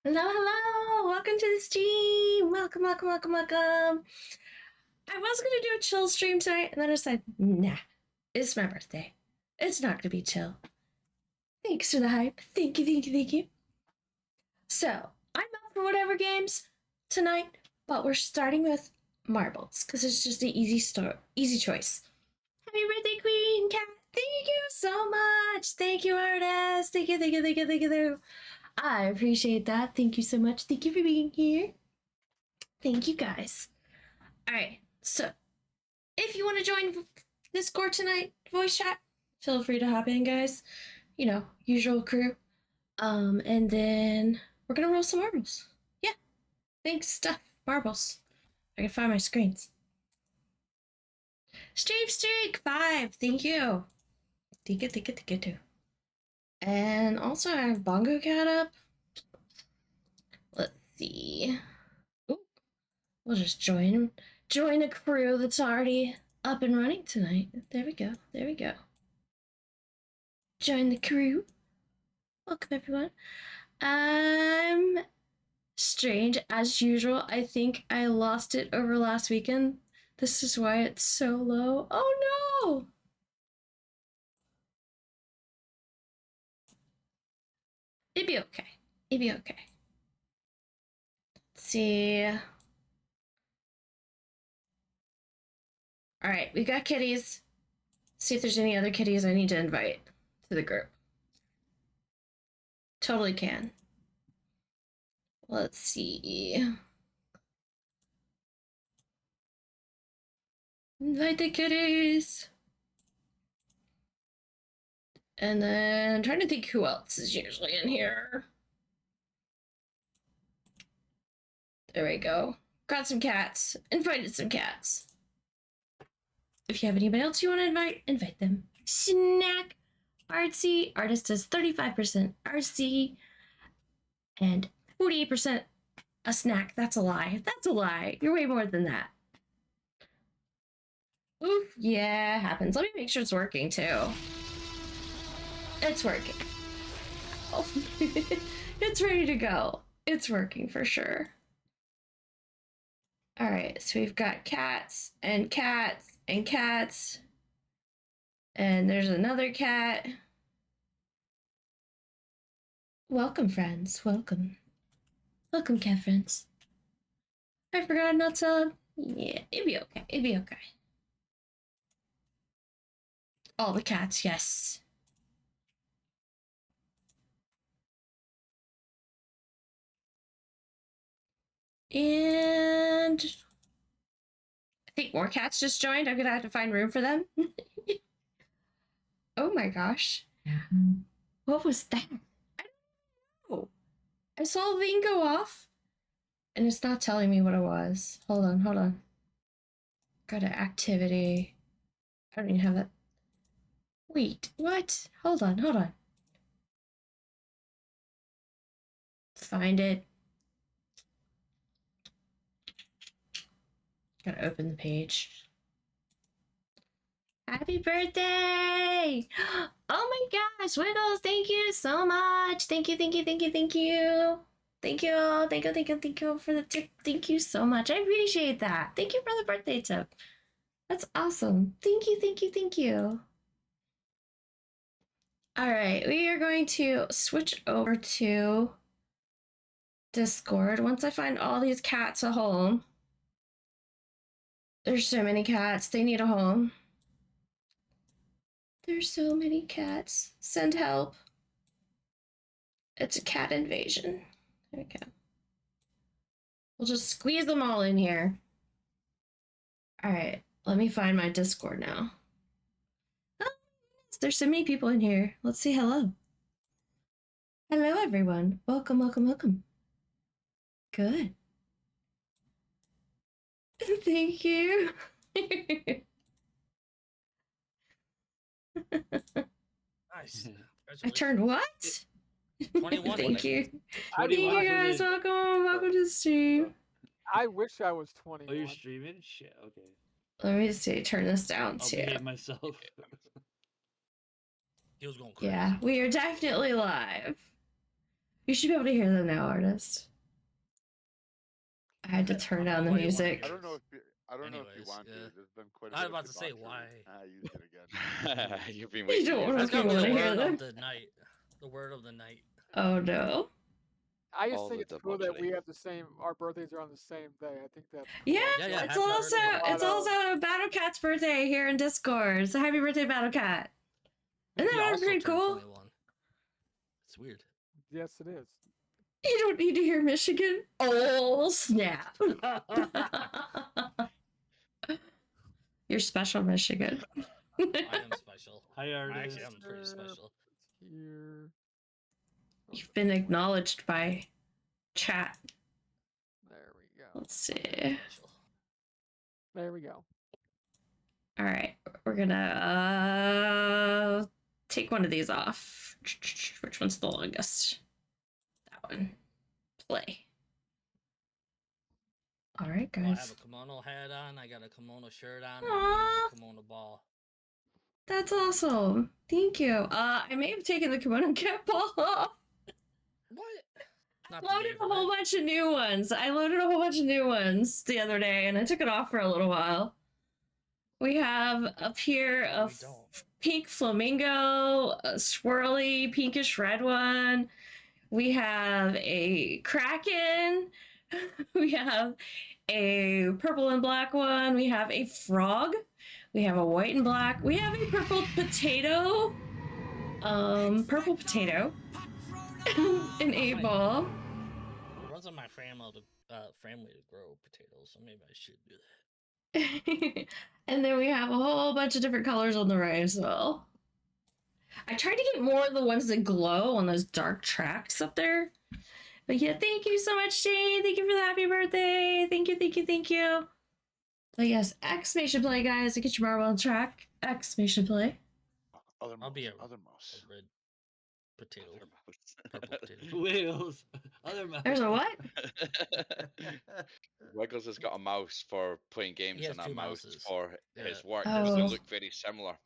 Hello, hello! Welcome to the stream! Welcome, welcome, welcome, welcome! I was gonna do a chill stream tonight, and then I said, nah, it's my birthday. It's not gonna be chill. Thanks for the hype. Thank you, thank you, thank you. So, I'm up for whatever games tonight, but we're starting with marbles, because it's just an easy choice. Happy birthday, Queen Cat! Thank you so much! Thank you, artist! Thank you, thank you, thank you, thank you, thank you. I appreciate that. Thank you so much. Thank you for being here. Thank you, guys. All right. So, if you want to join Discord tonight, voice chat, feel free to hop in, guys. You know, usual crew. And then we're gonna roll some marbles. Yeah. Thanks, stuff. Marbles. I can find my screens. Streak 5. Thank you. Thank you, thank you, thank you too. And also I have Bongo Cat up. Let's see. Ooh. We'll just join a crew that's already up and running tonight. There we go. There we go. Join the crew. Welcome everyone. Strange as usual. I think I lost it over last weekend. This is why it's so low. Oh no! It'd be okay. It'd be okay. Let's see. Alright, we got kitties. Let's see if there's any other kitties I need to invite to the group. Totally can. Let's see. Invite the kitties. And then I'm trying to think who else is usually in here. There we go. Got some cats. Invited some cats. If you have anybody else you want to invite them. Snack. Artsy. Artist is 35% RC and 48% a snack. That's a lie. That's a lie. You're way more than that. Oof. Yeah, happens. Let me make sure it's working too. It's working. Oh. It's ready to go. It's working for sure. All right, so we've got cats and cats and cats. And there's another cat. Welcome, friends. Welcome. Welcome, cat friends. I forgot not to. Yeah, it'd be okay. It'd be okay. All the cats, yes. And I think more cats just joined. I'm gonna have to find room for them. Oh my gosh. What was that? I don't know. I saw the thing go off and it's not telling me what it was. Hold on, hold on. Go to activity. I don't even have that. Wait, what? Hold on, hold on. Find it. Gotta open the page. Happy birthday! Oh my gosh, Wiggles, thank you so much. Thank you, thank you, thank you, thank you. Thank you, thank you, thank you, thank you for the tip. Thank you so much. I appreciate that. Thank you for the birthday tip. That's awesome. Thank you, thank you, thank you. All right, we are going to switch over to Discord. Once I find all these cats a home. There's so many cats. They need a home. There's so many cats. Send help. It's a cat invasion. There we go. We'll just squeeze them all in here. All right, let me find my Discord now. Oh, there's so many people in here. Let's say hello. Hello, everyone. Welcome, welcome, welcome. Good. Thank you. Nice. I turned what? 21. Thank you. 21. Thank you guys. Welcome to the stream. I wish I was 20. Oh, you're streaming? Shit, okay. Let me see. Turn this down I'll too. behave myself. He was going crazy. Yeah, we are definitely live. You should be able to hear them now, artist. I had to turn down the Why you wanna music. hear I don't know if you, Anyways, want yeah. to. There's been quite a I bit was of about to say, debauchery. why? I used it again. You've been You waiting. don't years wanna That's for gonna be wanna the hear word them. of the night. The word of the night. Oh no. I just All think the it's cool that we debauchery. have the same. Our birthdays are on the same day. I think that's cool. Yeah, Yeah, yeah, it's happy also birthday. it's also Battle Cat's birthday here in Discord. So happy birthday, Battle Cat. Isn't He that also pretty turned cool? 21. It's weird. Yes, it is. You don't need to hear Michigan. Oh snap. You're special, Michigan. I am special. Hi, I artist. actually am pretty special. Here. You've been acknowledged by chat. There we go. Let's see. Special. There we go. All right, we're gonna take one of these off. Which one's the longest? That one. Play. All right, Well, I have guys. a kimono hat on. I got a kimono shirt on. Aw. And a kimono ball. That's awesome. Thank you. I may have taken the KimonoKat ball off. What? Not the Loaded day a for whole that. bunch of new ones. I loaded a whole bunch of new ones the other day, and I took it off for a little while. We have up here a We don't. pink flamingo, a swirly pinkish red one. We have a kraken. We have a purple and black one. We have a frog. We have a white and black. We have a purple potato. Purple potato. An 8-ball. It runs on my family to grow potatoes, so maybe I should do that. And then we have a whole bunch of different colors on the right as well. I tried to get more of the ones that glow on those dark tracks up there. But yeah, thank you so much, Shane. Thank you for the happy birthday. Thank you, thank you, thank you. But yes, exclamation play, guys. To get your marble on track. Exclamation play. Other I'll be mouse, a other mouse. red potato. Purple potato. Wheels. Other mouse. There's a what? Wiggles has got a mouse for playing games has and a two mouse mouses. for his Yeah. work. Oh. They look very similar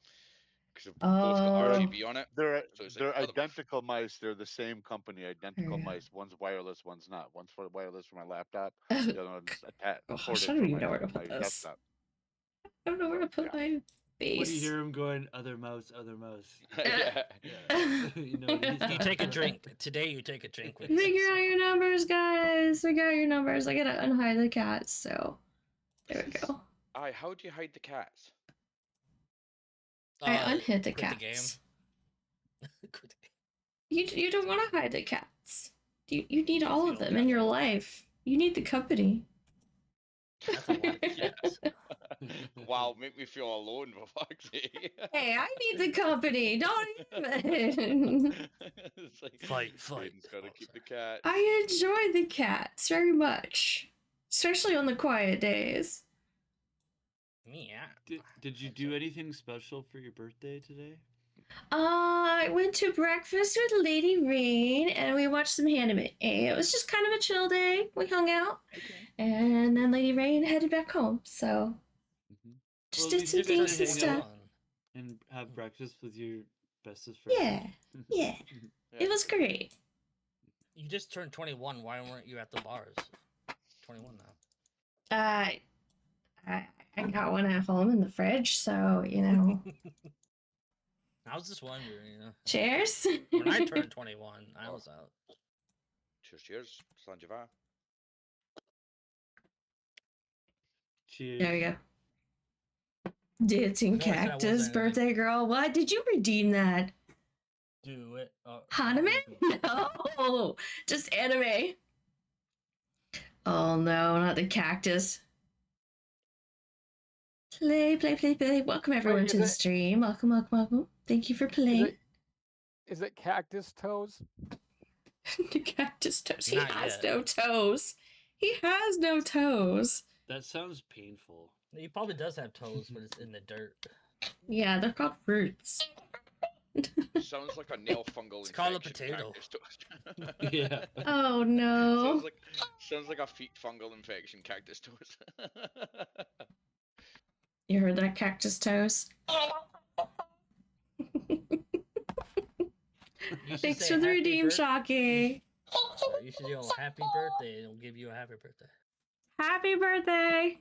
because they've both Oh. got RGB on it. They're So it's like they're other- identical mice. They're the same company. Identical Yeah. mice. One's wireless. One's not. One's for wireless for my laptop. Oh, The other one's gosh, corded I for don't even my, know where to my put this. desktop. I don't know where to put Yeah. my face. When you hear him going, other mouse, other mouse. yeah. Yeah. You know what he's You take a drink. Today you take a drink with Figure out your numbers, guys. Figure out your numbers. I gotta unhide the cats, so there we go. Aye, how do you hide the cats? I unhid the quit cats. Quit the game. You don't want to hide the cats. You need all You of don't them got in your them. life. You need the company. That's a lot of cats. Wow, make me feel alone for fuck's sake. Hey, I need the company. Don't even. It's like, Fight. Aiden's gotta Oh, keep the sorry. cat. I enjoy the cats very much, especially on the quiet days. Yeah. Did you do anything special for your birthday today? I went to breakfast with Lady Rain and we watched some anime. It was just kind of a chill day. We hung out, and then Lady Rain headed back home. So just Well, did some did you things guys and hang out? stuff. And have breakfast with your bestest friend? Yeah, yeah. Yeah. It was great. You just turned 21. Why weren't you at the bars? 21 now. I got one at home in the fridge, so you know. I was just wondering, Cheers. When I turned 21, I was out. Cheers. San Java. Cheers. There we go. Dancing Of course, that cactus wasn't anything. birthday girl. What did you redeem that? Do it. Anime? No, just anime. Oh no, not the cactus. Play. Welcome everyone is to the it- stream. Welcome. Thank you for playing. Is it cactus toes? The cactus toes. He Not has yet. no toes. He has no toes. That sounds painful. He probably does have toes, but it's in the dirt. Yeah, they're called roots. Sounds like a nail fungal It's called a infection. potato. Cactus toast. Yeah. Oh no. sounds like a feet fungal infection. Cactus toast. You heard that, cactus toes? You should Thanks say for the happy redeem, birth- Shocky. You should yell happy birthday and it'll give you a happy birthday. Happy birthday!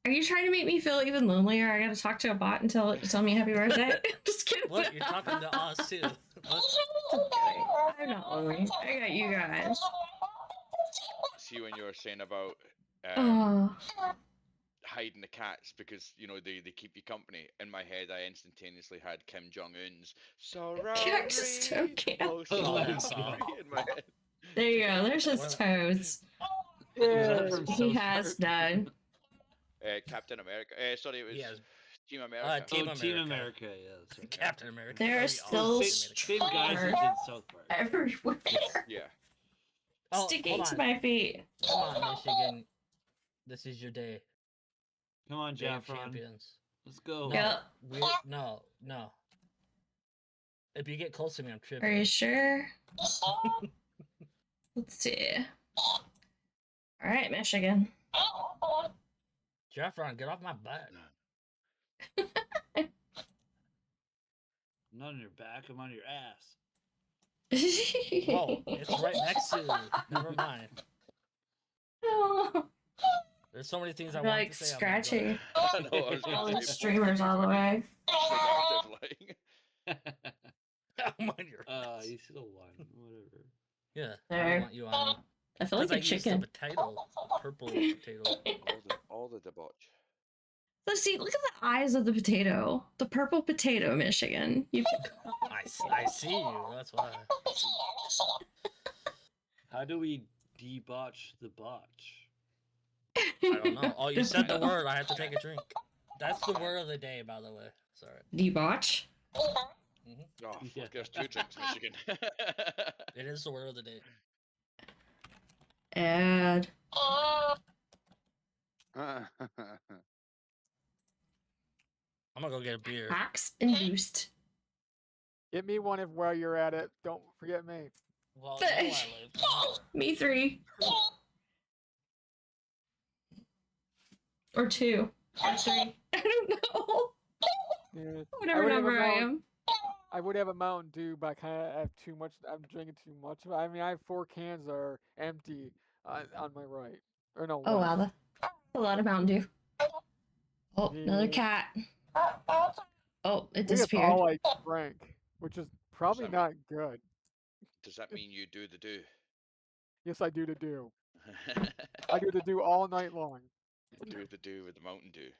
Are you trying to make me feel even lonelier? I gotta talk to a bot and tell it to tell me happy birthday? Just kidding. What? You're talking to us too. What? I'm not lonely. I got you guys. See, when you were saying about Oh. hiding the cats because you know they keep you company. In my head, I instantaneously had Kim Jong Un's Cactus toe "Sorry." camp. Oh, Oh, sorry that song. in my head. There you go. There's his Well- toes. Was Yeah. that from He South has Park? done. Captain America. Sorry, it was Yes. Team America. Team Oh, Team America. America. Yeah, that's right. Captain America. There are Oh, still Same guys that did South Park. Everywhere. Yeah. Oh, Sticking hold to on. my feet. Come on, Michigan. This is your day. Come on, Day of Jaffron. champions. Let's go. No, Yep. no. If you get close to me, I'm tripping. Are you sure? Let's see. All right, Michigan. Jaffron, get off my back. I'm not on your back. I'm on your ass. Oh, it's right next to you. Never mind. Oh, There's so many things I I'm want like to say. scratching I know, I was all gonna the say, streamers all the way. Seductive, like. I'm on your You should have won. Whatever. Yeah, There. I want you on. I feel like Because I a used chicken. the potato, purple potato. all the debauch. So see, look at the eyes of the potato. The purple potato, Michigan. You I see you. That's why. How do we debauch the botch? I don't know. Oh, you said the word. I have to take a drink. That's the word of the day, by the way. Sorry. Debauch. Oh, Yeah. fuck, there's 2 drinks, Michigan. It is the word of the day. Add. I'm gonna go get a beer. Hacks and boost. Get me one if while you're at it. Don't forget me. Well, you know where I live. Come on. Me 3. Or 2. Or 3. I don't know. Yeah. Whatever would have a number I Mountain- am. I would have a Mountain Dew, but I kind of have too much. I'm drinking too much. I mean, I have 4 cans that are empty on my right. Or no. Oh wow, left. that's a lot of Mountain Dew. Oh, another Yeah. cat. Oh, it We have disappeared. all like Frank, which is probably that not good. Does that mean you do the do? Yes, I do the do. I do the do all night long. Do the do with the Mountain Dew.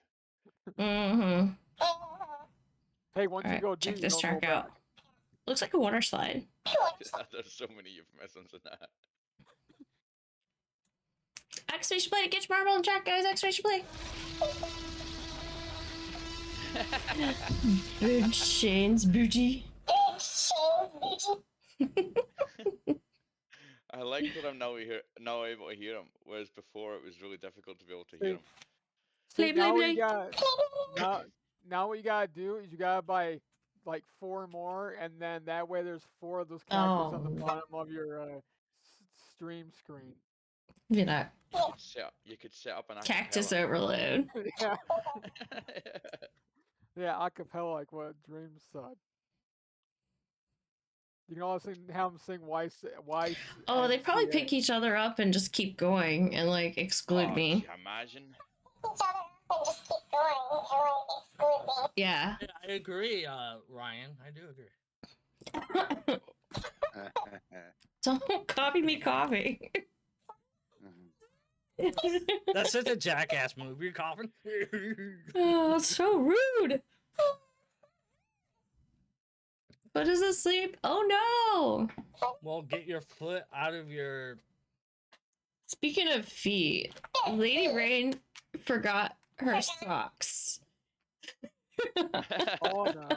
Mm-hmm. Hey, once you Alright, go do, check you this don't track go out. back. Looks like a water slide. There's so many euphemisms in that. Exclamation play to get your marble in chat, guys. Exclamation play. Bird Shane's booty. I like that I'm now able to hear him, whereas before it was really difficult to be able to hear him. Play, See, now play, what you got, now what you gotta do is you gotta buy like 4 more, and then that way there's 4 of those cactus on the Oh. bottom of your stream screen. You know, You could set up an cactus acapella. overload. Yeah, yeah, acapella like what Dreams said. You can also have them sing why. Oh, they probably pick each other up and just keep going and like exclude Oh, me. Imagine. Yeah. Yeah, I agree, Ryan. I do agree. Don't copy me coughing. That's such a jackass move. You're coughing. Oh, it's so rude. Foot is asleep. Oh no. Well, get your foot out of your. Speaking of feet, Lady Rain forgot her socks. Oh no.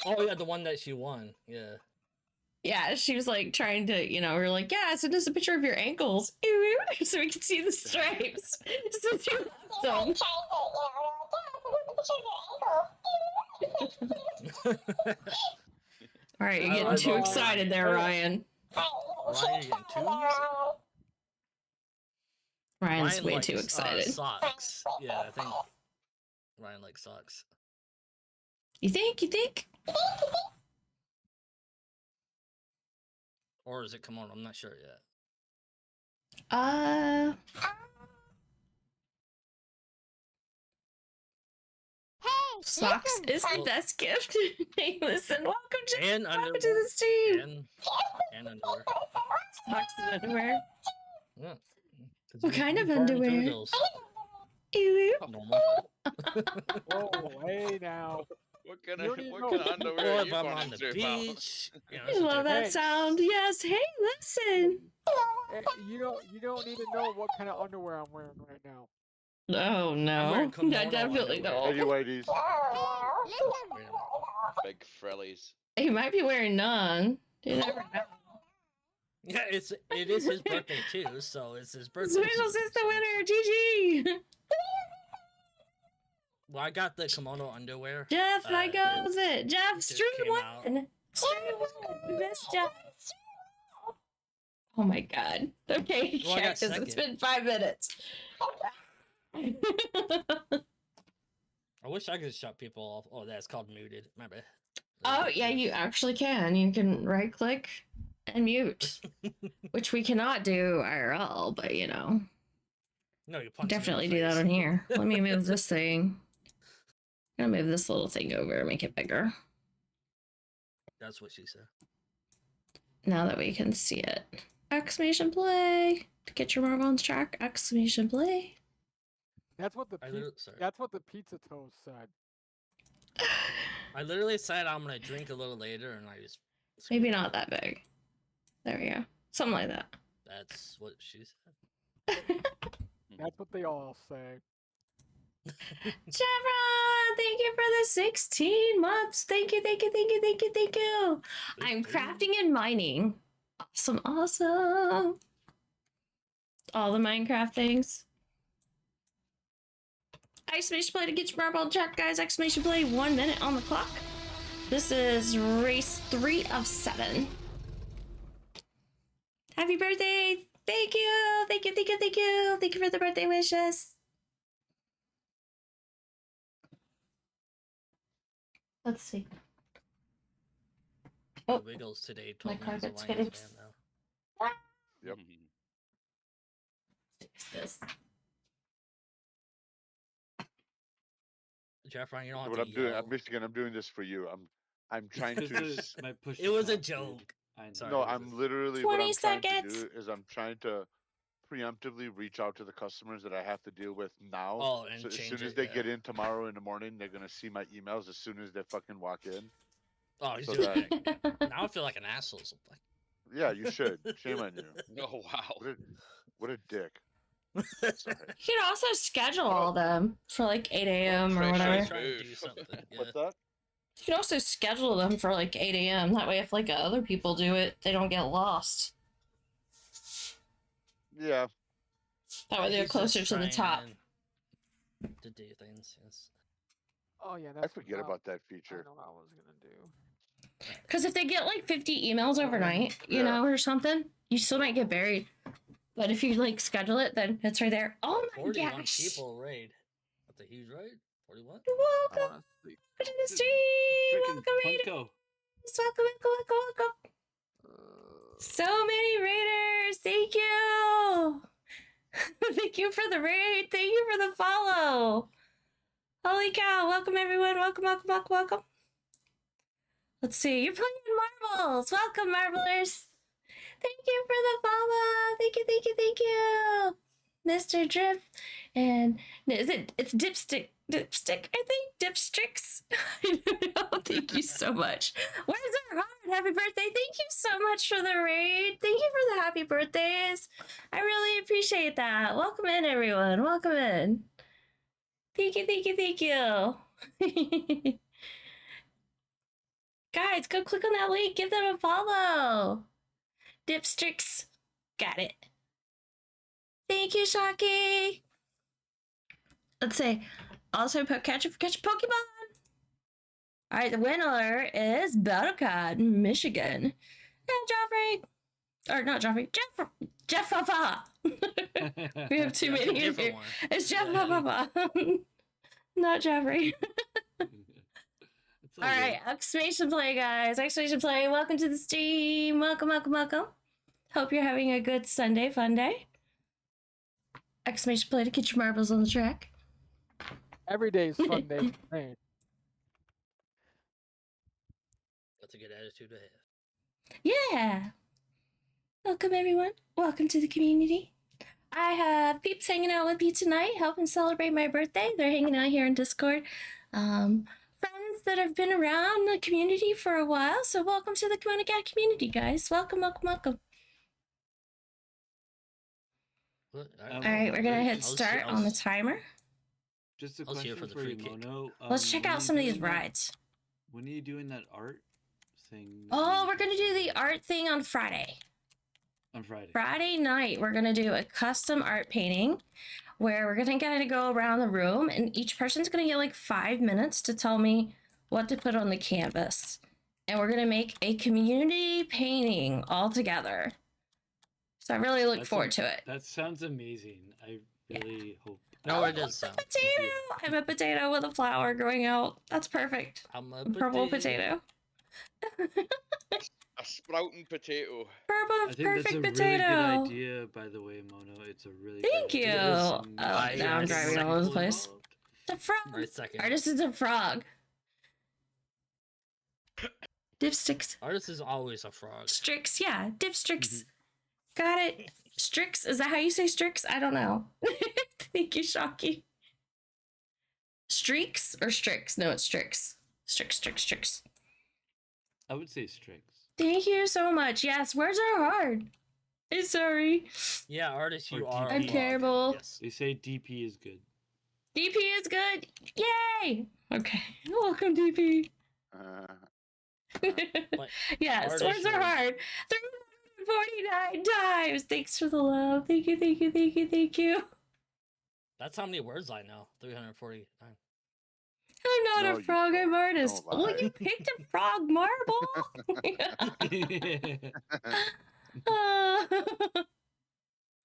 Oh yeah, the one that she won. Yeah. Yeah, she was like trying to, we're like, yeah, send us a picture of your ankles so we can see the stripes. So she them. All right, you're I getting too love excited there, Ryan. Ryan, you getting too? Ryan's Ryan way likes, too excited. Socks. Yeah, I think Ryan likes socks. You think? Or is it kimono? I'm not sure yet. Socks is the Well- best gift. Hey, listen, welcome to And welcome to underwear. the stream. And underwear. Socks and underwear. Yeah. 'Cause What kind you of burn through underwear? those. Ew. Normal. Whoa, hey now. What kind You of don't even what know- kind of underwear Or are if you I'm going on the into, pal? beach. You know, I something love like that Hey. sound. Yes. Hey, listen. You don't need to know what kind of underwear I'm wearing right now. Oh no. wearing I kimono definitely underwear. Hey, you don't. whiteys. Wait a minute. Big frillies. He might be wearing none. You never know. Yeah, it is his birthday too, so it's his birthday. Swiggles season, is the so- winner. GG. Well, I got the kimono underwear. Jeff, how goes it? Jeff, just stream came out. one. Stream one. We missed Jeff. Oh my god. Okay, Well, I got Cactus, it's second. been 5 minutes. I wish I could shut people off. Oh, that's called muted. My bad. Oh yeah, you actually can. You can right click and mute, which we cannot do IRL, but you know, No, you punch me in the definitely do that face. on here. Let me move this thing. I'm gonna move this little thing over, make it bigger. That's what she said. Now that we can see it. Exclamation play to get your marble on track. Exclamation play. That's what the Sorry. that's what the pizza toast said. I literally said I'm gonna drink a little later, and I just Maybe not that big. There we go. Something like that. That's what she said. That's what they all say. Chevron, thank you for the 16 months. Thank you, thank you, thank you, thank you, thank you. I'm crafting and mining. Awesome, awesome. All the Minecraft things. Exclamation play to get your marble check, guys. Exclamation play, 1 minute on the clock. This is race 3 of 7. Happy birthday. Thank you. Thank you, thank you, thank you. Thank you for the birthday wishes. Let's see. The Oh, Wiggles today my told me he's a carpet's Lions getting- fan now. Yep. fix this. Jeff Ryan, you don't have What to I'm doing, yell. Michigan, I'm doing this for you. I'm trying to. My push It was a to talk, dude. joke. I know. Sorry. No, it was I'm a- literally 20 what I'm trying to seconds. do is I'm trying to preemptively reach out to the customers that I have to deal with now. Oh, and So as change soon as it, they yeah. get in tomorrow in the morning, they're gonna see my emails as soon as they fucking walk in. Oh, he's So doing it. Now I feel like an asshole. So like, Yeah, you should. Shame on you. Oh wow. What a dick. Sorry. You can also schedule all them for like 8 a.m. or pressure. whatever. he's trying to do Move. something. Yeah. What's that? You can also schedule them for like 8 a.m. That way, if like other people do it, they don't get lost. Yeah. That way, they're He's just closer to the top. trying To do things. Yes. Oh yeah, I that's forget what about that I feature. know what I was gonna do. Because if they get like 50 emails overnight, you Yeah. know, or something, you still might get buried. But if you like schedule it, then it's right there. Oh my 41 gosh! people raid. That's a huge raid. 41. You're I welcome wanna sleep. to the Dude, stream. Freaking Welcome, raiders. Punko. Welcome. So many raiders. Thank you. Thank you for the raid. Thank you for the follow. Holy cow. Welcome, everyone. Welcome. Let's see. You're playing marbles. Welcome, marblers. Thank you for the follow. Thank you. Mr. Drip. And it's Dipstick, I think. Dipstrix. I don't know. Thank you so much. Where's our heart? Happy birthday. Thank you so much for the raid. Thank you for the happy birthdays. I really appreciate that. Welcome in, everyone. Welcome in. Thank you. Guys, go click on that link. Give them a follow. Dipstrix. Got it. Thank you, Shocky. Let's see. Also, catch a Pokemon. All right, the winner is KimonoKat, Michigan. And Joffrey. Or not Joffrey. Jeff Papa. We have too That's a many in different here. one. It's Jeff Yeah. Papa. Not Joffrey. It's all All good. right, exclamation play, guys! Exclamation play! Welcome to the stream. Welcome, welcome, welcome. Hope you're having a good Sunday, fun day. Exclamation play to get your marbles on the track. Every day is fun day for me. That's a good attitude to have. Yeah. Welcome, everyone. Welcome to the community. I have peeps hanging out with me tonight, helping celebrate my birthday. They're hanging out here in Discord. Friends that have been around the community for a while. So welcome to the KimonoKat community, guys. Welcome, welcome, welcome. What? All right, we're gonna hit I start on the timer. Just a I was here question for the for you, free kick. Mono. Let's check when are out you some of these doing that- rides. When are you doing that art thing? that Oh, you we're gonna do posted the art thing on Friday. on Friday. Friday night, we're gonna do a custom art painting where we're gonna kind of go around the room, and each person's gonna get like 5 minutes to tell me what to put on the canvas, and we're gonna make a community painting all together. So I really look That's forward to it. That sounds amazing. I really hope. No, it Oh, does sound. Potato! I'm a potato with a flower growing out. That's perfect. I'm a Purple potato. A sprouting potato. Purple, I think that's a perfect really potato. good idea, by the way, Mono. It's a really Thank good you. idea. Oh, And now I'm get driving more all over the people place. involved. The frog. Right second. Artist is a frog. Dipsticks. Artist is always a frog. Strix, yeah. Dipstrix. Mhm. Got it. Strix. Is that how you say Strix? I don't know. Thank you, Shocky. Streaks or Strix? No, it's Strix. Strix. I would say Strix. Thank you so much. Yes, words are hard. I'm sorry. Yeah, artist, you Or are. a I'm DP. frog. terrible. Yes. They say DP is good. DP is good. Yay! Okay. Welcome, DP. But Yes, artist words are is- hard. 349 times. Thanks for the love. Thank you, thank you, thank you, thank you. That's how many words I know. 349. I'm not No, a you frog, I'm don't. artist. Don't Well, lie. you picked a frog marble.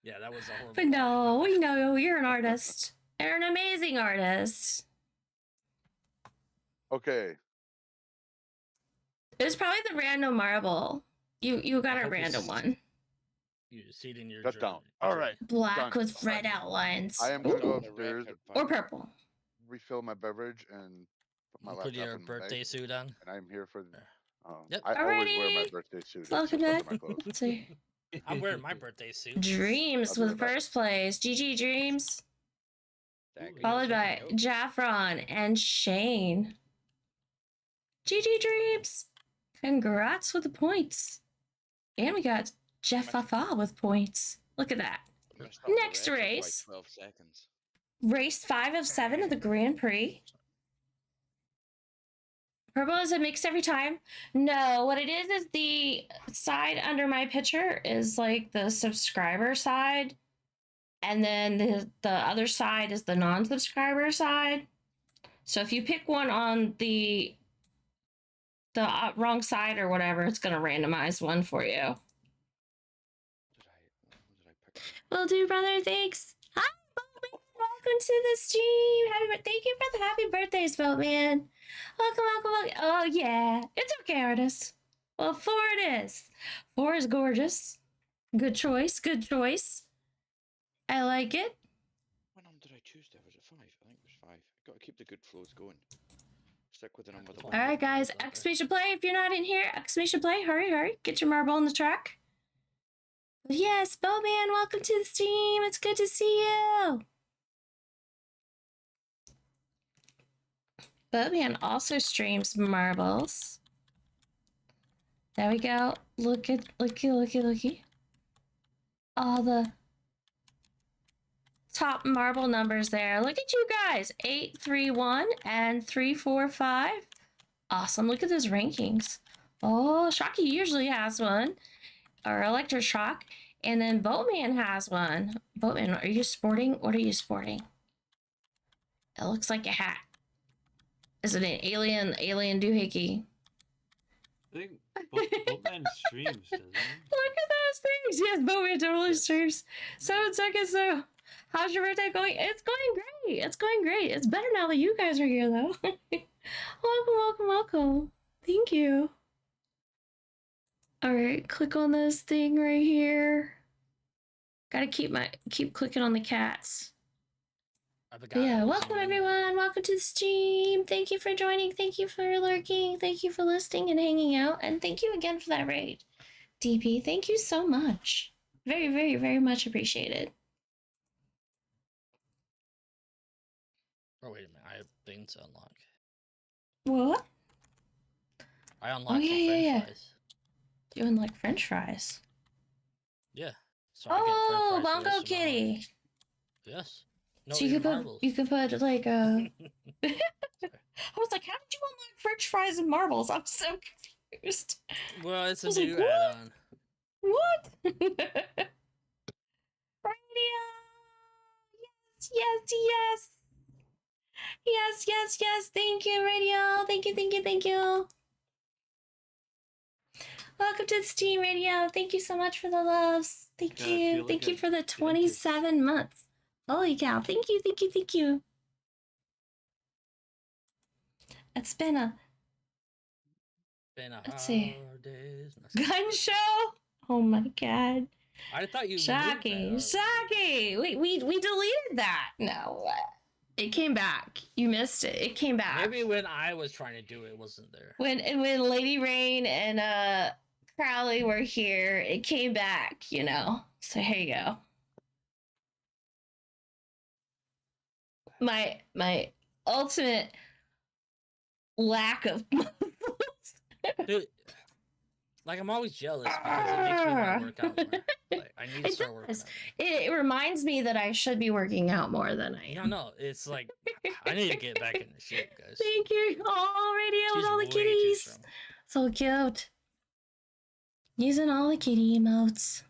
Yeah, that was a horrible. But no, we know you're an artist. You're an amazing artist. Okay. It was probably the random marble. You got I a hope random it's- one. You seating your. Shut down. dream- All right. Black Done. with red outlines. I am gonna go On the upstairs, record, Or by- purple. refill my beverage, and put my You laptop put your in my birthday bag. suit on. And I'm here for. Yep. I always wear my Alrighty. birthday suit. It's Welcome just back. under my clothes. Let's see. I'm wearing my birthday suit. Dreams I'll be with right back. first place. GG Dreams. That goes Followed on by the note. Jaffron and Shane. GG Dreams. Congrats with the points. And we got Jeff Fafa with points. Look at that. Missed out on the Next record by race. 12 seconds. Race 5 of 7 of the Grand Prix. Purple is a mix every time. No, what it is the side under my picture is like the subscriber side. And then the other side is the non-subscriber side. So if you pick one on the wrong side or whatever, it's going to randomize one for you. What did I pick? Will do, brother. Thanks. Hi, Boatman. Welcome to the stream. Thank you for the happy birthdays, Boatman. Welcome. Oh, yeah. It's okay, artist. Well, 4 it is. 4 is gorgeous. Good choice. I like it. What number did I choose there? Was it 5? I think it was 5. Got to keep the good flows going. Stick with the number. that All one. right, guys. Exclamation play. If you're not in here, exclamation play. Hurry. Get your marble on the track. Yes, Boatman, welcome to the stream. It's good to see you. Boatman also streams marbles. There we go. Looky. All the top marble numbers there. Look at you guys. 831 and 345. Awesome. Look at those rankings. Oh, Shocky usually has one. Or Electroshock. And then Boatman has one. Boatman, are you sporting? What are you sporting? It looks like a hat. Is it an alien doohickey? I think Boatman streams, doesn't he? Look at those things. Yes, Boatman totally streams. 7 seconds. So, how's your birthday going? It's going great. It's better now that you guys are here, though. Welcome. Thank you. All right, click on this thing right here. Gotta keep clicking on the cats. I forgot. But yeah, I was welcome in there. everyone. Welcome to the stream. Thank you for joining. Thank you for lurking. Thank you for listening and hanging out. And thank you again for that raid. DP, thank you so much. Very, very, very much appreciated. Oh wait a minute, I have things to unlock. What? I unlocked yeah, some yeah, French yeah. fries. Doing like French fries. Yeah. So I get French Oh, fries for Bongo this amount. Kitty. Yes. No, So you even could put marbles. you could put like I was like, how did you unlock French fries and marbles? I'm so confused. Well, it's a I was like, new what? add-on. What? Radio. Yes. Yes. Thank you, Radio. Thank you. Welcome to the Steam Radio. Thank you so much for the loves. Thank God, I you. feel like Thank you a for the dentist. 27 months. Holy cow. Thank you. It's been a Let's see. hard days. gun show. Oh my god. I thought you Shocky. removed that already. We deleted that. No. It came back. You missed it. It came back. Maybe when I was trying to do it, it wasn't there. When Lady Rain and Crowley were here, it came back, you know. So here you go. My ultimate lack of Dude, like I'm always jealous because it makes me want to work out more. Like, I need to It start working does. out. It reminds me that I should be working out more than I am. No, it's like I need to get back in the shape, guys. Thank you. Oh, Radio with She's all the way too kitties. strong. So cute. Using all the kitty emotes.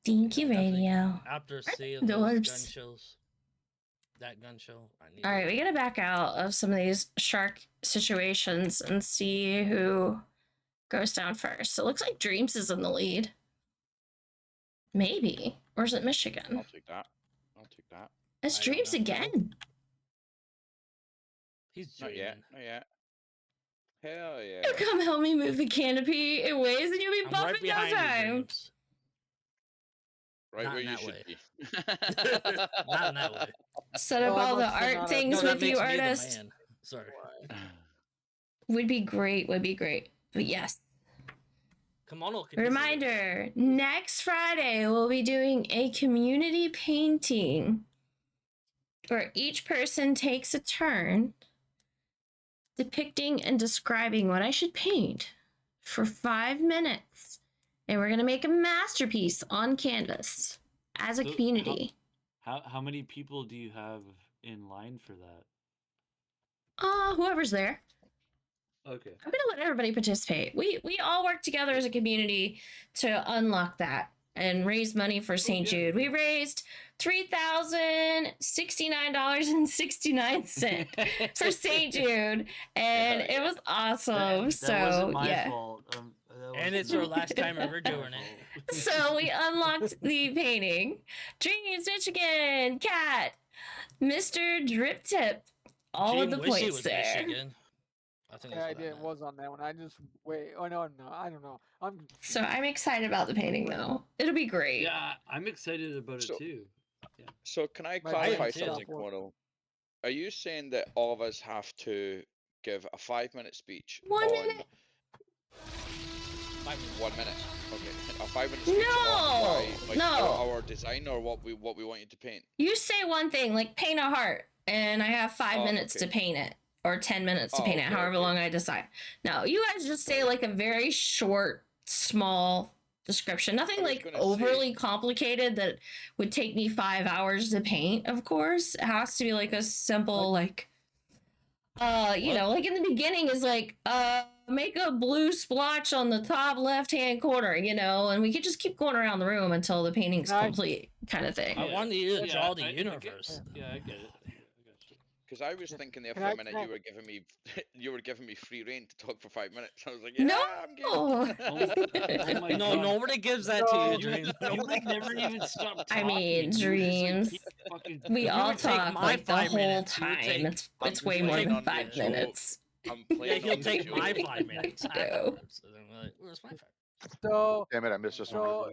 Thank you, I think Radio. After seeing those Dorbs. gun shows, that gun show, I need. All right, we gotta back out of some of these shark situations and see who goes down first. So it looks like Dreams is in the lead. Maybe. Or is it Michigan? I'll take that. It's I don't Dreams know. again. He's Not dreaming. yet. Hell yeah. You come help me move the canopy in ways and you'll be I'm buff right in no behind you, time. Dreams. Right Not where in you that should way. be. Not in that way. Set up Well, I all the must have art not things No, that with you, makes me the artist. man. Sorry. Would be great. But yes. Kimono can do it. Reminder, next Friday we'll be doing a community painting where each person takes a turn depicting and describing what I should paint for 5 minutes. And we're going to make a masterpiece on canvas as a So, community. How many people do you have in line for that? Whoever's there. Okay. I'm gonna let everybody participate. We all work together as a community to unlock that and raise money for St. yeah. Jude. We raised $3,069.69 for St. Jude, and Yeah. it was awesome. That So wasn't my yeah. fault. And it's our last time ever doing it. So we unlocked the painting. Dreams, Michigan, Cat, Mr. Drip Tip. All of the Gene Wishy points was there. Michigan. I think Yeah, that's I what did. meant. Was on that one. I just wait. Oh no, I don't know. I'm So I'm excited about the painting though. It'll be great. Yeah, I'm excited about So- it too. So can I My clarify brain something, stopped working. Kimono? Are you saying that all of us have to give a 5-minute speech 1 on minute. 5 minutes. 1 minute? Okay, a 5-minute speech No, on why, like, no. our design or what we want you to paint. You say one thing, like paint a heart, and I have 5 Oh, minutes okay. to paint it, or 10 minutes to Oh, paint it, okay, however okay. long I decide. No, you guys just say like a very short, small description. Nothing I was like gonna say- overly complicated that would take me 5 hours to paint, of course. It has to be like a simple, like, you know, like in the beginning is like, make a blue splotch on the top left-hand corner, you know, and we could just keep going around the room until the painting's Nice. complete, kind of thing. I wanted you to Yeah, draw the I get- universe. Yeah, I get it. I got you. Because I was thinking there Can for I- a minute can I- you were giving me you were giving me free reign to talk for 5 minutes. I was like, No! yeah, I'm game. Oh my No, God. nobody gives that to you, No. Dream. You Nobody would never gives even that. stop I talking. mean, You would just, like, dreams. keep fucking We You all would take talk my like the 5 whole minutes, you would time. take- It's I'm it's way more playing than on the 5 joke. minutes. I'm Yeah, playing he'll on the take joke. my 5 minutes I know. afterwards. And I'm like, where's my 5? So, Damn it, I missed this one. so,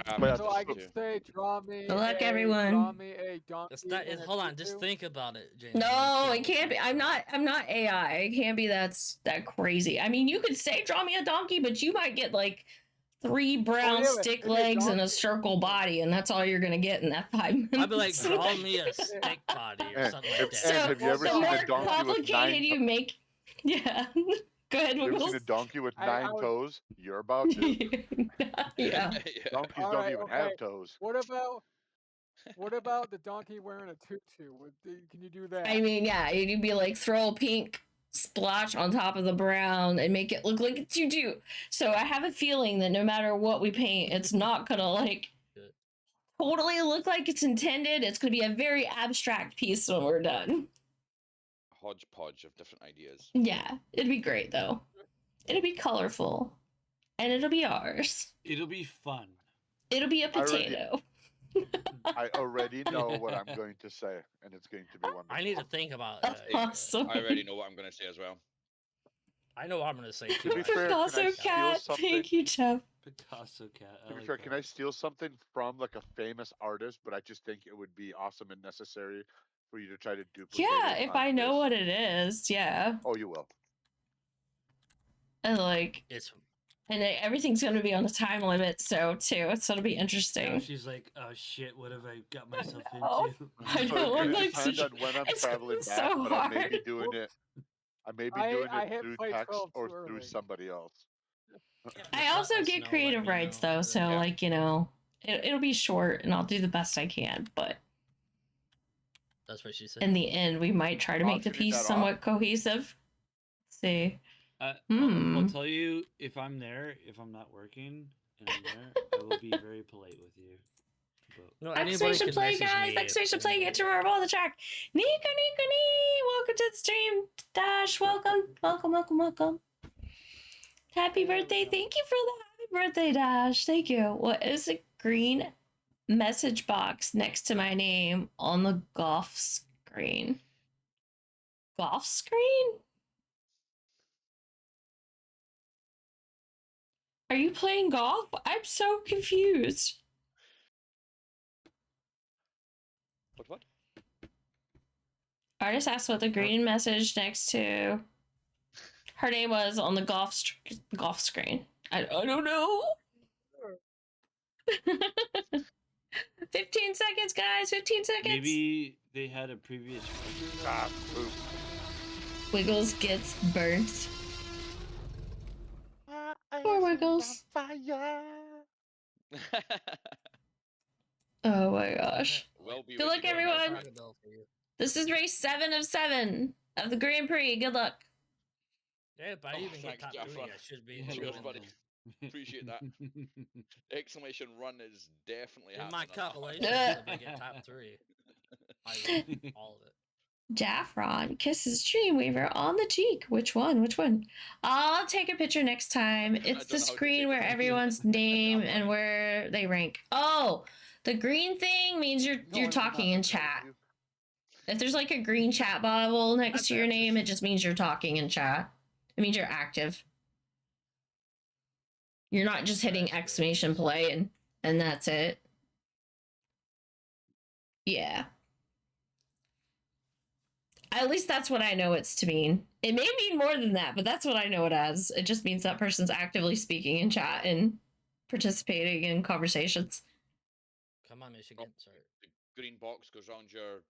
I But yeah, missed so this I one can too. say, draw me Good luck, a, everyone. draw me a donkey. That's not. and a Hold on, just tutu. think about it, James. No, it can't be. I'm not AI. It can't be that crazy. I mean, you could say draw me a donkey, but you might get like 3 brown yeah, but stick maybe a legs and a donkey. circle body, and that's all you're gonna get in that 5 minutes. I'd be like, draw me a stick body or And- something like and that. So have you ever the seen more a donkey with complicated 9 you make, yeah. Go ahead, You ever Wiggles. seen a donkey with I 9 would- toes? You're about to. yeah. Yeah. Donkeys All don't right, even okay. have toes. What about the donkey wearing a tutu? Can you do that? I mean, yeah, you'd be like throw a pink splotch on top of the brown and make it look like it's you do. So I have a feeling that no matter what we paint, it's not gonna like Good. totally look like it's intended. It's gonna be a very abstract piece when we're done. Hodgepodge of different ideas. Yeah, it'd be great though. It'll be colorful, and it'll be ours. It'll be fun. It'll be a I already- potato. I already know what I'm going to say, and it's going to be wonderful. I need to think about That's that. awesome. I already know what I'm going to say as well. I know what I'm gonna say To too. be fair, can I Picasso steal cat. something? Thank you, Jeff. Picasso cat. To be fair, can I steal something from like a famous artist? But I just think it would be awesome and necessary for you to try to duplicate. Yeah, it if on I know this. what it is, yeah. Oh, you will. And like, It's everything's gonna be on a time limit, so too, it's gonna be Now interesting. she's like, oh shit, what have I got myself know. into? I So know, it I'm could like, depend on when I'm it's traveling so back, but I may be hard. doing it. I may be I- doing I it hit through play text 12 or too through early. somebody else. I also Let us get know, let creative me rights know. though, so Yeah. like, you know, it'll be short and I'll do the best I can, but That's what she said. in the end, we might try to make the Auctioning piece that off? somewhat cohesive. Let's see. I'll Hmm. tell you if I'm there, if I'm not working and I'm there, I will be very polite with you. But No, anybody Exclamation can play, message guys! me Exclamation if- play, get to Marble on the track. Nico, Nico, Nee! Welcome to the stream. Dash, welcome, welcome, welcome, welcome. Happy birthday. Thank you for the happy birthday, Dash. Thank you. What is a green message box next to my name on the golf screen? Golf screen? Are you playing golf? I'm so confused. What? Artist asked what the green message next to her name was on the golf screen. I don't know. 15 seconds, guys. 15 seconds. maybe they had a previous. Ah, poop. Wiggles gets burnt. Poor Wiggles. Oh my gosh. Well, be Good what luck, you got, man. everyone. Crocodile for you. This is race 7 of 7 of the Grand Prix. Good luck. Yeah, if I Oh, even get thanks, top Jaffa. 3, I should be Yeah, in Cheers, the buddy. win. Appreciate that. Exclamation run is definitely In my happening. on that one. calculations, if I get top 3, I win all of it. Jaffron kisses Dreamweaver on the cheek. Which one? Which one? I'll take a picture next time. It's don't the know how to screen take where a picture. everyone's name and where they rank. Oh, the green thing means No, I you're will talking not in be proud of chat. you. If there's like a green chat bubble next That's to your it. name, it just means you're talking in chat. It means you're active. You're not just hitting That's good. exclamation play and that's it. Yeah. At least that's what I know it's to mean. It may mean more than that, but that's what I know it as. It just means that person's actively speaking in chat and participating in conversations. Come on, Michigan. Sorry. The green box goes around your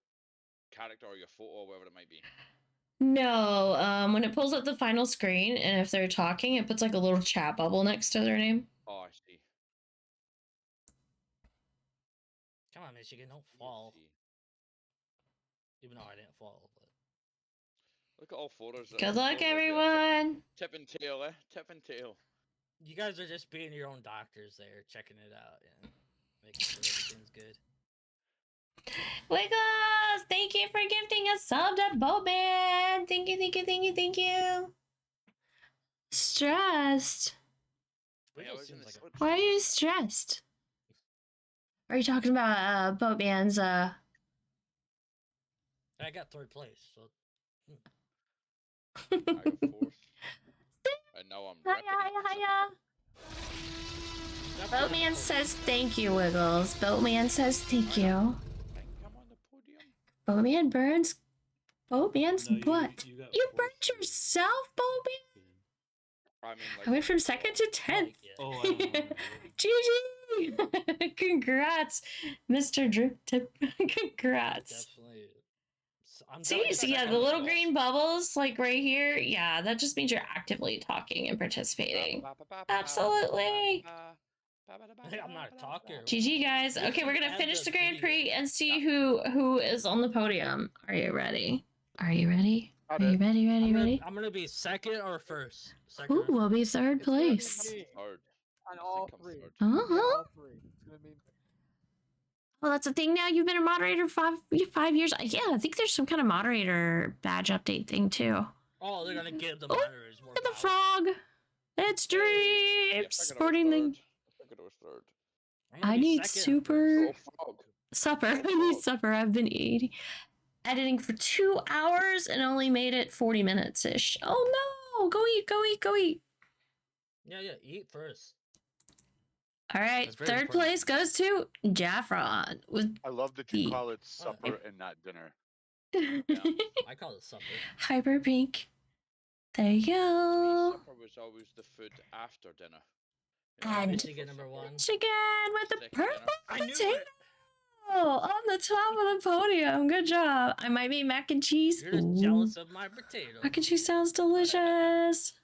character or your photo or whatever it might be. No, when it pulls up the final screen and if they're talking, it puts like a little chat bubble next to their name. Oh, I see. Come on, Michigan. Don't I fall. see. Even though I didn't fall. But... Look at all fours. Good luck, everyone. Tip and tail, eh? Tip and tail. You guys are just being your own doctors there, checking it out and making sure everything's good. Wiggles, thank you for gifting a sub to Boatman. Thank you, thank you, thank you, thank you. Stressed. Wait, I Wiggles was in seems the like a Why are you stressed? Are you talking about Boatman's I got third place, so I got fourth. And now I'm Hiya, ripping hiya, it. hiya. that's good on the Boatman podium. says thank you, Wiggles. Boatman says thank you. I think I'm on the podium. Boatman burns. Boatman's No, what? you got You fourth burnt for yourself, Boatman? I mean, like. I went from overall. second to 10th. Like, yeah. Oh, I don't know. GG! Congrats, Mr. Drip Tip. Congrats. Definitely. I'm See, definitely yeah, second the on little list. green bubbles, like right here. Yeah, that just means you're actively talking and participating. Absolutely. I'm not a talker. GG, guys. We Okay, we're should gonna add finish the the Grand video. Prix and see who is on the podium. Are you ready? Are you ready? Are you ready? Ready? I'm gonna be second or first. Second Who or will first. be third It's gonna be place? me Third. on I all think I'm three. third. Yeah, Uh-huh. all three. It's gonna be. Well, that's the thing now. You've been a moderator 5 years. Yeah, I think there's some kind of moderator badge update thing too. Oh, they're gonna give the Oh, moderators more Look at the power. frog. It's Hey, Dream I figured sporting I the was third. I figured I was third. I'm gonna I be need second or super first. Oh, frog. supper. I Oh, need frog. supper. I've been editing for 2 hours and only made it 40 minutes ish. Oh no! Go eat, go eat, go eat. Yeah, eat first. All right, That's very third important. place goes to Jaffron with I love that you the call it supper and not dinner. I call it supper. Hyper Pink. There you To me, go. supper was always the food after dinner. And Michigan number one. Michigan with the Second purple dinner. I knew potato it. on the top of the podium. Good job. I might be mac and cheese. You're just Ooh. jealous of my potato. Mac and cheese sounds delicious.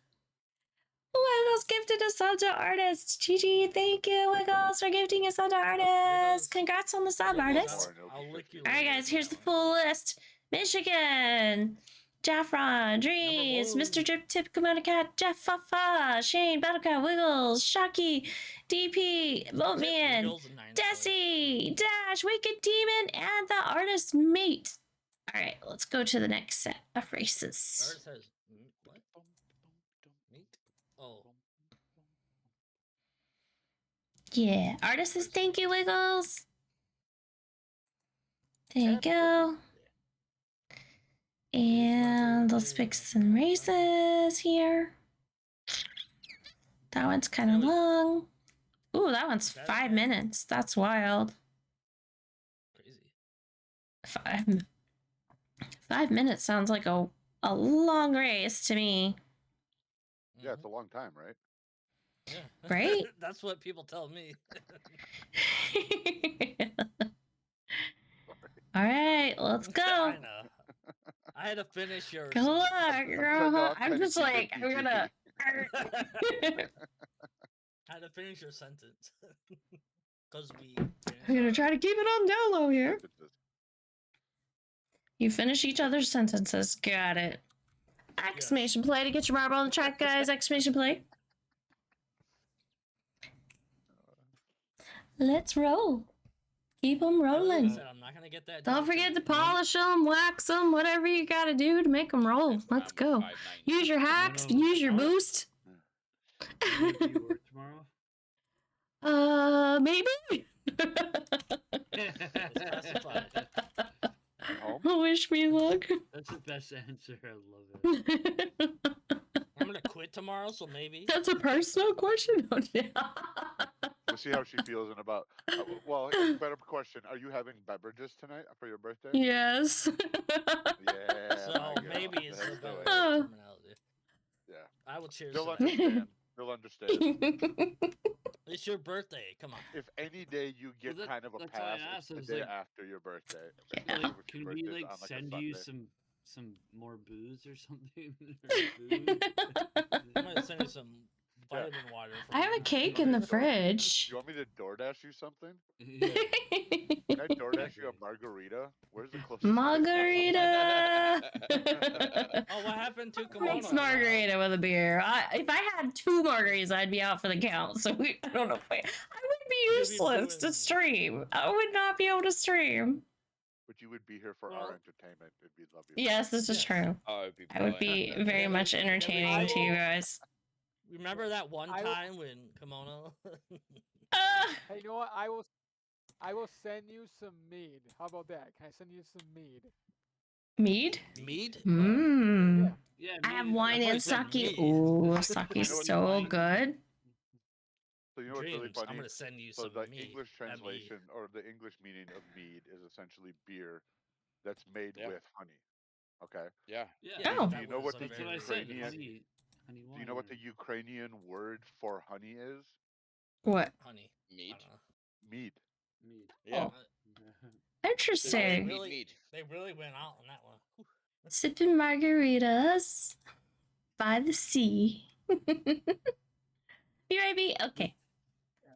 Wiggles gifted a sub to artist. GG, thank you, Wiggles, for gifting a sub to artist. Wiggles. Congrats on the sub, Wiggles, artist. I'll lick you. All right, later guys, for here's the that one. full list. Michigan, Jaffron, Dreams, one. Mr. Drip Tip, KimonoKat, Jeff Fafa, Shane, Battlecat, Wiggles, Shocky, DP, Boatman, Wiggles in ninth place. Desi, Dash, Wicked Demon, and the artist mate. All right, let's go to the next set of races. Artist has what? Meat? Oh. Yeah, artist says thank you, Wiggles. There you go. And let's pick some races here. That one's kind of long. Ooh, that one's 5 minutes. That's wild. Crazy. 5 minutes sounds like a long race to me. Yeah, it's a long time, right? Yeah. Right? That's what people tell me. All right, let's go. I know. I had to finish yours. Good luck, girl. No, I'm I'm kinda just keeping like, it I'm PG. gonna. I had to finish your sentence. Because we. I'm gonna try to keep it on down low here. You finish each other's sentences. Got it. Exclamation play to get your marble on the track, guys. Exclamation play. Let's roll. Keep them rolling. I'm not gonna get that. Don't done forget to tonight. polish them, wax them, whatever you gotta do to make them roll. Let's go. Use your hacks, use your boost. Do you work tomorrow? Maybe. Specified. Wish me luck. That's the best answer. I love it. I'm gonna quit tomorrow, so maybe. That's a personal question. We'll see how she feels in about. Well, better question: are you having beverages tonight for your birthday? Yes. Yeah. So my girl. maybe it's Let's a do better it. terminology. Yeah. I will cheers. They'll to that. understand. They'll understand. It's your birthday. Come on. If any day you get Well, kind of a that's why I pass, it's asked. I the was day like- after your birthday. Yeah. Like, Your can we birthday's like on, a send you Sunday. some more booze or something? Or food? I'm gonna send you some vitamin water. I have a cake in the fridge. You want me to DoorDash you something? Yeah. Can I DoorDash you a margarita? Where's the closest? Margarita. Oh, what happened to Mixed Kimono? margarita with a beer. If I had 2 margaritas, I'd be out for the count. So I don't know. I would be be useless to doing- stream. I would not be able to stream. but you would be here for Well- our entertainment. It'd be lovely. Yes, this is Yes. true. Oh, it'd be I would brilliant. be very Every- much every entertaining to you time- guys. Remember that one I will- time when Kimono? Hey, you know what? I will send you some mead. How about that? Can I send you some mead? Mead? Mead? Mmm. Yeah. Yeah, I have mead is- wine That's and why I said sake. mead. Ooh, You know sake's what's so wine? good. So you know what's really Dreams. funny? I'm gonna send you So some the mead. English M-E. translation or the English meaning of mead is essentially beer that's made Yeah. with honey. Okay. Yeah. Yeah, Yeah, Oh. Do that you know was what a the that's what I very said. Ukrainian? Honey Do you know what the wine. Ukrainian word for honey is? What? honey. I Mead. don't know. Mead. Mead. Yeah. They Interesting. really, Mead. they really went out on that one. Whew. Sipping margaritas by the sea. You ready? B? Okay.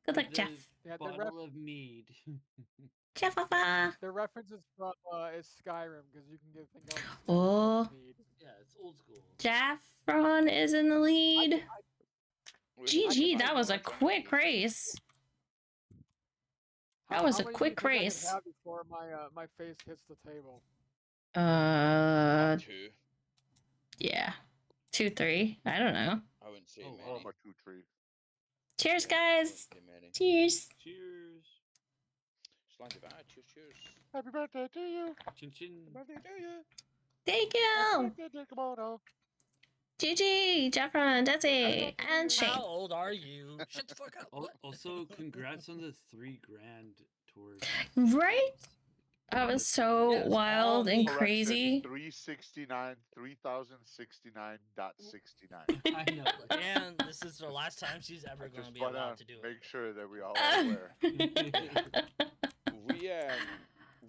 Good luck, With Jeff. a Yeah, the bottle of mead. Jeff. The reference is from is Skyrim because you can get a thing called Oh. mead. Yeah, it's old school. Jaffron is in the lead. Where's the GG, second that was a one? quick race. That How- was how a many do you quick think I could race. have before my face hits the table. Two. Yeah. 2, 3. I don't know. I wouldn't say Oh, many. Oh, I'm a 2-3. Cheers, Yeah, I wouldn't guys. say many. Cheers. Cheers. Slant of eye, cheers, cheers. Happy birthday to you. Chin chin. Birthday to you. Thank Happy you. birthday, dear Kimono. GG, Jaffron, Desi, Happy and Shane. How old are you? Shut the fuck up. What? Also, congrats on the $3,000 tour. Right? That was so Yes, all wild and me. crazy. 369, 3069.69. I know. And this is the last time she's ever I going to just be want allowed to to do make it. sure that we all are aware. We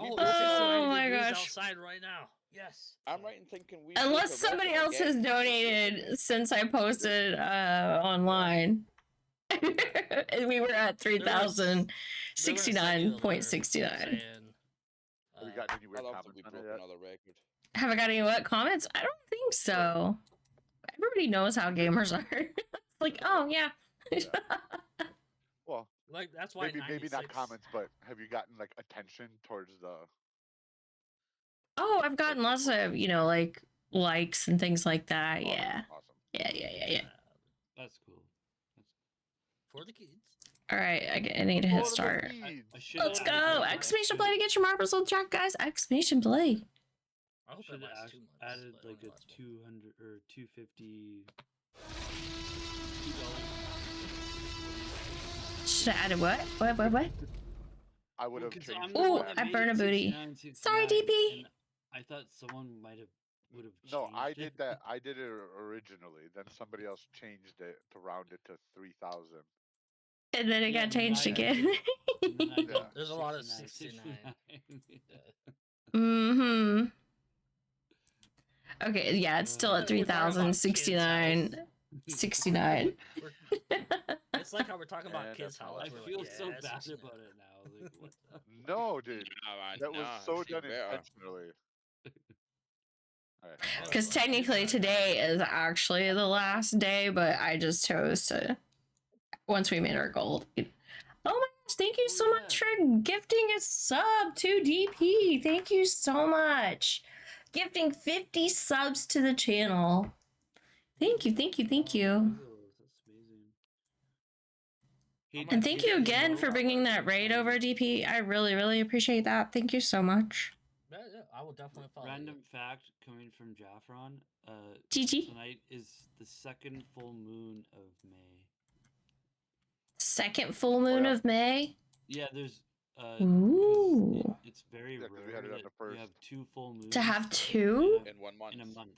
Oh, both it's 69 Oh my degrees gosh. outside right now. Yes. I'm right in thinking we. Unless broke a somebody record else has again this year, didn't donated we? since I posted online. And we were at They're gonna send you a letter 3,069.69. saying, Have you gotten any weird I'll have to comments be on it broke yet? another record. Have I got any what comments? I don't think so. Everybody knows how gamers are. It's like, oh yeah. Well, like that's why maybe not 96 comments, but have you gotten like attention towards the? Oh, I've gotten lots of, like likes and things like that. Oh, Yeah. awesome. Yeah. That's cool. for the kids. All right, I need to hit All of the start. feeds. I should Let's have go! added- Exclamation play to get your marbles on track, guys! Exclamation play. I hope it Should lasts have 2 months. added but like only a lasts 200 or 250. Should have added what? What? I would have Well, 'cause changed I'm it the Ooh, one back. that I made burn it a booty. 69, Sorry, 69, DP. and I thought someone would have changed No, I did it. that. I did it originally. Then somebody else changed it to round it to 3,000. And then it Yeah, got and then changed I again. did- and then I did Yeah. There's a lot of 69. Mm-hmm. Okay, yeah, it's still at We're talking about kids' 3,069. 69. It's like how we're talking about And kids' that's how house. I we're feel like, so yeah, bad 69. about it now. Like, what the? No, dude, Nah, man, that was nah, so see done better. intentionally. All right. Because technically today is actually the last day, but I just chose to, once we made our goal. Oh my gosh, thank you so much for gifting a sub to DP. Thank you so much. Gifting 50 subs to the channel. Thank you. Oh, that's amazing. Hey, And did thank you guys again know for bringing that raid over, DP. I really, really appreciate that. Thank you so much. Yeah, I will definitely follow. Random fact coming from Jaffron. GG. Tonight is the second full moon of May. Second full moon yeah. of May. Yeah, there's. 'Cause Ooh. it's very Yeah, 'cause we rare had it on that the first. you have 2 full moons. To have 2? In 1 month. in a month.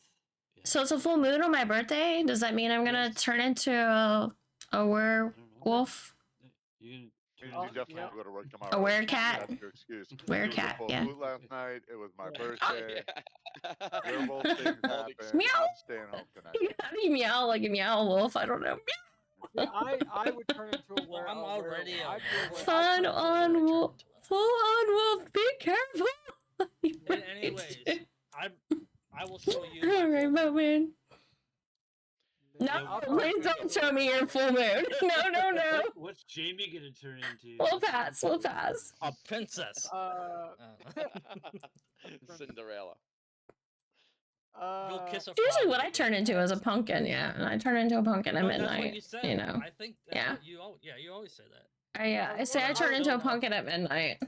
Yeah. So it's a full moon on my birthday? Does that mean I'm gonna Yes. turn into a I don't know. werewolf? You can You turn Oh, into definitely yeah. have to go to work tomorrow. A werecat? That's your excuse. Werecat, It was a full yeah. moon last night. It was my Yeah. birthday. Yeah. Werewolf things All the happen. Meow. I'm staying home tonight. How do you meow like a meow wolf? I don't know. Yeah, I would turn into a Well, I'm already a I'd be a werewolf. were- I'd Fun turn into a on werewolf. wolf. Full on wolf. Be careful. Anyways, I will show you. All my right, full moon. Bowman. No, Yeah, please don't show me your full moon. No. What's Jamie gonna turn into? We'll pass. We'll pass. A princess. Cinderella. Go kiss a Usually, frog what and I it turn goes into is a fast. pumpkin. Yeah, and I turn into a pumpkin at No, that's what you midnight. said. You know. I think that's Yeah. what you you always say that. I say I turn into a Still pumpkin at midnight.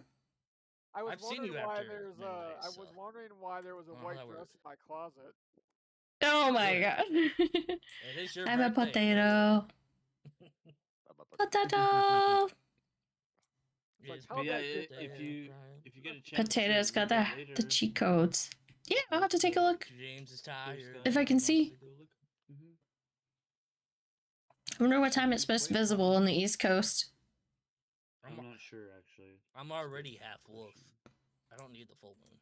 I was I've seen wondering you why after there's midnight, I was so- wondering why there was a I don't know white how that dress works. in my closet. Oh my Good. god. It is your I'm a birthday. potato. Potato. It's like, It's tell But yeah, that kid if to- you get a chance, Potato's to got look at the later, cheat codes. Yeah, I'll have to take a look. James is there's tired. If I can got- see. go look. Mhm. I wonder what time it's most Wait, visible on the East Coast. I'm not sure actually. I'm already half wolf. I don't need the full moon.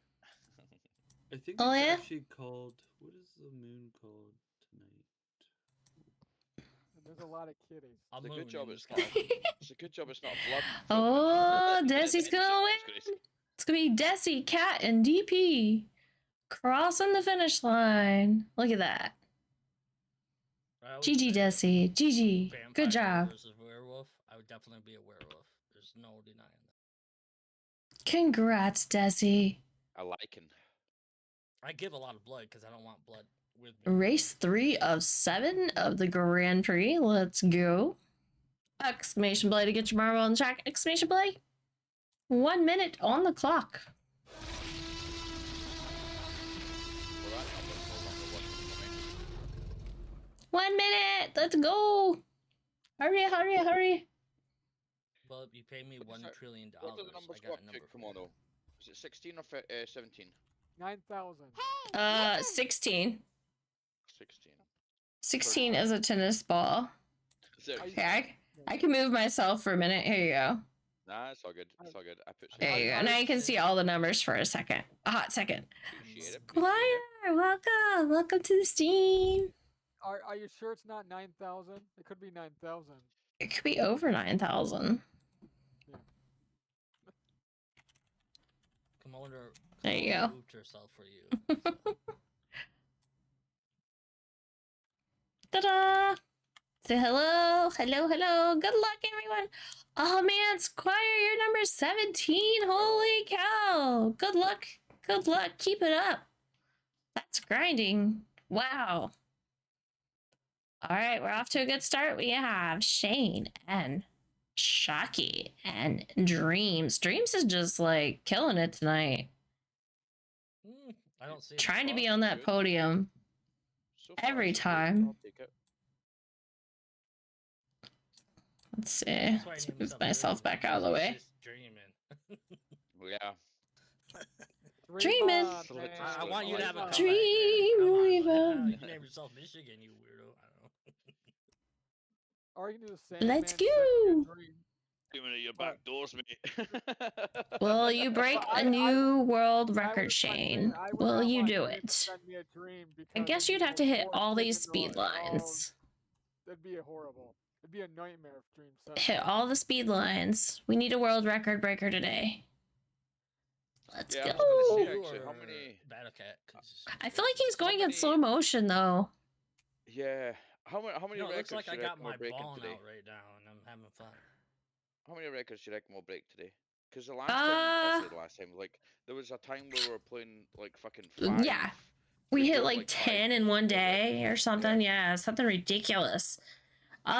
I think Oh, it's yeah? actually called. What is the moon called tonight? And there's a lot of kitties. A It's a moon good job in it's the not. sky. It's a good job it's not a blood. Oh, full moon. Desi's gonna I was win. gonna say. It's gonna be Desi, Cat, and DP crossing the finish line. Look at that. I always GG, say that Desi. GG. vampire Good job. versus werewolf. I would definitely be a werewolf. There's no denying that. Congrats, Desi. I like him. I give a lot of blood because I don't want blood with me. Race 3 of 7 of the Grand Prix. Let's go. Exclamation play to get your marble on the track. Exclamation play. 1 minute on the clock. Well, that number's no longer working for me. 1 minute. Let's go. Hurry, hurry, hurry. But you pay me What is $1 that? trillion. What do the I numbers got go a up to? number for Come on, you. though. Is it 16 or 17? 9,000. 16. 16. 16 is a tennis ball. So, Okay, I can move myself for a minute. Here you go. nah, it's all good. It's all good. I put There you go. I- Now you can see all the numbers for a second. A hot second. Appreciate it. Squire, welcome. Welcome to the stream. Are you sure it's not 9,000? It could be 9,000. It could be over 9,000. There you go. Moved herself for you. So. Ta-da! Say hello, hello, hello. Good luck, everyone. Oh man, Squire, you're number 17. Holy cow! Good luck. Good luck. Keep it up. That's grinding. Wow. All right, we're off to a good start. We have Shane and Shocky and Dreams. Dreams is just like killing it tonight. I don't see it. Trying to far, be on that good. podium So far, every so good. time. I'll take it. Let's see. That's why I Let's named move myself myself Dreaming, back out of the because way. it's just dreaming. Well, yeah. Dreamin'. on, man. I want you to have a comeback. Dream Dream, Come on, Weaver. yeah, you name yourself Michigan, you weirdo. I don't know. Or you can do the same. Let's man, send me a go. dream. Doing at your back doors, mate. Will you break I- a new world I record, would Shane? I would Will not you want do dream to it? send me a dream I because guess it'd you'd be have to hit before all taking these the speed all- lines. That'd be horrible. It'd be a nightmare if dream sent. Hit all the speed lines. We need a world record breaker today. Let's Yeah, I go. was gonna say, You actually, or how many- Battlecat? 'Cause I feel like he's How going in many- slow motion though. Yeah. How many No, it records looks like do I you got reckon we're my breaking ball today? out right now, and I'm having fun. How many records do you reckon we'll break today? Because the last time, I Uh, said last time, like, there was a time where we were playing, like, fucking yeah. 5. We hit broke, like like, 10 5 in one world day records. or something. Yeah, something ridiculous. We'll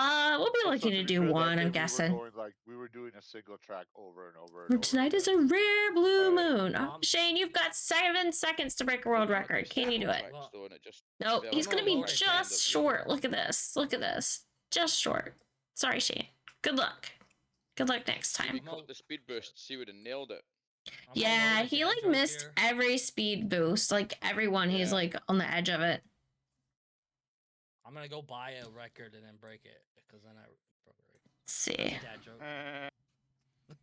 be Also, looking to be do fair, that one, day I'm we guessing. were going, like, we were doing a single track over and over and But over. tonight is a again. rare blue Right. moon. Mom. Shane, you've got 7 seconds to break a world Doing, like, record. the Can you do single it? tracks, Well, though, and it just Nope, fell he's into gonna the be track I ended up just breaking. short. Look at this. Look at this. Just short. Sorry, Shane. Good luck. Good luck next We time. caught the speed boost. See, would have nailed it. I'm Yeah, unloading he dad like joke missed here. every speed boost. Like everyone, he's Yeah. like on the edge of it. I'm gonna go buy a record and then break it, because then I broke it. Let's see. Dad joke.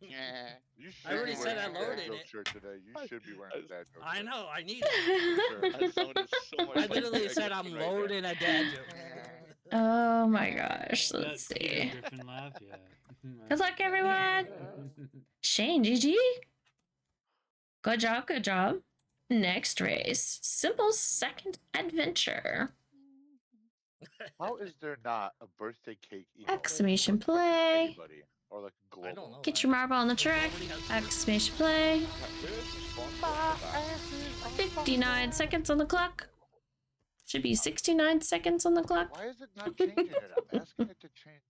Yeah. You should I already be said wearing I a dad loaded joke it. shirt today. You should be wearing a dad joke I shirt. know, I need it. That sounded so much I like literally a said I'm Griffin right there. loading a dad joke. Oh my gosh. That Let's Peter see. Griffin laugh, yeah. Good luck, everyone. Shane, GG. Good job, good job. Next race. Simple second adventure. How is there not a birthday cake emote? Exclamation for fucking play. Anybody or like global. I don't know. Get your marble on the track. Nobody has- Exclamation play. Who is responsible My for that? ass is on 59 fire. seconds on the clock. Should be 69 seconds on the clock. Why is it not changing it? I'm asking it to change.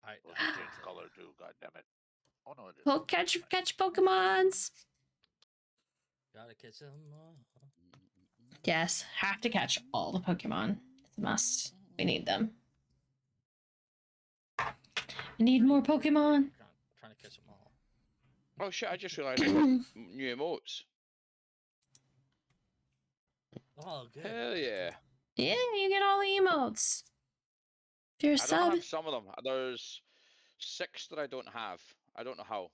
I, Oh, I change color too. God damn it. Oh no, it is. Poke catch Pokemons. gotta catch them. Yes, have to catch all the Pokemon. It's a must. We need them. We need more Pokemon. Trying to catch them all. Oh shit! I just realised I got new emotes. Oh, good. Hell yeah! Yeah, you get all the emotes. If you're a I don't sub. have some of them. There's 6 that I don't have. I don't know how.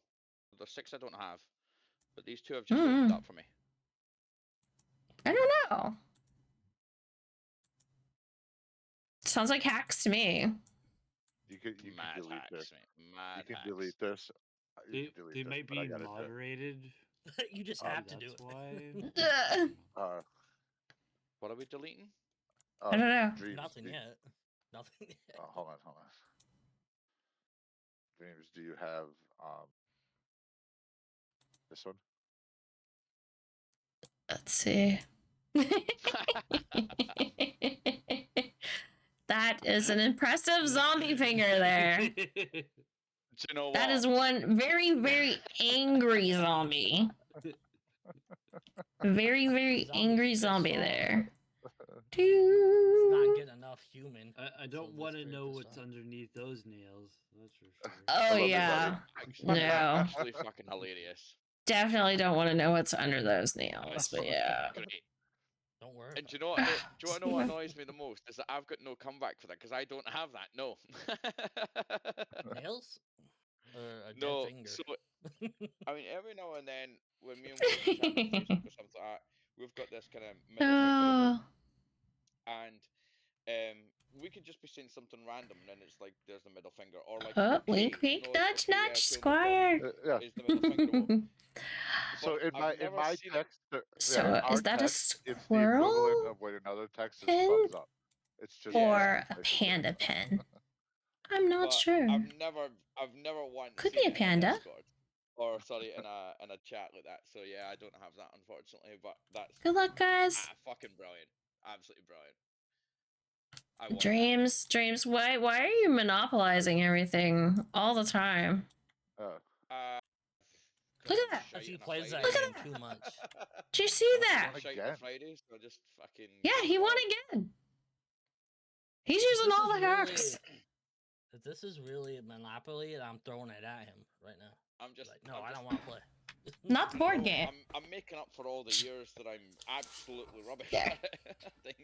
There's 6 I don't have, but these 2 have just opened up for me. I don't know. Sounds like hacks to me. You can Mad delete hacks, this. mate. Mad You can hacks. delete this. You They, can delete they this, might but I be gotta do it. moderated. You just Oh, have to do That's it. why. What are we deleting? I don't know. Dreams, Nothing do- yet. Nothing yet. Hold on. Dreams, do you have this one? Let's see. That is an impressive zombie finger there. Do you know what? That is one very, very angry zombie. Very, very Zombie's angry pissed zombie off. there. It's not getting enough human. I don't So want to that's know very what's bizarre. underneath those nails. That's for sure. Oh, love this yeah. Actually, No. actually fucking hilarious. Definitely don't want to know what's under those nails, It's but fucking yeah. great. Don't worry. And about do you know what? Do you want to know what annoys me the most? Is that I've got no comeback for that because I don't have that. No. it. Nails? Or a dead No. finger? So I mean, every now and then when me and Will chat on Facebook or something like that, we've got this kind of middle finger, Oh. and we could just be saying something random, and then it's like there's the middle finger, or like Oh, okay, wink, you wink, know, like, nudge, okay, yeah, nudge, cool, no problem, squire. Yeah. is the middle finger. Well, So but in I've my never seen it. text, So, in is our that a text, it's the equivalent squirrel of when another text is pen thumbs up. It's just Yeah. or a basically. panda pen? I'm not But sure. I've never once Could seen be a it in panda. Discord, or sorry, in a chat like that. So yeah, I don't have that unfortunately, but that's Good luck, guys. fucking brilliant, absolutely brilliant. I want Dreams, why are you monopolizing everything all the time? that. Look at that. If he Shite on a plays that Friday. game too much. Did you see that? Won Shite on again. a Friday, so just fucking. Yeah, he won again. He's using This all the is hacks. If this is really Monopoly, I'm throwing it at him right now. I'm just Like, no, I'm I just- don't want to play. Not the board No, game. I'm making up for all the years that I'm absolutely rubbish Yeah. at it, I think.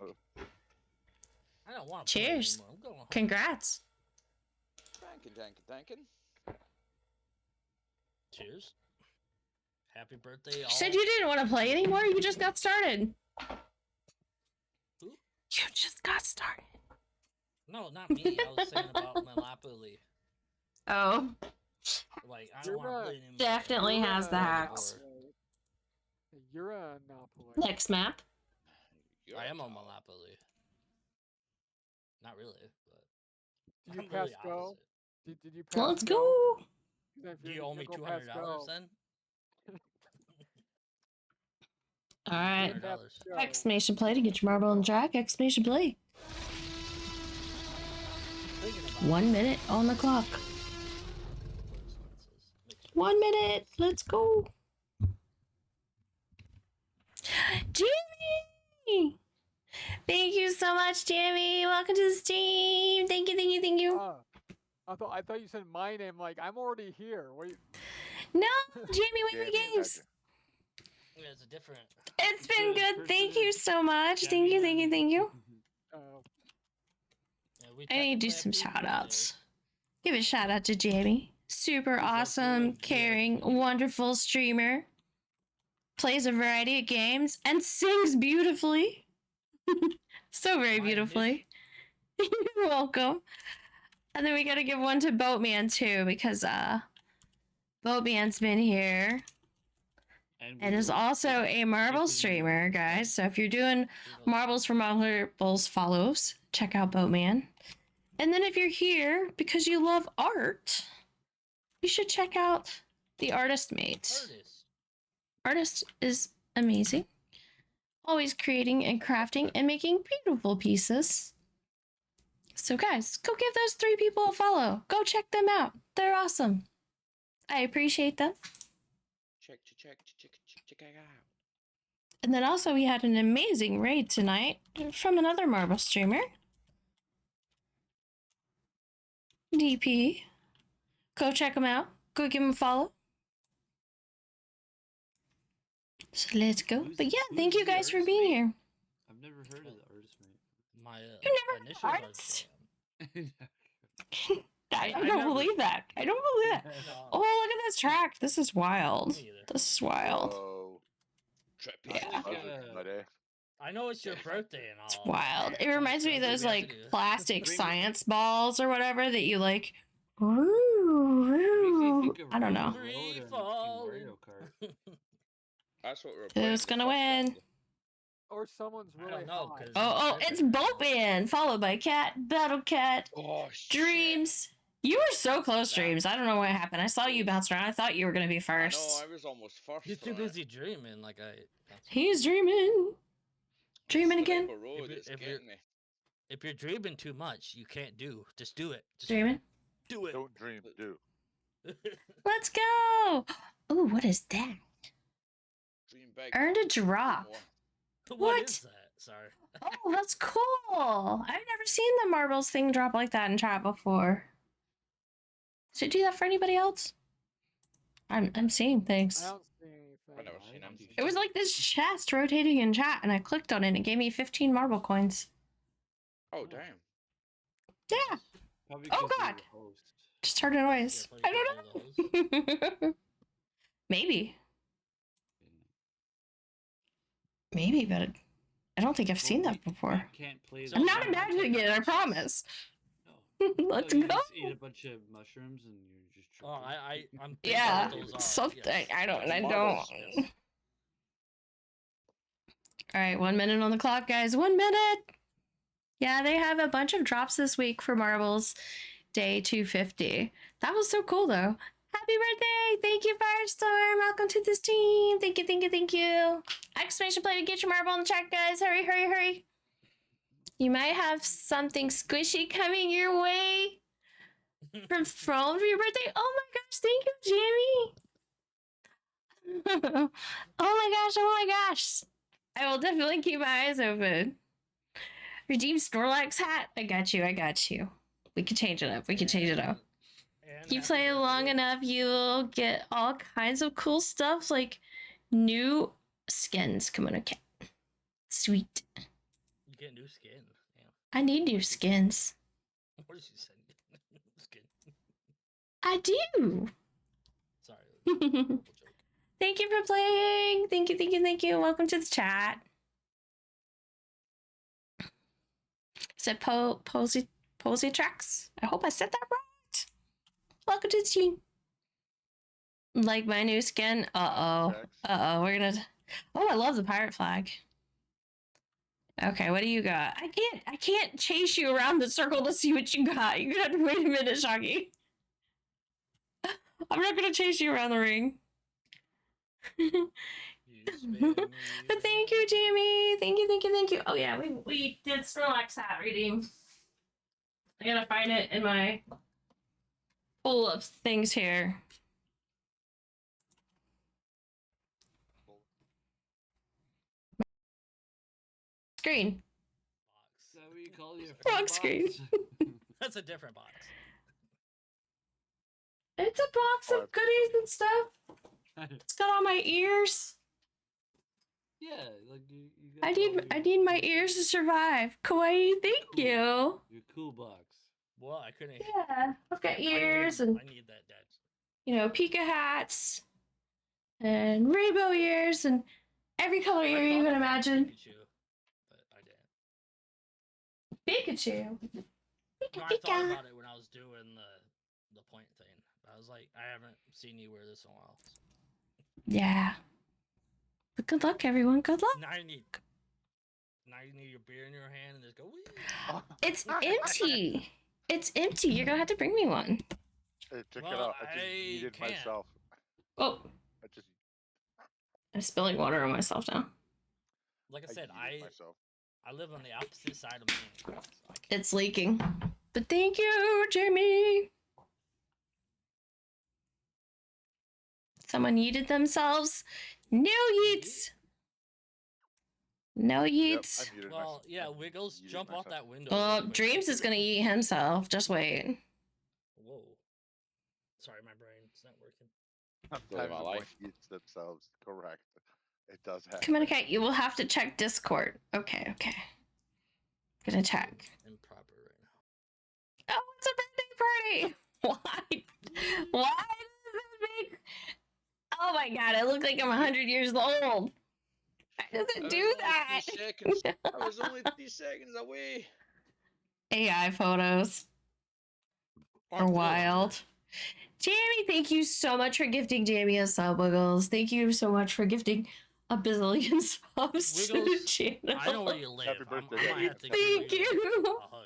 I don't want to Cheers. play anymore. I'm going home. Congrats. Thanking. Cheers. Happy birthday, You all. said you didn't want to play anymore. You just got started. Who? You just got started. No, not me. I was saying about Monopoly. Oh, Like, I You're don't want to right. play anymore. Definitely You're has the a- hacks. You're a Monopoly. Next map. You're I a am a child. Monopoly. Not really, but Did you I'm pass really go? opposite. Did you pass Let's go? go. Then if Do you're- you owe if me you're gonna pass $200 go, then? All right. pass $200. go. Exclamation play to get your marble on the track. Exclamation play. Thinking about 1 minute on the clock. 1 minute. Let's go. Jamie! Thank you so much, Jamie. Welcome to the stream. Thank you. I thought you said my name. Like I'm already here. Wait. No, Jamie, wait, Jamie, games. imagine. Yeah, it's a different. It's been Person- good. Thank you so much. Thank you. Uh, Yeah, we I need to do technically some have two shout outs. birthdays. Give a shout out to Jamie. Super also awesome, a caring, VIP. wonderful streamer. Plays a variety of games and sings beautifully. So very Mine beautifully. You're welcome. And then we gotta give one to Boatman too, because Boatman's been here and is also a marble streamer, guys. So if you're doing marbles for marbles follows, check out Boatman. And then if you're here because you love art, you should check out the Artist Mate. Artist is amazing. Always creating and crafting and making beautiful pieces. So guys, go give those 3 people a follow. Go check them out. They're awesome. I appreciate them. Check it out. And then also we had an amazing raid tonight from another marble streamer. DP. Go check them out. Go give them a follow. So let's go. Who's- But yeah, who's thank you the guys for artist being mate? here. I've never heard of the artist mate. My You never heard of initials are artists? Jam. I I don't never- believe that. I don't believe that. No, Oh, look at this track. This is wild. me either. This is wild. Whoa. Trippy. Yeah. Buzzing, buddy. I know it's your birthday and all. It's but wild. It how much reminds me of drugs those do we have like to do? plastic Bring it. science balls or whatever that you like. Ooh, It makes me ooh. think of I don't know. Road and Free Team falling. Mario Kart. That's what we're playing. Who's gonna win? Or someone's I really don't know, high. 'cause- Oh, it's Boatman, followed by Cat, Battle Cat, Oh, shit. Dreams. You were so close, Nah. Dreams. I don't know what happened. I saw you bounce around. I thought you were gonna be I first. know, I was almost first. You're too on it. busy dreaming, like I. He's dreaming. Dreaming It's the again. Rainbow Road, If it's you're- getting me. If you're dreaming too much, you can't do. Just do it. Just Dreaming. do it. Don't dream, do. Let's go. Oh, what is that? Dream big. Earned a do drop. more. What? is that? Sorry. Oh, that's cool. I've never seen the marbles thing drop like that in chat before. Should it do that for anybody else? I'm seeing I things. don't see anything. I've never seen him. It was like this chest rotating in chat, and I clicked on it, and it gave me 15 marble coins. Oh, damn. Yeah, Probably Oh, 'cause you're God. the host. just heard a noise. Yeah, I don't know. Maybe, maybe, but I don't think I've seen Well, that before. You can't play I'm the not game. imagining it. I promise. No. Let's No, you go. just eat a bunch of mushrooms and you're just Oh, tripping. I'm. thinking Yeah, what those are, something. yes. I don't. It's I marbles. don't. Yes. All right, 1 minute on the clock, guys. 1 minute. Yeah, they have a bunch of drops this week for marbles. Day 250. That was so cool, though. Happy birthday! Thank you, Firestorm. Welcome to this team. Thank you, thank you, thank you. Exclamation point to get your marble in the chat, guys. Hurry, hurry, hurry. You might have something squishy coming your way from Throne for your birthday. Oh my gosh, thank you, Jamie. Oh my gosh. I will definitely keep my eyes open. Redeem Snorlax hat. I got you. We can change it up. And You happy play long birthday. enough, you'll get all kinds of cool stuff like new skins. KimonoKat. Sweet. You get new skin. Damn. I need new skins. What did you say? Skin. I do. Sorry. Horrible joke. Thank you for playing. Thank you. Welcome to the chat. Said Posy Tracks. I hope I said that right. Welcome to the team. Like my new skin. We're gonna. Oh, I love the pirate flag. Okay, what do you got? I can't chase you around the circle to see what you got. You're gonna have to wait a minute, Shocky. I'm not gonna chase you around the ring. You spin me But thank you, Jamie. Thank you. Oh yeah, we did Snorlax hat redeem. I gotta find it in my full of things here. Screen. box. Is that what you call your Wrong front screen. box? That's a different box. It's a box of goodies and stuff. It's got all my ears. Yeah, like you got I all need my your ears to survive. Kawaii, thank Cool. you. Your cool box. Well, I couldn't. Yeah, I've got ears and I need that, Dad. Pika hats and rainbow ears and every color ear you can imagine. Pikachu, but I didn't. Pikachu. No, Pika I thought Pika. about it when I was doing the point thing. I was like, I haven't seen you wear this in a while. Yeah. But good luck, everyone. Good luck. Now now you need your beer in your hand and just go. Wee. It's empty. It's empty. You're gonna have to bring me one. I took it Well, out. I just I yeeted can't. myself. Oh, I just I'm spilling water on myself now. Like I I said, yeeted myself. I live on the opposite side of Maine, so I can't. It's leaking. But thank you, Jamie. Someone yeeted themselves. No yeets. No Yep, yeets. I muted Well, myself. yeah, I Wiggles, yeeted jump off myself. that window. Well, real quick. Dreams is gonna eat himself. Just wait. Whoa. Sorry, my brain's not working. Story Sometimes of my the one life. eats themselves. Correct. It does happen. KimonoKat, you will have to check Discord. Okay. Gonna check. Improper right now. Oh, it's a birthday party. Why? Why does it make? Oh my god! I look like I'm 100 years old. Why does it do that? 3 seconds. I was only 3 seconds away. AI photos are wild. Jamie, thank you so much for gifting Jamie a sub, Wiggles. Thank you so much for gifting a bazillion subs to the Wiggles, channel. I know where you live. Happy I birthday, might buddy. have to Thank give you. a hug.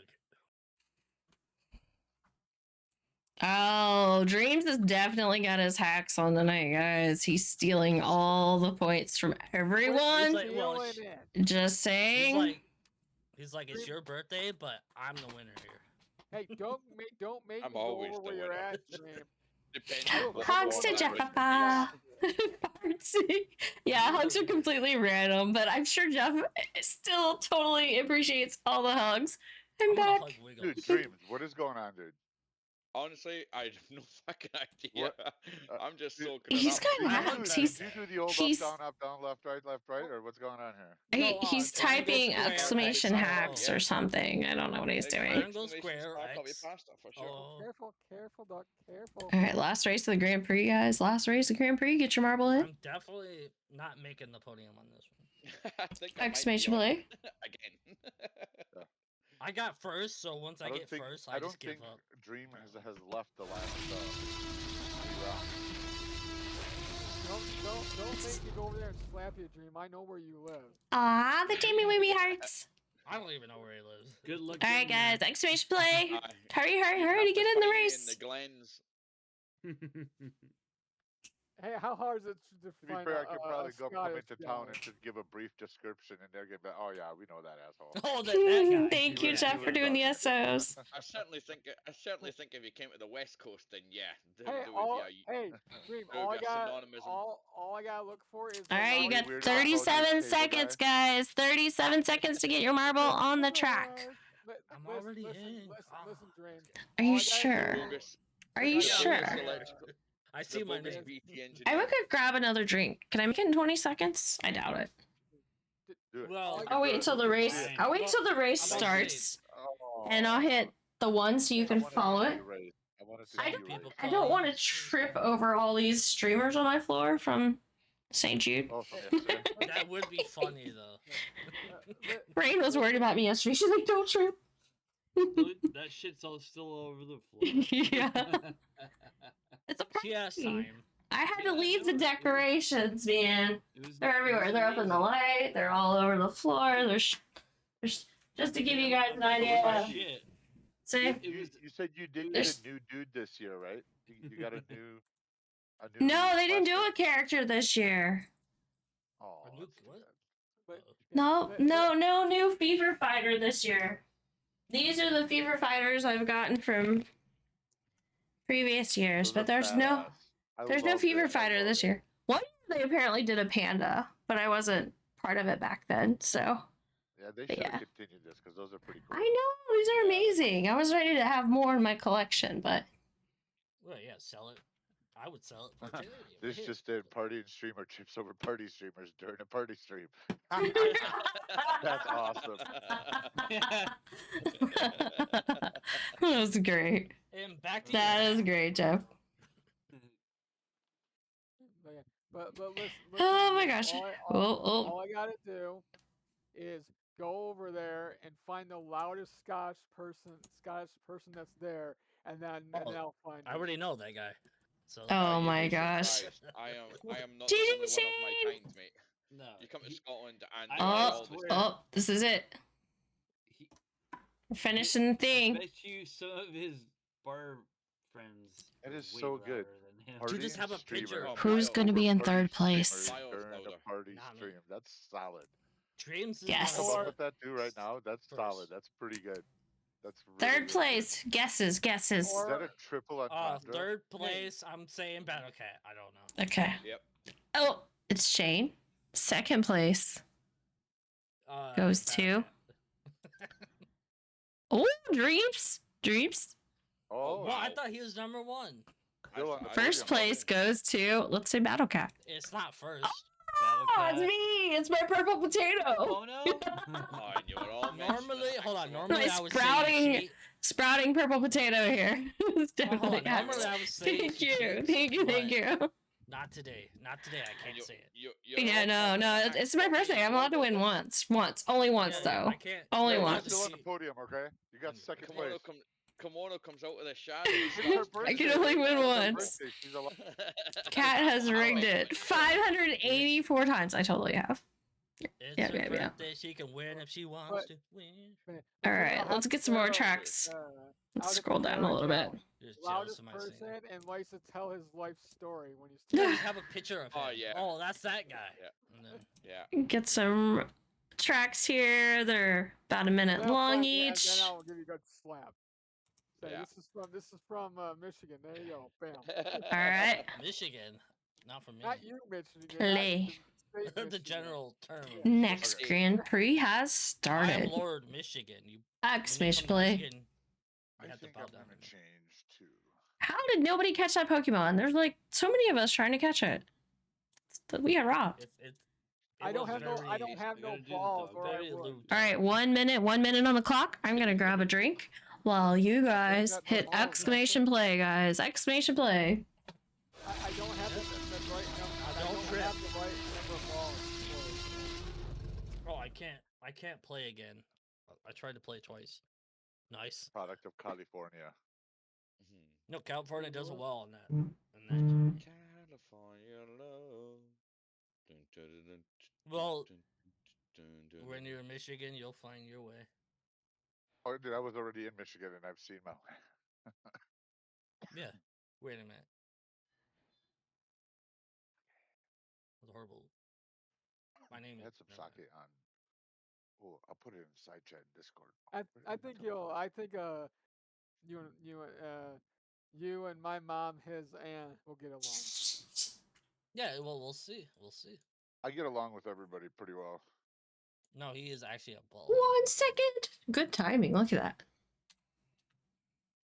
Oh, Dreams has definitely got his hacks on tonight, guys. He's stealing all the points from everyone. like, well, Feeling it. Just saying. He's like, it's your birthday, but I'm the winner here. Hey, don't make I'm me go always over the where you're winner. at, Dream. Depends I on will what Hugs come to form over that there. is. Jeffa. Yeah, hugs are completely random, but I'm sure Jeff still totally appreciates all the hugs. I'm gonna back. hug Wiggles. Dude, Dreams, what is going on, dude? Honestly, I have no fucking idea. What? I'm just dude, soaking it He's up. got I hacks. like He's Did you do the old he's up, down, left, right, or what's going on here? he's triangle, typing square, exclamation X. hacks Oh. or something. I don't know what he's doing. Triangle, Exclamation square, star, copy X. pasta for sure. Oh. Careful, Doc. Careful. All right, last race of the Grand Prix, guys. Last race of the Grand Prix. Get your marble in. I'm definitely not making the podium on this one. I think I might be Exclamation on play. it again. I got first, so once I get first, I just give up. Dream has left the last few rounds. Don't make me go over there and slap you, Dream. I know where you live. Ah, the Jamie Wimmy hearts. I don't even know where he lives. Good luck. All right, getting guys. Exclamation play. Aye. Hurry You'd to have get in the find me race. In the Glens. there. Hey, how hard is it to To be find fair, a, I could a probably come Scottish into town guy? and just give a brief description, and they're gonna be, oh yeah, we know that asshole. Oh, that guy. Thank you, lives- Jeff, for doing the SOs. I certainly think if you came to the West Coast, then yeah, there, Hey, there would be a Dream. there would be a synonymism. All I gotta look for is. All right, you Already got weird about 37 table seconds, guy. guys. 37 seconds to get your marble on the track. I'm already in. Listen, Dream. Are All you I gotta sure? do- Bogus. Are you Yeah, sure? I see The my bogus name. BT engineer. I would could grab another drink. Can I make it in 20 seconds? I doubt it. Do it. Well, I'll wait until the race. Fine. I'll wait until the race I'm gonna starts, and I'll hit the one so you can follow it. I want to I see don't- you race. I don't want to trip over all these streamers on my floor from St. Jude. Oh, from yesterday. that would be funny though. Rain was worried about me yesterday. She's like, "Don't trip." That shit's all still over the floor. Yeah. It's a She has party. time. I had to Yeah, leave the no, decorations, man. It was, They're everywhere. They're up in the light. They're all over the floor. There's just to give you guys an idea. Shit. Say, You said you did get There's- a new dude this year, right? You got a new. no, they didn't do Lester? a character this year. Oh, A new that's too what? bad. But, No new Fever Fighter this year. These are the Fever Fighters I've gotten from previous years, Those but are there's no badass. I there's no love Fever it. I Fighter love this it. year. One year they apparently did a panda, but I wasn't part of it back then, so Yeah, they But should have yeah. continued this because those are pretty cool. I know these are Yeah. amazing. I was ready to have more in my collection, but Well, yeah, sell it. I would sell it for charity. This Here. just in: party and streamer chips over party streamers during a party stream. That's awesome. that was great. And back to That you. is great, Jeff. But listen. Oh my Dream, gosh. All Oh. I gotta do is go over there and find the loudest Scottish person that's there, and then Oh, I'll find. I already know that guy. So Oh You'd my be gosh. surprised. I am not the only one of my kind, mate. No. You come to Scotland and I you buy Oh, all the swear. oh, this is it. He, We're finishing the I thing. bet you some of his bar friends. It are is way so good. louder than him. Dude, just Partying have a picture streamer. of Who's Miles. gonna be in Party third place? streamers Miles during louder. a party Not me. stream. That's solid. Dreams is Yes. How my about Or- what that do right now? That's First. solid. That's pretty good. That's really, Third really place. Guesses. Good. Is that Or- a triple entendre? Third place, I'm saying BattleCat. I don't know. Okay. Yep. Oh, it's Shane. Second place goes to. BattleCat. Oh, Dreams. Dreams. Oh, Well, I wow. thought he was number one. Still on the First podium, place goes to, let's say, BattleCat. It's not first. Oh, it's me. It's my purple potato. Oh no! I knew it all. Normally, hold on. Normally, My I would sprouting- say Sprouting purple potato here. It's Hold on. definitely Normally, us. I would say Thank you. cheats, Thank you. Thank but you. Not today. Not today. I can't say it. Yeah, no. It's my birthday. I'm allowed to win once. Only once, Yeah, though. I can't. Only I'm You're allowed once. to still on the cheat. podium, okay? You got And second place. Kimono comes out of the shadows. It's her birthday. I can only win It's her once. birthday. She's alive. Cat has I'll rigged make it it. 584 times. I totally have. It's Yeah, her yeah, yeah. birthday. She can win if she wants But- to win. Man, All you know right, how let's get some more Pharaoh is, tracks. Let's out of scroll the down a little bit. Pharaoh, Just jealous loudest of my person singer. and likes to tell his life story when he's Yeah, talking. just have a picture of him. Oh, yeah. Oh, that's that guy. Yeah. And then, Yeah. Get some tracks here. They're about a minute Then I'll long find- yeah, each. Then I'll give you a good slap. Say, Yeah. This is from Michigan. There you go. Bam. All right. Michigan, not from me. Not you, Michigan. Play. the state the Michigan. general term. Yeah. Next Okay. Grand Prix has I am started. Lord Michigan. You Exclamation when you come play. to Michigan, I you have to think bow I'm down. gonna to me. change to. How did nobody catch that Pokemon? There's like so many of us trying to catch it. We got robbed. It I don't was have no. I very- don't have I no gotta do the balls, dog. or I very would. loose. All right, 1 minute on the clock. I'm gonna grab a drink while you guys got hit balls, exclamation play, guys. Exclamation play. I don't have the right number. I Don't don't trip. have the right number of balls. for it. Oh, I can't play again. I tried to play twice. Nice. Product of California. No, California does Lord. well on that. And that. California love. Dun, dun, dun, dun, Well, dun, dun, dun, when dun. you're in Michigan, you'll find your way. Oh, dude, I was already in Michigan and I've seen my way. Yeah. Wait a minute. That's horrible. My name I is. had some never mind. sake on. Oh, I'll put it in side chat and Discord. I Put it in think the you'll. telephone. I think you and my mom, his aunt, will get along. Yeah, well, we'll see. We'll see. I get along with everybody pretty well. No, he is actually a bull. 1 second. Good timing. Look at that.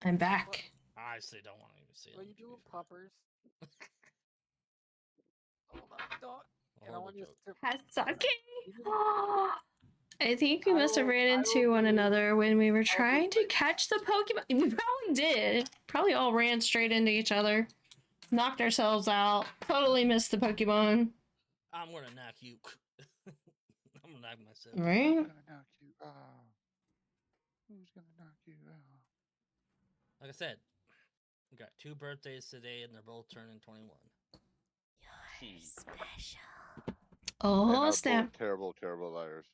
I'm back. I honestly don't want to even see it. What are you doing, puppers? Hold on, dog. And I want you to. Has sake. You- I think we I must have will- ran I into will one be- another when we were be trying to late. catch the Pokemon. We probably did. Probably all ran straight into each other. Knocked ourselves out. Totally missed the Pokemon. I'm gonna knock you. I'm gonna knock myself. Right? Who's gonna knock you out? Who's gonna knock you out? Like I said, we got 2 birthdays today, and they're both turning 21. And Oh, are snap. both terrible, terrible liars.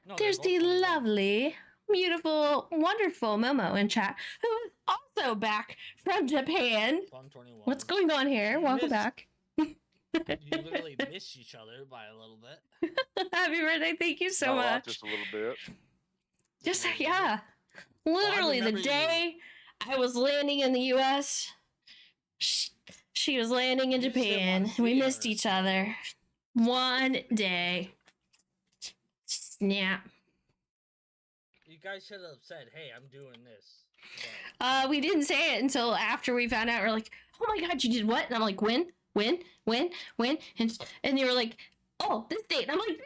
No, they're There's both the 21. lovely, beautiful, wonderful Momo in chat, who is also back from Japan. Fun 21. What's going on here? You Welcome missed- back. You literally miss each other by a little bit. Happy birthday. Thank you so Not a lot, much. just a little bit. Just, yeah. Literally, the remember you. day I was landing in the US, she was landing in You just didn't Japan. wanna We see missed her. each other. One day. Snap. You guys should have said, "Hey, I'm doing this." But, We didn't say it until after we found out. We're like, oh my god, you did what? And I'm like, when? And you were like, oh, this date. And I'm like,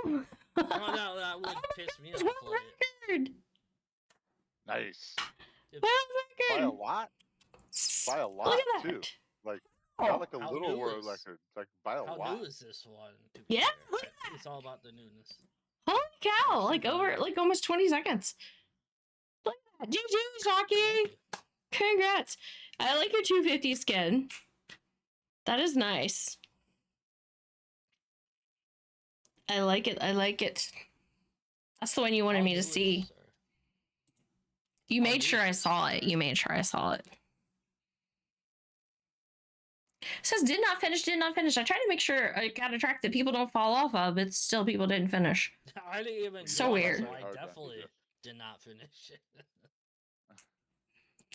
no. Oh, that would piss me off. World Like, record. Nice. if- By a World record. lot? By a lot, Look at too. that. Like, Oh, not like a How little new world is- record. Like, by a how lot. new is this one? to be Yeah, fair? look at that. It's all about the newness. holy cow. Like super over, nice. like almost 20 seconds. Look at that. GG, Thank Shocky. you. Congrats. I like your 250 skin. That is nice. I like it. I like it. That's the one you wanted How me to new is see. this, or- You How made new sure is I this, saw it. or- You made sure I saw it. It says did not finish, did not finish. I try to make sure I got a track that people don't fall off of, but still people didn't finish. I didn't even So go, weird. So Hard I on definitely either. did not finish it.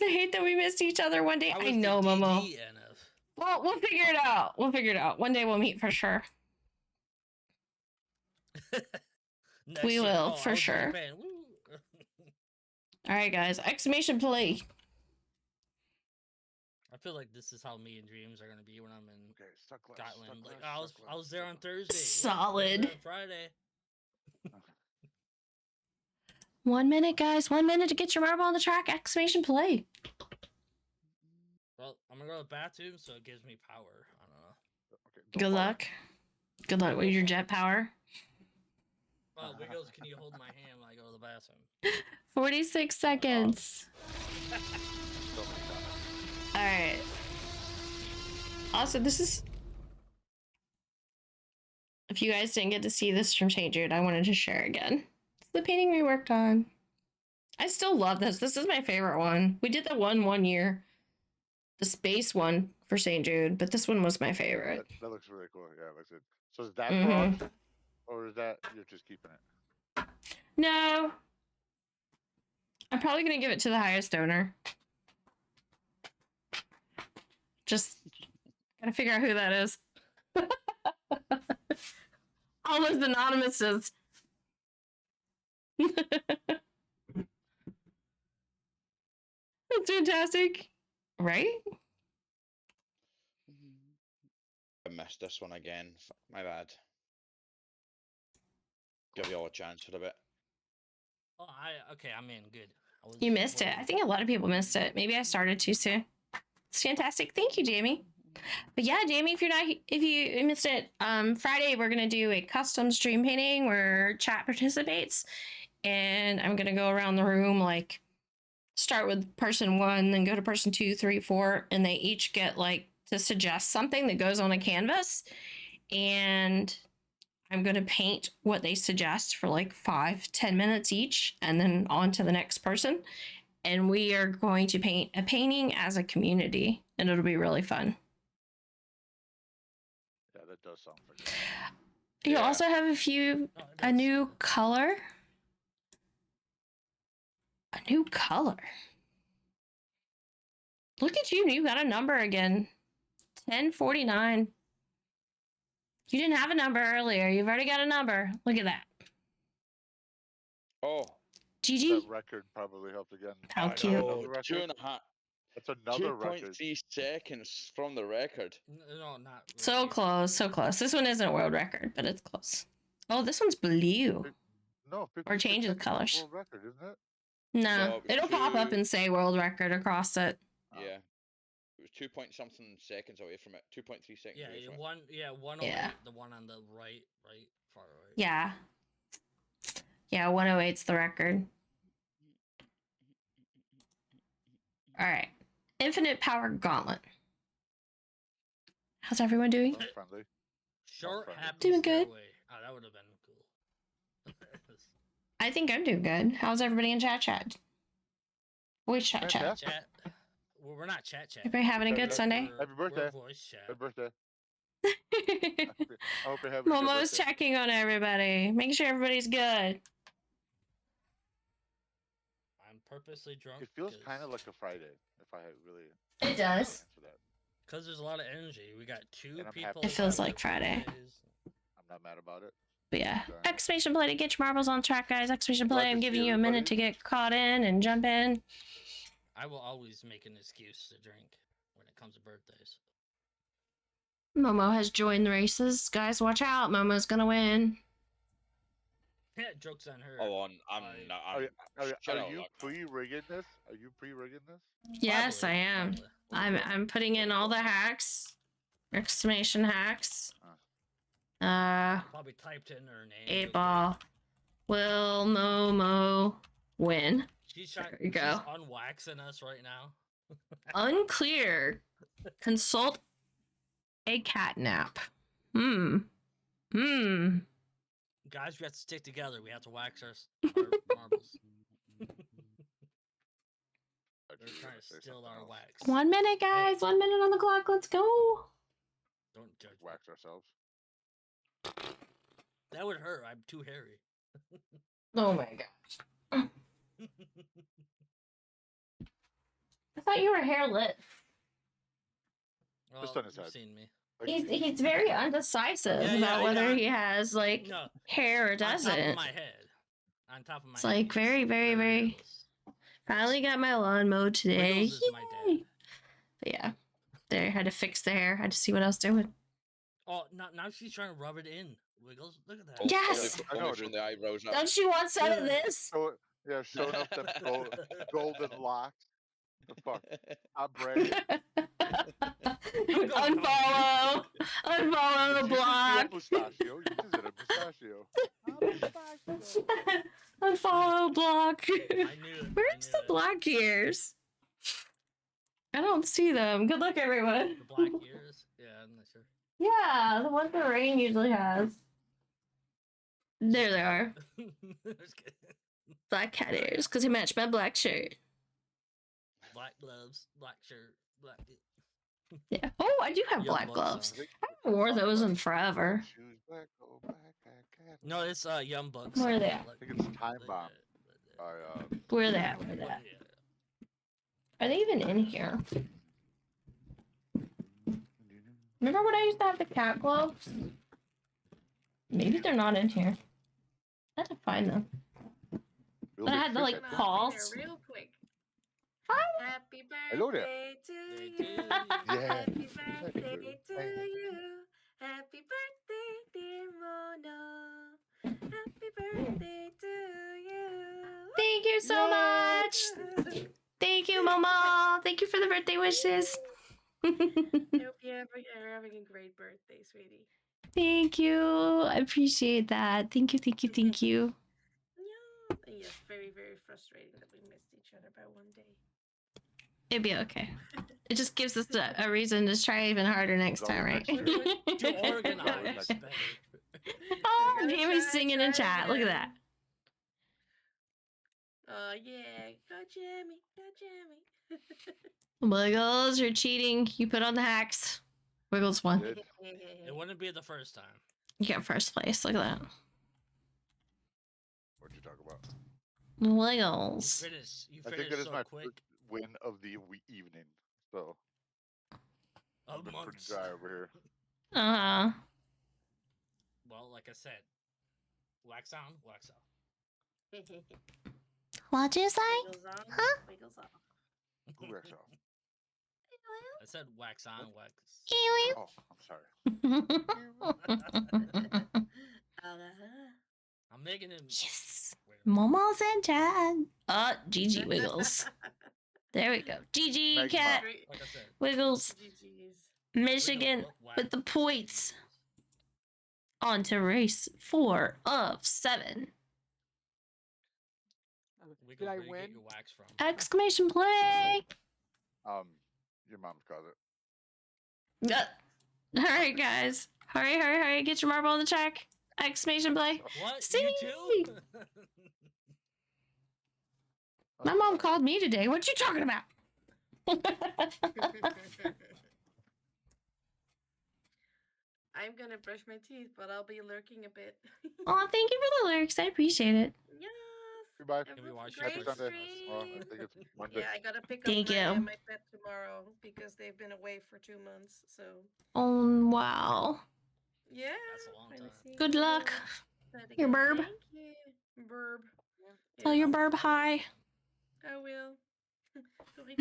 I hate that we missed each other one day. I I was know, the Momo. DDNF. Well, we'll figure it out. We'll figure it out. One day we'll meet for sure. Next We year, will, oh, for I was in sure. Japan. Woo. All right, guys. Exclamation play. I feel like this is how me and Dreams are gonna be when I'm in Okay, stuck glass. Scotland. Stuck Like glass, I was, stuck I was glass, there stuck on glass. Thursday. Woo, Solid. there on Friday. 1 minute, guys. 1 minute to get your marble on the track. Exclamation play. Well, I'm gonna go to the bathroom, so it gives me power. I don't know. Okay, don't Good fall. luck. Good luck with your jet power. Well, Wiggles, can you hold my hand when I go to the bathroom? 46 seconds. So many times. All right. Also, this is. If you guys didn't get to see this from St. Jude, I wanted to share again. It's the painting we worked on. I still love this. This is my favorite one. We did the one year, the space one for St. Jude, but this one was my favorite. That looks really cool. Yeah, it looks good. So is that Mhm. for auction, or is that you're just keeping it? No. I'm probably going to give it to the highest donor. Just gotta figure out who that is. All those anonymouses. That's fantastic. Right? I missed this one again. My bad. Give you all a chance for a bit. Oh, okay. I'm in. Good. You missed it. I think a lot of people missed it. Maybe I started too soon. It's fantastic. Thank you, Jamie. But yeah, Jamie, if you missed it, Friday we're gonna do a custom stream painting where chat participates, and I'm gonna go around the room, like start with person 1, then go to person 2, 3, 4, and they each get like to suggest something that goes on a canvas, and I'm gonna paint what they suggest for like 5-10 minutes each, and then on to the next person. And we are going to paint a painting as a community, and it'll be really fun. Yeah, that does sound pretty. You Yeah. also have a new color. A new color. Look at you, you got a number again. 1049. You didn't have a number earlier. You've already got a number. Look at that. Oh, GG. That record probably helped again. How I cute. know, Another record? 2.5. That's another record. 2.3 seconds from the record. No, not So really. close, so close. This one isn't a world record, but it's close. Oh, this one's blue. No, Or 56 changes seconds is colors. World record, isn't it? No, No, it was it'll pop up two- and say world record across it. Oh. Yeah. It was 2 point something seconds away from it. 2.3 seconds Yeah, away from it. 108. Yeah. The one on the right, far right. Yeah. Yeah, 108's the record. All right. Infinite Power Gauntlet. How's everyone doing? Sounds friendly. Short, friendly. happy Doing good. stairway. Oh, that would have been cool. I think I'm doing good. How's everybody in chat? Voice chat. Fantastic. Chat. Well, we're not chat. Everybody having a good Happy Sunday? Happy birthday. We're voice chat. Happy birthday. I hope you're having a good Momo's birthday. checking on everybody. Making sure everybody's good. I'm purposely drunk. It feels kind of like a Friday, if I really. It does. answer that. Because there's a lot of energy. We got 2 And I'm people. happy It feels that like have Friday. birthdays. I'm not mad about it. But yeah. Okay. Exclamation play to get your marbles on track, guys. Exclamation Glad play. to I'm see giving you a minute to everybody. get caught in and jump in. I will always make an excuse to drink when it comes to birthdays. Momo has joined the races. Guys, watch out. Momo's gonna win. Yeah, joke's on her. Hold on, I'm I- not. Are, shut are up, you look. pre-rigging this? Are you pre-rigging this? Yes, Probably, I am. probably. I'm putting in all the hacks. Exclamation hacks. Probably typed in her name. 8 ball. Will Momo win? She's There you go. She's unwaxing us right now. Unclear. Consult a catnap. Hmm. Guys, we have to stick together. We have to wax our marbles. They're trying to steal our wax. 1 minute, guys. Hey. 1 minute on the clock. Let's go. Don't judge me. Wax ourselves. That would hurt. I'm too hairy. Oh my gosh. I thought you were hairless. Well, Just on his you've head. seen me. He's very undecisive Yeah, about yeah, whether yeah. he has like No, hair or on top doesn't. of my head. On top of my It's head. like he's very, very, very. hairless. Finally got my lawn mowed today. Wiggles is my Yay. dad. But yeah, there I had to fix the hair. I had to see what I was doing. Oh, now she's trying to rub it in. Wiggles, look at that. Oh, Yes! yeah, I know, polishing the eyebrows up. Don't you want some of Yeah. this? So, yeah, showing off them golden locks. The fuck? I'm bragging. Unfollow. Unfollow the block. Mustachio. You just did a mustachio. Unfollow block. I knew it. Where's the black ears? I don't see them. Good luck, everyone. The black ears? Yeah, I'm not sure. Yeah, the ones that Rain usually has. There they are. Just kidding. Black cat ears, because he matched my black shirt. Black gloves, black shirt, black. Yeah. Oh, I do have Young black Bucks gloves. song. I haven't worn those in forever. Shoes back, go back, cat. No, it's Young Bucks. Where are they song. at? I think it's Time Bomb. By, Where are they at? Where are they at? Are they even in here? Remember when I used to have the cat gloves? Maybe they're not in here. I had to find them. Real But I big had to fish, like I think. pause. Real quick. Hi. Happy Hello there. birthday to Day you. to you. Yeah. Happy birthday to you. Happy birthday, dear Mono. Happy birthday to you. Thank you so much. Thank you, Mama. Thank you for the birthday wishes. Hope you're having a great birthday, sweetie. Thank you. I appreciate that. Thank you, thank you, thank you. Yeah. Yes, very, very frustrating that we missed each other by one day. It'd be okay. It just gives us a reason to try even harder next time, right? Too organized. Better. Oh, Gotta Jamie's try, singing in try chat. Look at again. that. Oh, yeah. Go, Jamie. Go, Jamie. Wiggles, you're cheating. You put on the hacks. Wiggles won. Did. It wouldn't be the first time. You got first place. Look at that. What'd you talk about? Wiggles. You I think finished that is so my quick. first win of the evening. So, Of I've been pretty months. dry over here. Uh-huh. Well, like I said, wax on, wax off. What'd you say? Wiggles on, Huh? wiggles off. Who waxed off? I said wax on, wax. Oh, I'm sorry. I'm making him. Yes. weird. Momo's in chat. GG Wiggles. There we go. GG Magma. Cat Like I said, Wiggles. GG's. Michigan with the points. On to race 4 of 7. We Did go I where you win? get your wax from. Exclamation play. Your mom's called it. All right, guys. Hurry. Get your marble on the track. Exclamation play. What? See? You too? My mom called me today. What you talking about? I'm gonna brush my teeth, but I'll be lurking a bit. Oh, thank you for the lyrics. I appreciate it. Yes. Goodbye. Can we watch Great your Happy Sunday. stream. Well, I think it's Monday. Yeah, I gotta pick Thank up you. my pet tomorrow because they've been away for 2 months. So Oh, wow. yeah. That's a long trying to time. see Good when luck. that Your again. burb. Thank you, burb. Tell your burb hi. I will. Tori.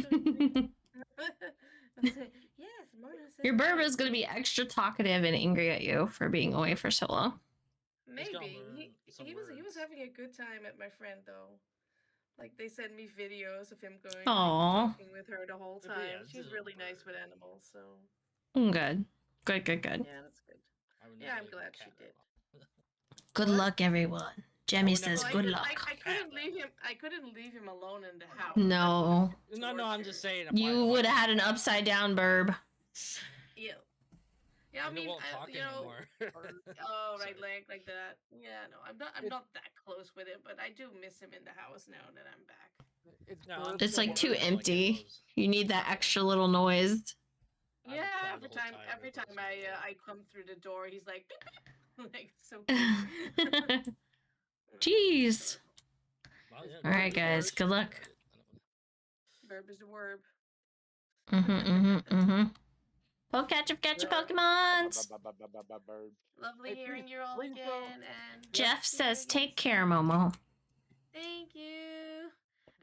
Yes, Mona said Your burb hi. is going to be extra talkative and angry at you for being away for so long. He's gonna Maybe learn some he was words. having a good time at my friend though. Like they sent me videos of him going Aw. talking with her the whole Yeah, time. it's She's a really nice bird. with animals, so Good. Good. yeah, that's good. I would Yeah, never I'm leave a glad she cat did. alone. Good luck, everyone. Jemmy would never says leave good a luck. I couldn't leave him. I couldn't leave him alone in the house. No. No, I'm just saying. You would have had an upside down burb. Yeah. Yeah, I And they mean, won't talk you know. anymore. Oh, right, Sorry. like that. Yeah, no, I'm not. I'm It's- not that close with it, but I do miss him in the house now that I'm back. It's No, I'm birds It's still like and too worried worms. like it empty. was. You need that extra little noise. I haven't Yeah, cried every the whole time, time every it was time my day. I come through the door, he's like, beep, beep. Like so cute. Jeez. Well, yeah, All right, good guys. Good work. luck. Verb is the verb. Go catch your Yeah. Pokemons. Bird. Lovely Hey, hearing you all please go. again, and Jeff see you says, again "Take care, soon. Momo." Thank you.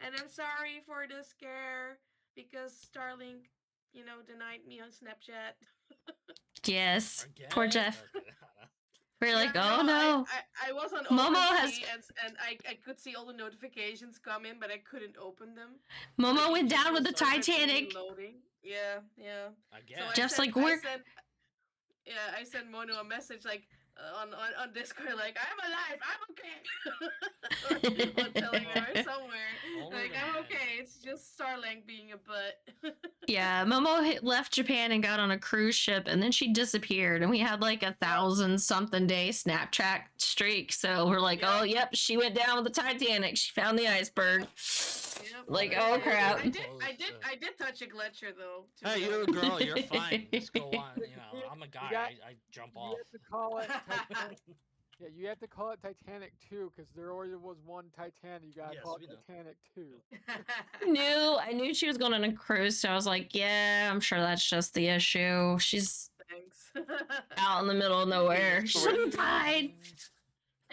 And I'm sorry for the scare because Starlink, denied me on Snapchat. Yes. Again? Poor Jeff. Okay. We're like, no, oh no. I was on Momo OpenSea has and I could see all the notifications come in, but I couldn't open them. Momo Like, it went just down with was the automatically Titanic. loading. Yeah, yeah. Again. So Jeff's like, we're I sent Mono a message like on Discord like I'm alive, I'm okay, or telling her somewhere Only like the I'm man. okay. It's just Starlink being a butt. Yeah, Momo left Japan and got on a cruise ship, and then she disappeared, and we had like 1,000-something day Snapchat streak. So we're like, Yep. oh, yep, she went down with the Titanic. She found the iceberg. Yep. Like, I oh did. crap. I did touch a gletscher though. to Hey, be you're a honest. girl. You're fine. Just go on. You know, I'm a guy. got- I jump You off. have to call it Titanic. Yeah, you have to call it Titanic 2 because there already was one Titanic. You gotta Yes, call it we know. Titanic 2. I knew she was going on a cruise, so I was like, yeah, I'm sure that's just the issue. She's Thanks. out in the middle of nowhere. So She'll wait- be fine.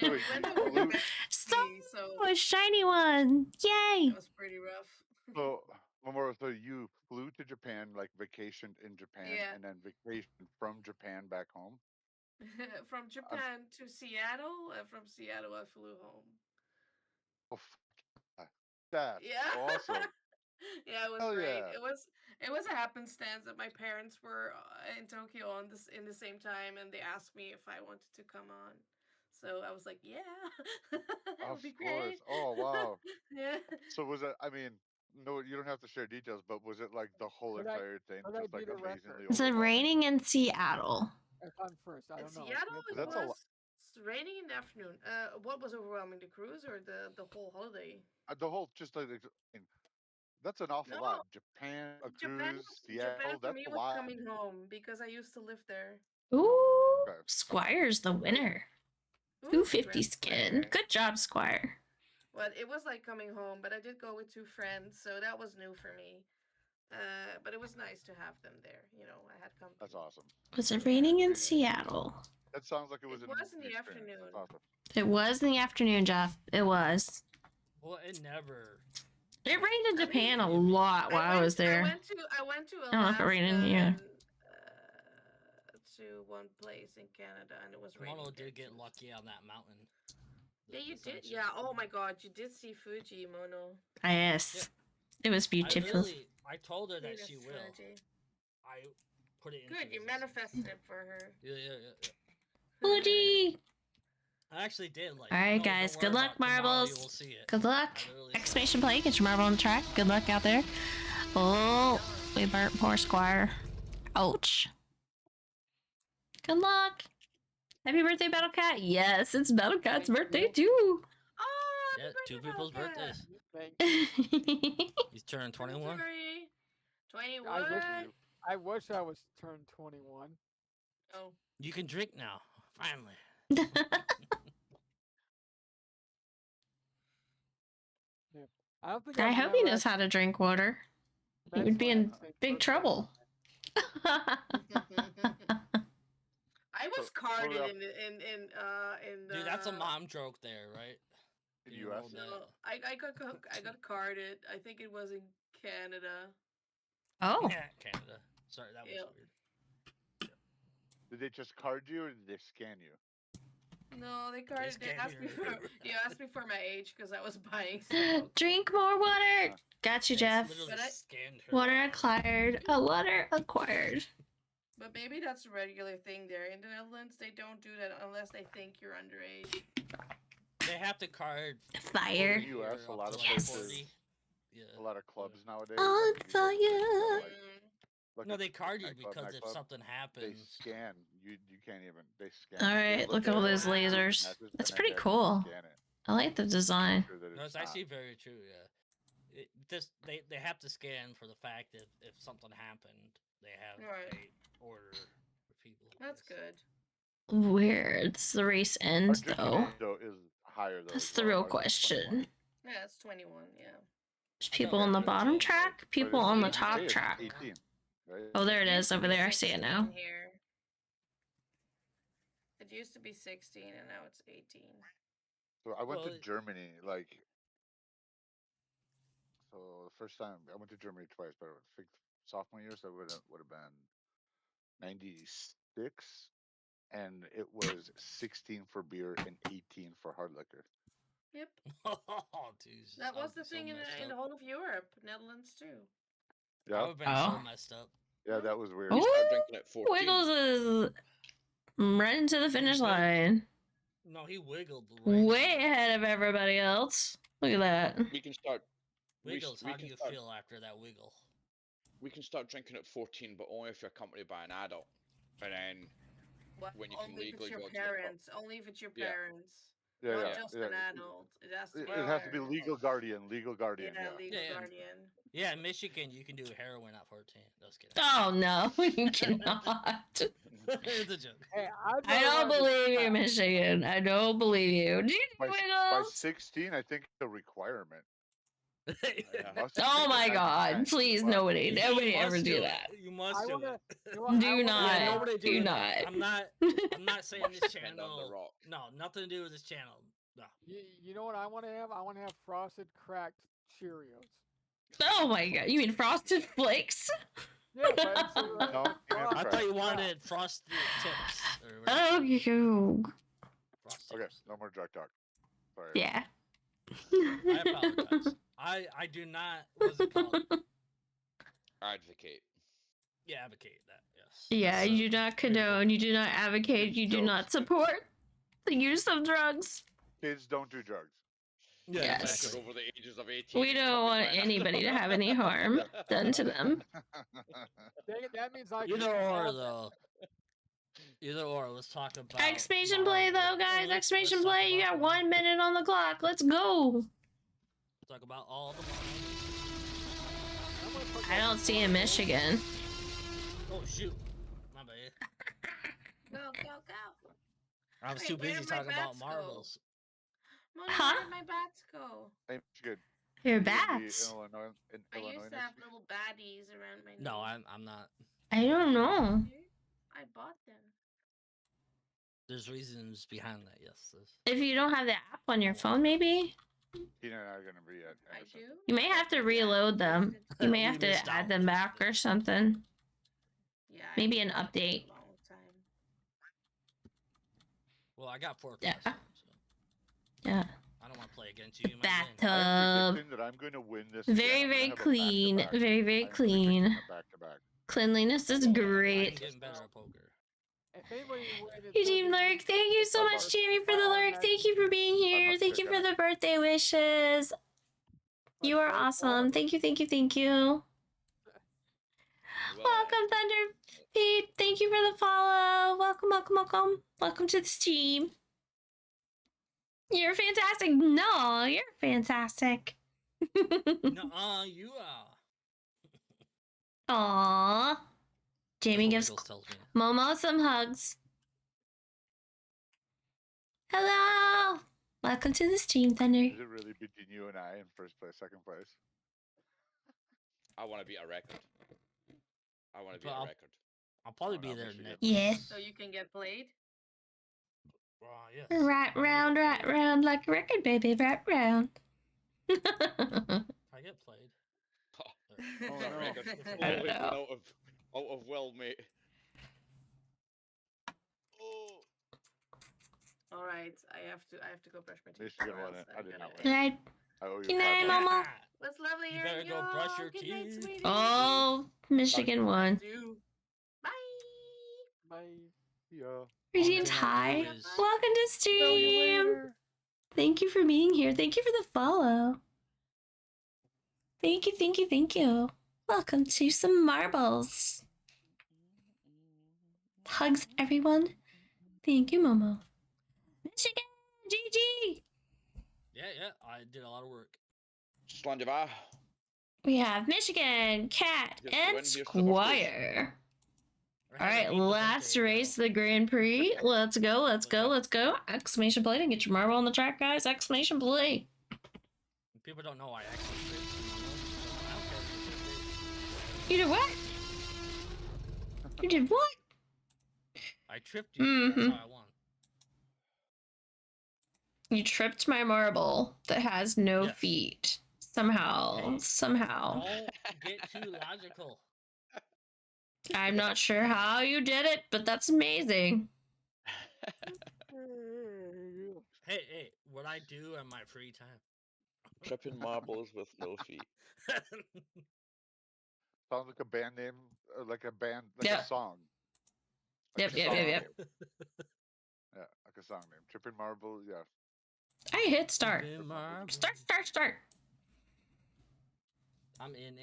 And Wait, we went you over flew- the Stop! so A shiny one. Yay! that was pretty rough. So, Mamoru, so you flew to Japan, like vacationed in Japan, Yeah. and then vacationed from Japan back home. From Japan to Seattle, and from Seattle I flew home. Oh, that's Yeah. awesome. Yeah, it was Hell great. yeah. It was a happenstance that my parents were in Tokyo in the same time, and they asked me if I wanted to come on. So I was like, yeah, that Of would be course. great. Oh, wow. Yeah. So was it? I mean, no, you don't have to share details, but was it like the whole Could I- entire thing could I just like be the amazingly record? Is it overwhelming? raining in Seattle? If I'm first, I In don't know. Seattle, it That's a was lot. raining in the afternoon. What was overwhelming, the cruise or the whole holiday? The whole just like I mean, that's an awful No, lot. Japan, a cruise, Japan Seattle. for That's me a was lot. coming home because I used to live there. Ooh, Okay. Squire's the winner. Ooh, 250 congrats, skin. Square. Good job, Squire. Well, it was like coming home, but I did go with 2 friends, so that was new for me. But it was nice to have them there. I had company. That's awesome. Was it raining in Yeah. Seattle? That sounds like it was It an was in amazing the experience. afternoon. That's awesome. It was in the afternoon, Jeff. It was. Well, it never. It rained in I mean, Japan a lot while I was there. I went to Alaska. I don't know if it rained in here. And, to one place in Canada, and it was raining. Kimono there did get too. lucky on that mountain. Yeah, you The did. sunshine. Yeah. Oh my God, you did see Fuji, Mono. Yes. It was beautiful. I told her that Data she will. strategy. I put it into Good, you existence. manifested it for her. Yeah. Fuji! I actually did. Like, Alright, no, guys. don't Good worry luck, about tomorrow, Marbles. You will see it. Good luck. I literally said Exclamation play. Get your marble on the track. Good luck out there. Oh, we burnt poor Squire. Ouch. Good luck. Happy birthday, BattleCat. Yes, it's BattleCat's birthday too. Oh, Yeah, happy two birthday, people's Hellcat. birthdays. Thank He's turning 21. Sorry. 21. I wish I was turned 21. Oh. You can drink now. Finally. I don't think I I've hope he never knows how to drink water. He met would be someone in with the same big birthday. trouble. I was So, carded hold up. in Dude, that's a mom joke there, right? In You US? rolled No, that. I got carded. I think it was in Canada. Oh, Yeah, Canada. Sorry, that was Yeah. weird. Did they just card you or did they scan you? No, they carded. They scanned asked me your- for. You asked me for my age because I was buying stuff. drink more water. Got you, They Jeff. literally But I- scanned her Water out. acquired. Water acquired. But maybe that's a regular thing there. In the Netherlands, they don't do that unless they think you're underage. They have to card. Fire. In the US, a lot of Yes. places, Yeah. a lot of clubs nowadays. On like, if you go to, fire. like, Mm. like No, a they card you nightclub, because if something they happens. scan you can't even. They scan. All it. They right, look look at all it, those they see the lasers. matches, That's and then pretty they have to cool. rescan it I like the to design. make sure that No, it's it's actually not. very true. Yeah, they have to scan for the fact that if something happened, they have Right. a order for people. That's yes. good. Weird. Does the race Our end drinking though? age, though, is higher though. That's as the well. real Ours is 21. question. Yeah, it's 21. Yeah. There's I people thought on it the was bottom 18, but- track, But people it on the doesn't top say it's track. 18, right? Oh, there it Used is to over be there. I see it now. 16 Here. It used to be 16 and now it's 18. So I went Well, to Germany, like, so the first time I went to Germany twice, but I think sophomore year, so it would have been 96, and it was 16 for beer and 18 for hard liquor. Yep. Oh, Jesus. That I was would the be so thing messed in the up. whole of Europe, Netherlands too. I Yeah, would have been so Oh. messed up. yeah, that was weird. We Oh. started drinking at 14. Wiggles is running to the finish good. line. No, he wiggled right Way there. ahead of everybody else. Look at that. We can start. Wiggles, we how do can you start, feel after that wiggle? We can start drinking at 14, but only if you're accompanied by an adult. And then Well, when you can only if it's legally your go to the pub. parents. Only if it's your Yeah. parents. Yeah, Not yeah, just yeah. an adult. It has to be. It has to be parents. legal guardian, legal guardian. Yeah, Yeah. legal Yeah, yeah. guardian. Yeah, in Michigan, you can do heroin at 14. Just kidding. Oh no, you cannot. It's a joke. Hey, I'd I rather don't ride the believe you, track. Michigan. I don't believe you. Do you By Wiggles? 16, I think it's a requirement. Yeah. Must Oh take my it god, 90%, please, but- nobody, You nobody must ever do it. that. You must I do wanna, it. you know what, Do I wanna not. Yeah, ride- nobody do doing not. that. I'm not saying Must this depend on the channel. rock. No, nothing to do with this channel. No. You know what I want to have? I want to have frosted cracked Cheerios. Oh my god, you mean Frosted Flakes? Yeah, but instead of No, like you have I Right. thought you crack. wanted frosted tips. Or whatever. Oh, you. Frosted Okay, tips. no more drug talk. Sorry. Yeah. I apologize. I do not. What's it called? Advocate. Yeah, advocate that. Yes. Yeah, That's, you do not condone, you do not advocate, Kids you do jokes. not support the use of drugs. Kids don't do drugs. Yeah, Yes. Unless exactly. you're over the ages of 18. We and don't accompanied want by an anybody to adult. have any harm done to them. Dang it, that means I Either can or, have- though. Either or. Let's talk about. Exclamation play though, Marvel. guys. Let's Exclamation talk play. You about got Marvel. 1 minute on the clock. Let's go. Talk about all the Marvel. I'm gonna put I that don't in see in my- Michigan. Oh shoot, my bad. Go, go, go. I was Wait, too where busy did my talking about bats go? Marvels. Mona, Huh? where did my bats go? Hey, Michigan. Your you gonna be bats. In Illinois, I used next to have week? little baddies around my No, neck. I'm not. I don't know. I bought them. There's reasons behind that. Yes. If you don't have the app on your phone, maybe Tina and I are gonna be at I Anderson. do. you may have to reload them. You may We have to missed add out. them back or something. Yeah. I Maybe haven't an played update. in a long time. Well, I got 4 Yeah. class, so Yeah. I don't want to play against you. You might win. Bathtub. I'm predicting that I'm going to win this. Very, again. I'm very gonna have a clean. back-to-back. Very, very I'm predicting clean. a back-to-back. Cleanliness is I'm great. getting better at poker. If anybody would, Hey, Team Lurk, thank you so much, Jamie, for the lurk. Thank you for being here. not Thank you sick for of the birthday wishes. You are awesome. Thank you, thank you, thank you. Well, Welcome, Thunder Pete. Thank you for the follow. Welcome, welcome, welcome. Welcome to the stream. You're fantastic. No, you're fantastic. No, you are. Aww. Jamie gives Wiggles tells me. Momo some hugs. Hello. Welcome to the stream, Thunder. Is it really between you and I in first place, second place? I want to beat a record. I want to beat Well, a record. I'll probably Oh, be no, there Michigan. next. Yes. So you can get played. Yes. Right round, right round, like a record, baby, right round. I get played. Oh, That no. record I don't always went know. out of will, mate. Oh. All right, I have to go brush my teeth. Michigan or won else it. I I'm did gonna- not win. Right. I owe you Good night, $5. Mama. What's lovely You hearing better go brush your Good night, teeth. sweetie. Oh, Michigan won. Do. Bye. Bye. Yeah. Greetings, thing I hi. do is- Welcome to stream. Thank you for being here. Thank you for the follow. Thank you, thank you, thank you. Welcome to some marbles. Hugs, everyone. Thank you, Momo. Michigan, GG. Yeah, I did a lot of work. Slandivar. We have Michigan, Cat, Here's the and win, here's the birthdays. Squire. I All had to right, beat the last birthday race girl. of the Grand Prix. Let's go, let's go, let's go. Exclamation point and get your marble on the track, guys. Exclamation point. People don't know I actually tripped Kimono, so I don't care if You did what? You did what? I tripped you. That's Mhm. how I won. You tripped my marble that has no Yes. feet. Somehow. Hey. Somehow. Don't get too logical. I'm not sure how you did it, but that's amazing. Hey, what I do in my free time. Tripping marbles with no feet. Sounds like a band name, like a band, like Yep. a song. Yep, a yep, song yep, name. yep. Yeah, like a song name. Tripping Marble, yeah. I hit start. Tripping marble. Start. I'm in.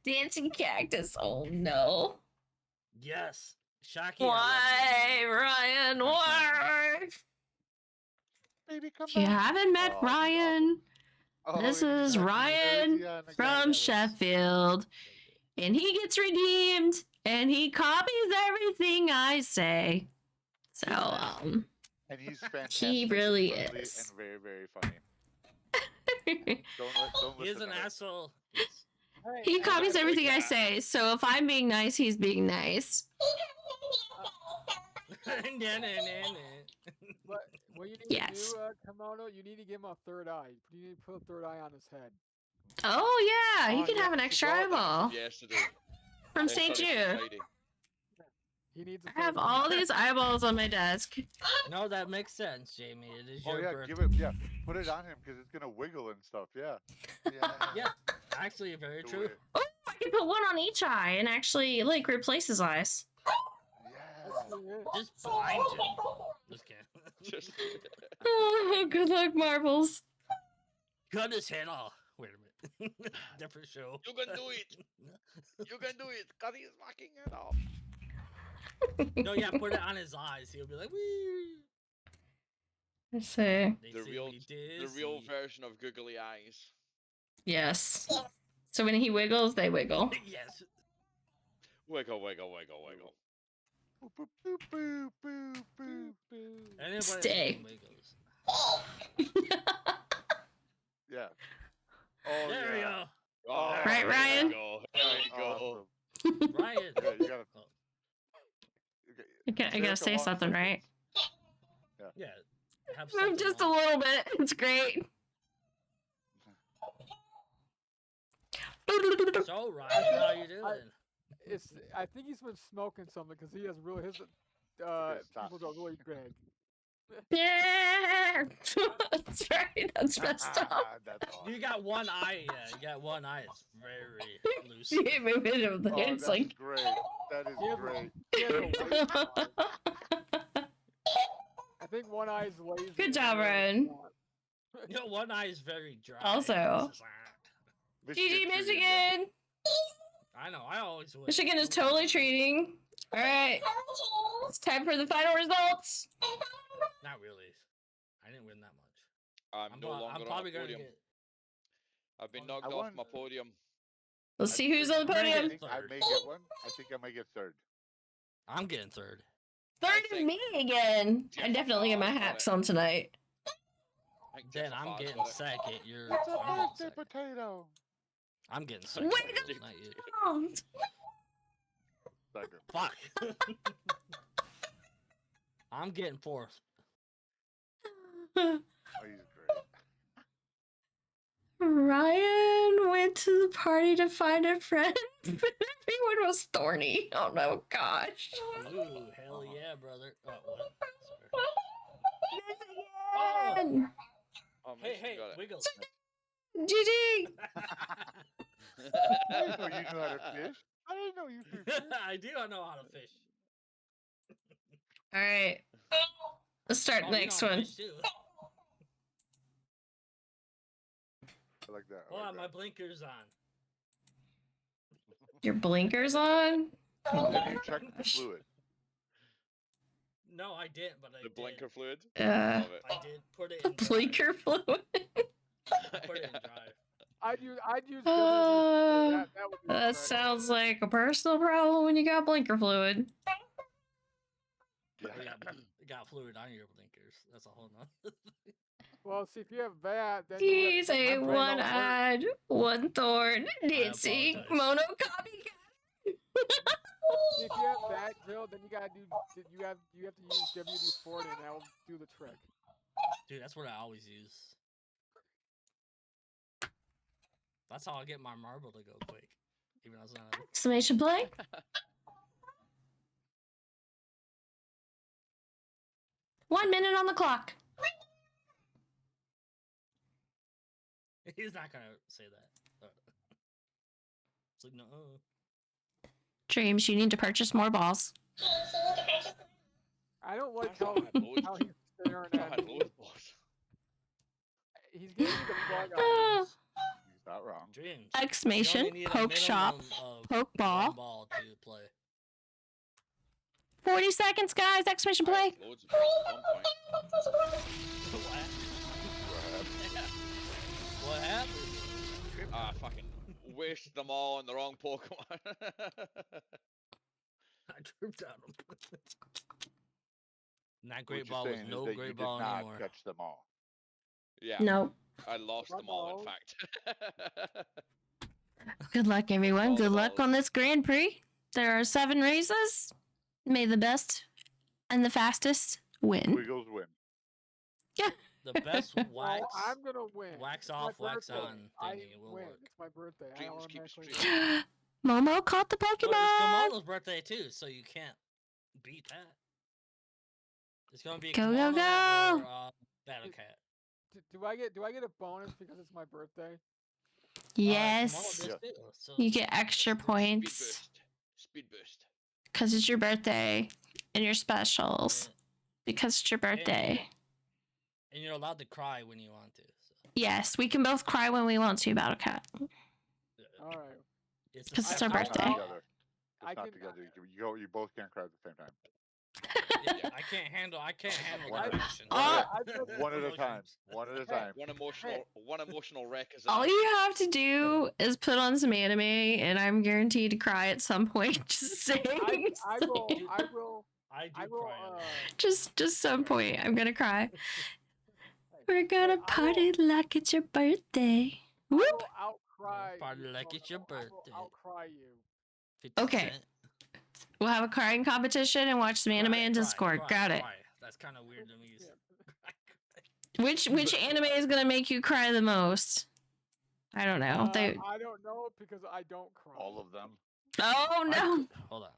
Dancing cactus. Oh no. Yes. Shaki. Why, Ryan? Why? Baby, come You back. haven't met Oh, he's Ryan. Oh, This he's is got Ryan jersey on again. from That was- Sheffield. And he gets redeemed. And he copies everything I say. So, And he's fantastic. he really and friendly is. And very, very funny. Don't He is listen an to her. asshole. Yes. He copies Exactly, everything I Kat. say. So if I'm being nice, he's being nice. But what you need Yes. to do, Kimono, you need to give him a third eye. You need to put a third eye on his head. Oh yeah, he Oh, can yeah, have an I extra forgot that. eyeball Yesterday. from Oh, St. sorry, from Jude. Friday. He needs a I third have eye. all these eyeballs on my desk. No, that makes sense, Jamie. It is Oh your yeah, birthday. give it. Yeah, put it on him because it's gonna wiggle and stuff. Yeah. Yeah, actually, very Do true. it. Oh, I can put one on each eye and actually like replace his eyes. Yeah. Just blind him. Just kidding. Just Oh, good luck, marbles. Cut his head off. Wait a minute. Different show. You can do it. You can do it. Cut his fucking head off. No, yeah, put it on his eyes. He'll be like, wee. Let's see. They The see real, me the real dizzy. version of googly eyes. Yes. So when he wiggles, they wiggle. Yes. Wiggle, wiggle, wiggle, wiggle. Boop, boop, boop, boop, boop, boop, boop. Anybody that Stay. can wiggles. Yeah. Oh There we yeah. go. Oh, Right, there Ryan? You go. There you go. Awesome. Ryan. Yeah, you gotta. Oh, I gotta Say it say long something, right? sentence. yeah. Have Move something just a on. little bit. It's great. So, Ryan, how you doing? I think he's been smoking something because he has really his stop. people are really big. Yeah. That's right. That's messed up. That's awesome. You got one eye. Yeah, you got one eye. It's very loose. You can't move it over there. Oh, It's that's like. great. That is He has, great. he has a lazy eye. I think one eye is lazy. Good and job, the other is Ryan. not. You know, one eye is very dry. Also- It's just, GG, treated you. Michigan. I know. I always win. Michigan is totally treating. All right. It's time for the final results. Not really. I didn't win that much. I'm no longer I'm probably on the gonna podium. get. I've been I knocked off won. my podium. Let's see who's on the I'm gonna podium. I think I may get one. I think I might get third. I'm getting third. Third I of me again. I definitely get my Got it. hacks on tonight. I think Then Jeff I'm Ahmad getting got it. second. You're. It's a I'm getting birthday second. potato. I'm getting second. Wiggle! Not you. Second. Fuck. I'm getting fourth. Oh, he's great. Ryan went to the party to find a friend. Everyone was thorny. Oh no, gosh. Ooh, hell yeah, brother. Oh, what? Sorry. Michigan! Oh, Hey, Mason hey, got it. Wiggles. GG! I didn't know you knew how to fish. I didn't know you could fish. I do. I know how to fish. All right. Let's start Oh, the you next know how to one. fish, too. I like that. I Hold like on, my that. blinkers on. Your blinkers on? Have you checked the Gosh. fluid? No, I didn't, but I The did. blinker fluid. Uh, Love it. I did put it in a blinker fluid. I put it in drive. I'd use WD-40. That would be That correct. sounds like a personal problem when you got blinker fluid. Yeah. Or you got fluid on your blinkers. That's a whole nother. Well, see, if you have that, then He's you a have, My brain don't work. one-eyed, one-thorn, dancing apologize. monocopy. if you have that, Jill, then you gotta do. You have to use WD-40, and that will do the trick. Dude, that's what I always use. That's how I get my marble to go quick. Even though it's not. Exclamation play. One minute on the clock. He's not gonna say that. It's like no. Dreams, you need to purchase more balls. I don't like I had loads. how he's staring I at had me. loads of balls. He's giving me the bug eye. Ah. He's not wrong. Dreams. Exclamation, You only need a poke shop, minimum of poke ball. one ball to play. 40 seconds, guys. Exclamation I play. had loads of balls at one point. What happened? Ah, fucking wasted them all on the wrong Pokemon. I tripped on him. Not What great you're ball was saying is no that you great did ball not anymore. catch them all. Yeah, No. I lost them all, in fact. Good luck, everyone. All Good luck balls. on this Grand Prix. There are 7 races. May the best and the fastest win. Wiggles win. The best wax, Well, I'm gonna win. wax It's my off, wax birthday. on I thingy will win. work. It's my birthday. I Dreams keep automatically streaming. win. Momo caught the But it's Pokemon. Kimono's birthday too, so you can't beat that. It's gonna be Go, Kimono go, go. or Battle Cat. Do I get a bonus because it's my birthday? Yes. Kimono Yeah. does too, so You get extra Speed points boost. Speed boost. because it's your birthday and your specials. Yeah. Because it's your birthday. And you're allowed to cry when you want to. So. Yes, we can both cry when we want to, Battle Cat. All right. It's a 'Cause it's our separate birthday. cry. Together. I It's not can- together. You both can't cry at the same time. Yeah, I can't handle One that emotion. Oh. One at a time. One at a time. One emotional wreck is All enough. you have to do is put on some anime, and I'm guaranteed to cry at some point. Just saying. I will. I do I will. cry. on that. Just some point, I'm gonna cry. We're I gonna will- party like it's your birthday. I Whoop. will outcry. Party you, like it's your Momo. I will birthday. outcry you. 50 Okay. Cent. We'll have a crying competition and watch some anime in Discord. Got it. Cry. That's kind of weird to me. Yeah. Which anime is gonna make you cry the most? I don't know. They. I don't know because I don't cry. All of them. Oh no. Hold on.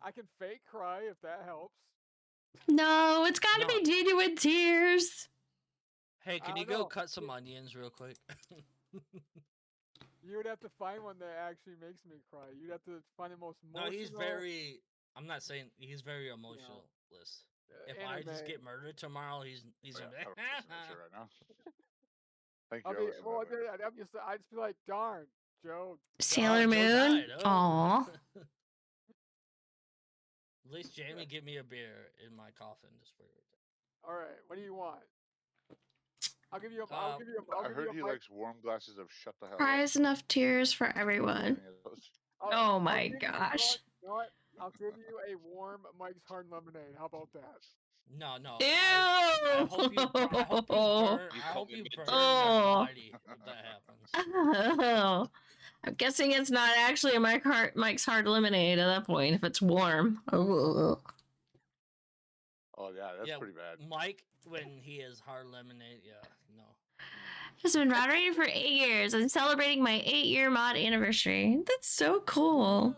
I can fake cry if that helps. No, it's gotta No. be genuine tears. Hey, can I you don't go know. cut some onions real quick? You would have to find one that actually makes me cry. You'd have to find the most emotional. No, he's very. I'm not saying he's very emotionalist. If I just anime. get murdered tomorrow, he's I gonna be have like, a picture right now. Thank I you. mean, I'll listen to well, that later. I'd just be like, darn, Joe. Sailor Joe Moon. died, oh. Aw. At least Jamie give me a beer in my coffin just for your All right, what do you want? I'll give you a. Uh, I'll give you a. I'll I give heard you a he mic- likes warm glasses of shut the hell up. Cries enough tears for everyone. Any of those? I'll- Oh my give you- you know gosh. what? You know what? I'll give you a warm Mike's Hard Lemonade. How about that? No, no. Ew. I hope you burn. I hope you burn. You I call hope me you midget. burn Oh. your body if that happens. Oh. I'm guessing it's not actually a Mike's Hard Lemonade at that point if it's warm. Oh. Oh yeah, that's Yeah, pretty bad. Mike, when he is hard lemonade, yeah, no. Has been moderating for 8 years. I'm celebrating my 8-year mod anniversary. That's so cool.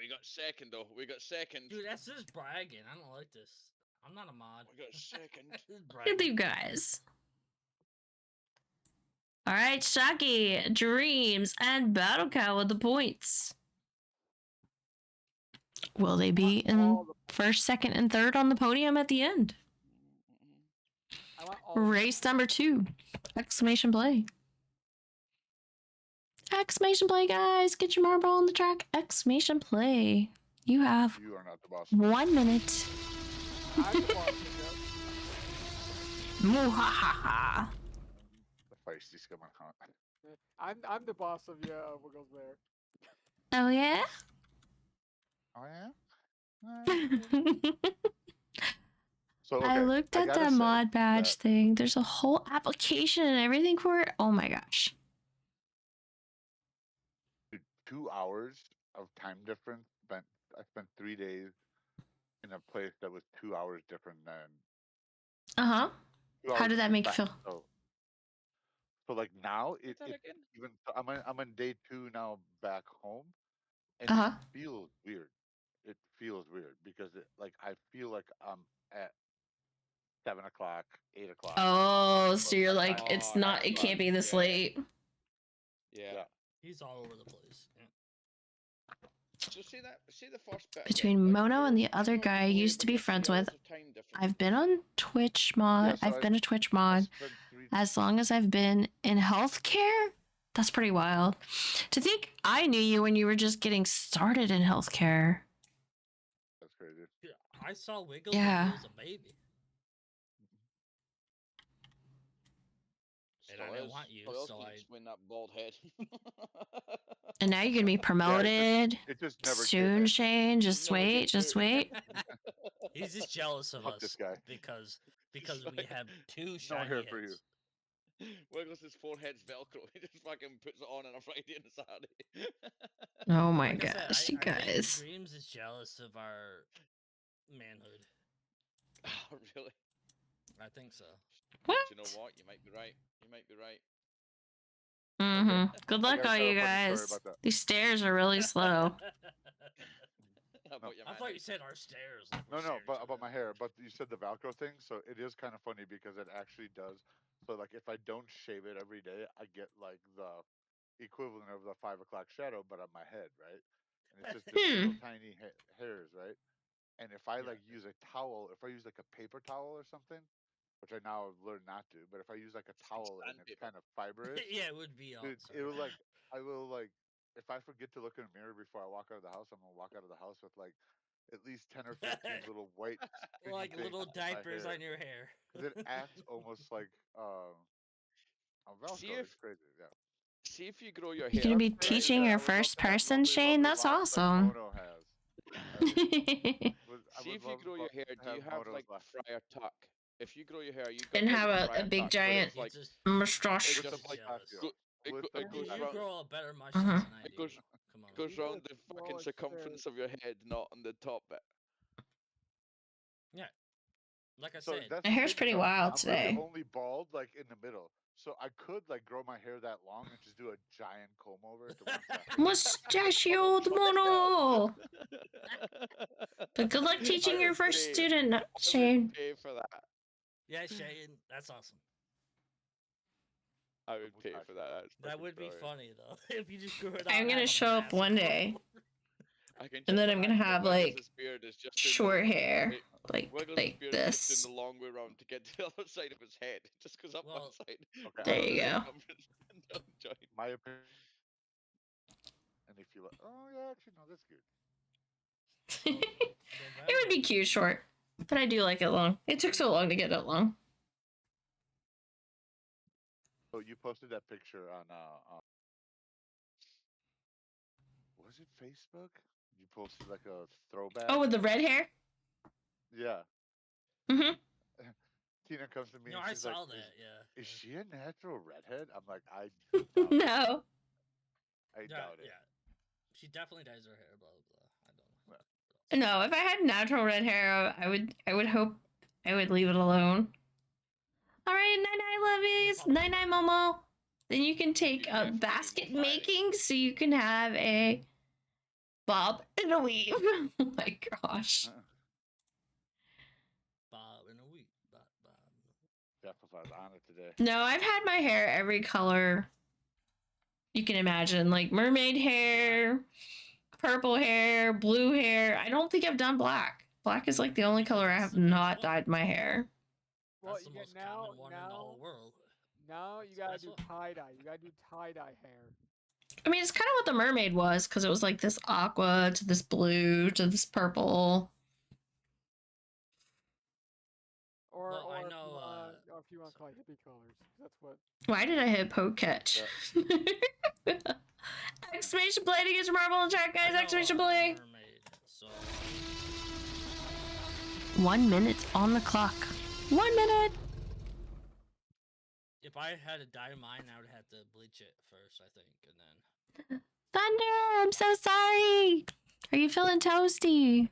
We got second though. We got second. Dude, that's just bragging. I don't like this. I'm not a mod. We got second. This is Look at bragging. you guys. All right, Shocky, Dreams, and Battle Cow with the points. Will they be in All the- first, second, and third on the podium at the end? I want all the- Race number 2. Exclamation play. Exclamation play, guys. Get your marble on the track. Exclamation play. You have You are not the boss. 1 minute. I'm the boss. Muhahaha. The feisty scum on hunt. I'm the boss of Wiggles Bear. Oh yeah? Oh yeah. So okay, I looked at gotta the say mod badge that thing. There's a whole application and everything for it. Oh my gosh. dude, 2 hours of time difference. I spent 3 days in a place that was 2 hours different than Uh-huh. 2 How hours did that different make you time. feel? So like now Say it that again. even I'm on day 2 now back home, and Uh-huh. it feels weird. It feels weird because I feel like I'm at 7 o'clock, 8 o'clock. Oh, so you're But like, I'm it's Oh, not, 9 it o'clock. can't be this Yeah. late. Yeah. Yeah. He's all over the place. Yeah. So see the first bit Between again. Like, Mono and the I other know guy I people used to able be get friends 3 hours with, of time difference. I've been on Twitch mod. Yeah, so I've been a Twitch I mod spent 3 as long as I've been in healthcare. That's pretty wild. To think I knew you when you were just getting started in healthcare. That's crazy. Dude, I saw Wiggles Yeah. when he was a baby. And Still I didn't is. want you, Still is so when I- you explain that bald head. And now you're gonna be promoted. It just never Soon, came Shane. Just Never wait. came Just through. wait. He's just jealous of Fuck this us guy. because Just we have two No shiny hair heads. for you. Wiggles' forehead's Velcro. He just fucking puts it on a Friday and a Saturday. Oh my Like I said, gosh, you I think guys. Dreams is jealous of our manhood. Oh, really? I think so. What? Do you know what? You might be right. You might be right. Mm-hmm. Good I luck, gotta all tell a you funny story guys. about that. These stairs are really slow. About your I thought you manhood. said our stairs. Like No, we're no, sharing but each about other. my hair. But you said the Velcro thing, so it is kind of funny because it actually does. So like, if I don't shave it every day, I get like the equivalent of the 5 o'clock shadow, but on my head, right? And it's just this little tiny hairs, right? And if I Yeah. like use a towel, if I use like a paper towel or something, which I now have learned not to, but if I use like a towel and it's Sandpaper. kind of fibrous, Yeah, it would be all. dude, Sorry. it will like I will like if I forget to look in a mirror before I walk out of the house, I'm gonna walk out of the house with like at least 10 or 15 little white stringy Like things little in my diapers hair. on your hair. 'Cause it acts almost like a See Velcro. if It's crazy, yeah. see if you grow your You're hair. gonna be Someday, teaching I your would love first to have person, lovely, Shane? lovely That's locks like awesome. Mono has. I See would if you love grow your hair. to Do you have Mono's like locks. Friar Tuck? If you grow your hair, you got And like have the a Friar big Tuck, where giant it's like just mustache. it With the just jealous. pistachio. it With the goes You round. grow a better mustache Uh-huh. than I It do. goes Come on. it goes You round gotta the fucking small circumference stairs. of your head, not on the top bit. Yeah. Like I So said, that's My the hair's thing, pretty so wild I'm really today. only bald like in the middle. So I could like grow my hair that long and just do a giant comb over it to one side. Mustachioed mono. But good luck I teaching your would first pay. student, I Shane. would pay for that. yeah, Shane, that's awesome. I would pay for that. That's That fucking would be brilliant. funny though. If you just grew it out. I'm and gonna have a show up massive one day, comb. I can and just then I'm gonna imagine have that like Wiggles' beard is just doing short hair, Wiggles' like beard is just this. doing the long way around to get to the other side of his head. It just goes up one Well, side. Okay, There you go. Circumference and down joint. my opinion. And if you like, oh yeah, actually no, that's good. It would be cute short, but I do like it long. It took so long to get it long. So you posted that picture on was it Facebook? You posted like a throwback. Oh, with the red hair? Yeah. Mm-hmm. Tina comes to me No, and I she's like, saw that. Yeah. Is she a natural redhead? I'm like, I No. doubt it. Yeah. She definitely dyes her hair. Blah blah blah. I don't know. No, if I had natural red hair, I would hope I would leave it alone. All right, night lovies, night Momo. Then you can take You a definitely basket more fiery. making, so you can have a bob and a weave. Oh my gosh. Bob in a week. Bob. Jeff was on it today. No, I've had my hair every color you can imagine, like mermaid hair, purple hair, blue hair. I don't think I've done black. Black is like the only color I have not dyed my hair. Well, That's the you get most common one in the now whole world. you That's gotta do what- tie dye. You gotta do tie dye hair. I mean, it's kind of what the mermaid was, because it was like this aqua to this blue to this purple. Or, Well, I or, know, if you want to call it hippie colors. That's what. Why did I hit poke catch? Exclamation play to get your marble in chat, guys. I know, Exclamation play. mermaid, so 1 minute on the clock. 1 minute. if I had to dye mine, I would have to bleach it first, I think, and then. Thunder, I'm so sorry. Are you feeling toasty?